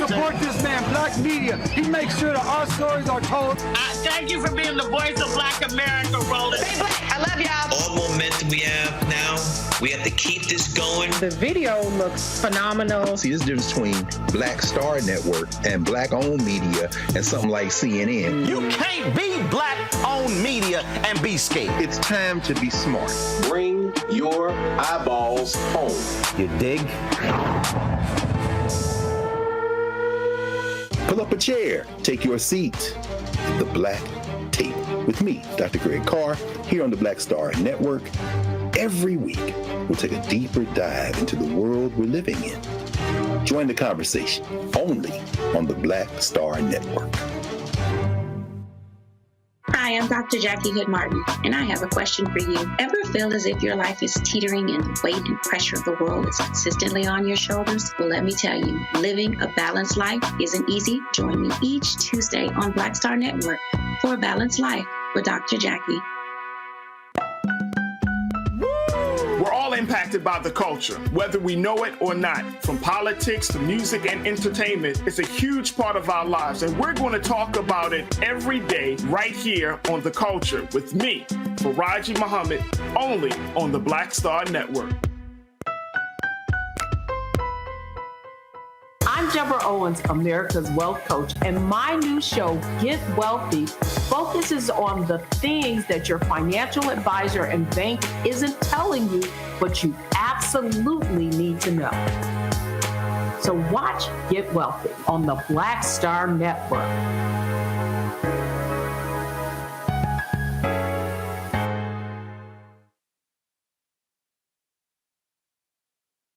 Support this man. black media. He makes sure that our stories are told. Thank you for being the voice of Black America, Roland. Stay black. I love y'all. All momentum we have now, we have to keep this going. The video looks phenomenal. See, there's a difference between Black Star Network and black-owned media and something like CNN. You can't be black-owned media and be scared. It's time to be smart. Bring your eyeballs home. You dig? Pull up a chair, take your seat. The Black Tape with me, Dr. Greg Carr, here on the Black Star Network. Every week, we'll take a deeper dive into the world we're living in. Join the conversation only on the Black Star Network. Hi, I'm Dr. Jackie Hood Martin, and I have a question for you. Ever feel as if your life is teetering and the weight and pressure of the world is consistently on your shoulders? Well, let me tell you, living a balanced life isn't easy. Join me each Tuesday on Black Star Network for A Balanced Life with Dr. Jackie. We're all impacted by the culture, whether we know it or not. From politics to music and entertainment, it's a huge part of our lives, and we're going to talk about it every day right here on The Culture with me, Faraji Muhammad, only on the Black Star Network. I'm Deborah Owens, America's Wealth Coach, and my new show, Get Wealthy, focuses on the things that your financial advisor and bank isn't telling you, but you absolutely need to know. So watch Get Wealthy on the Black Star Network.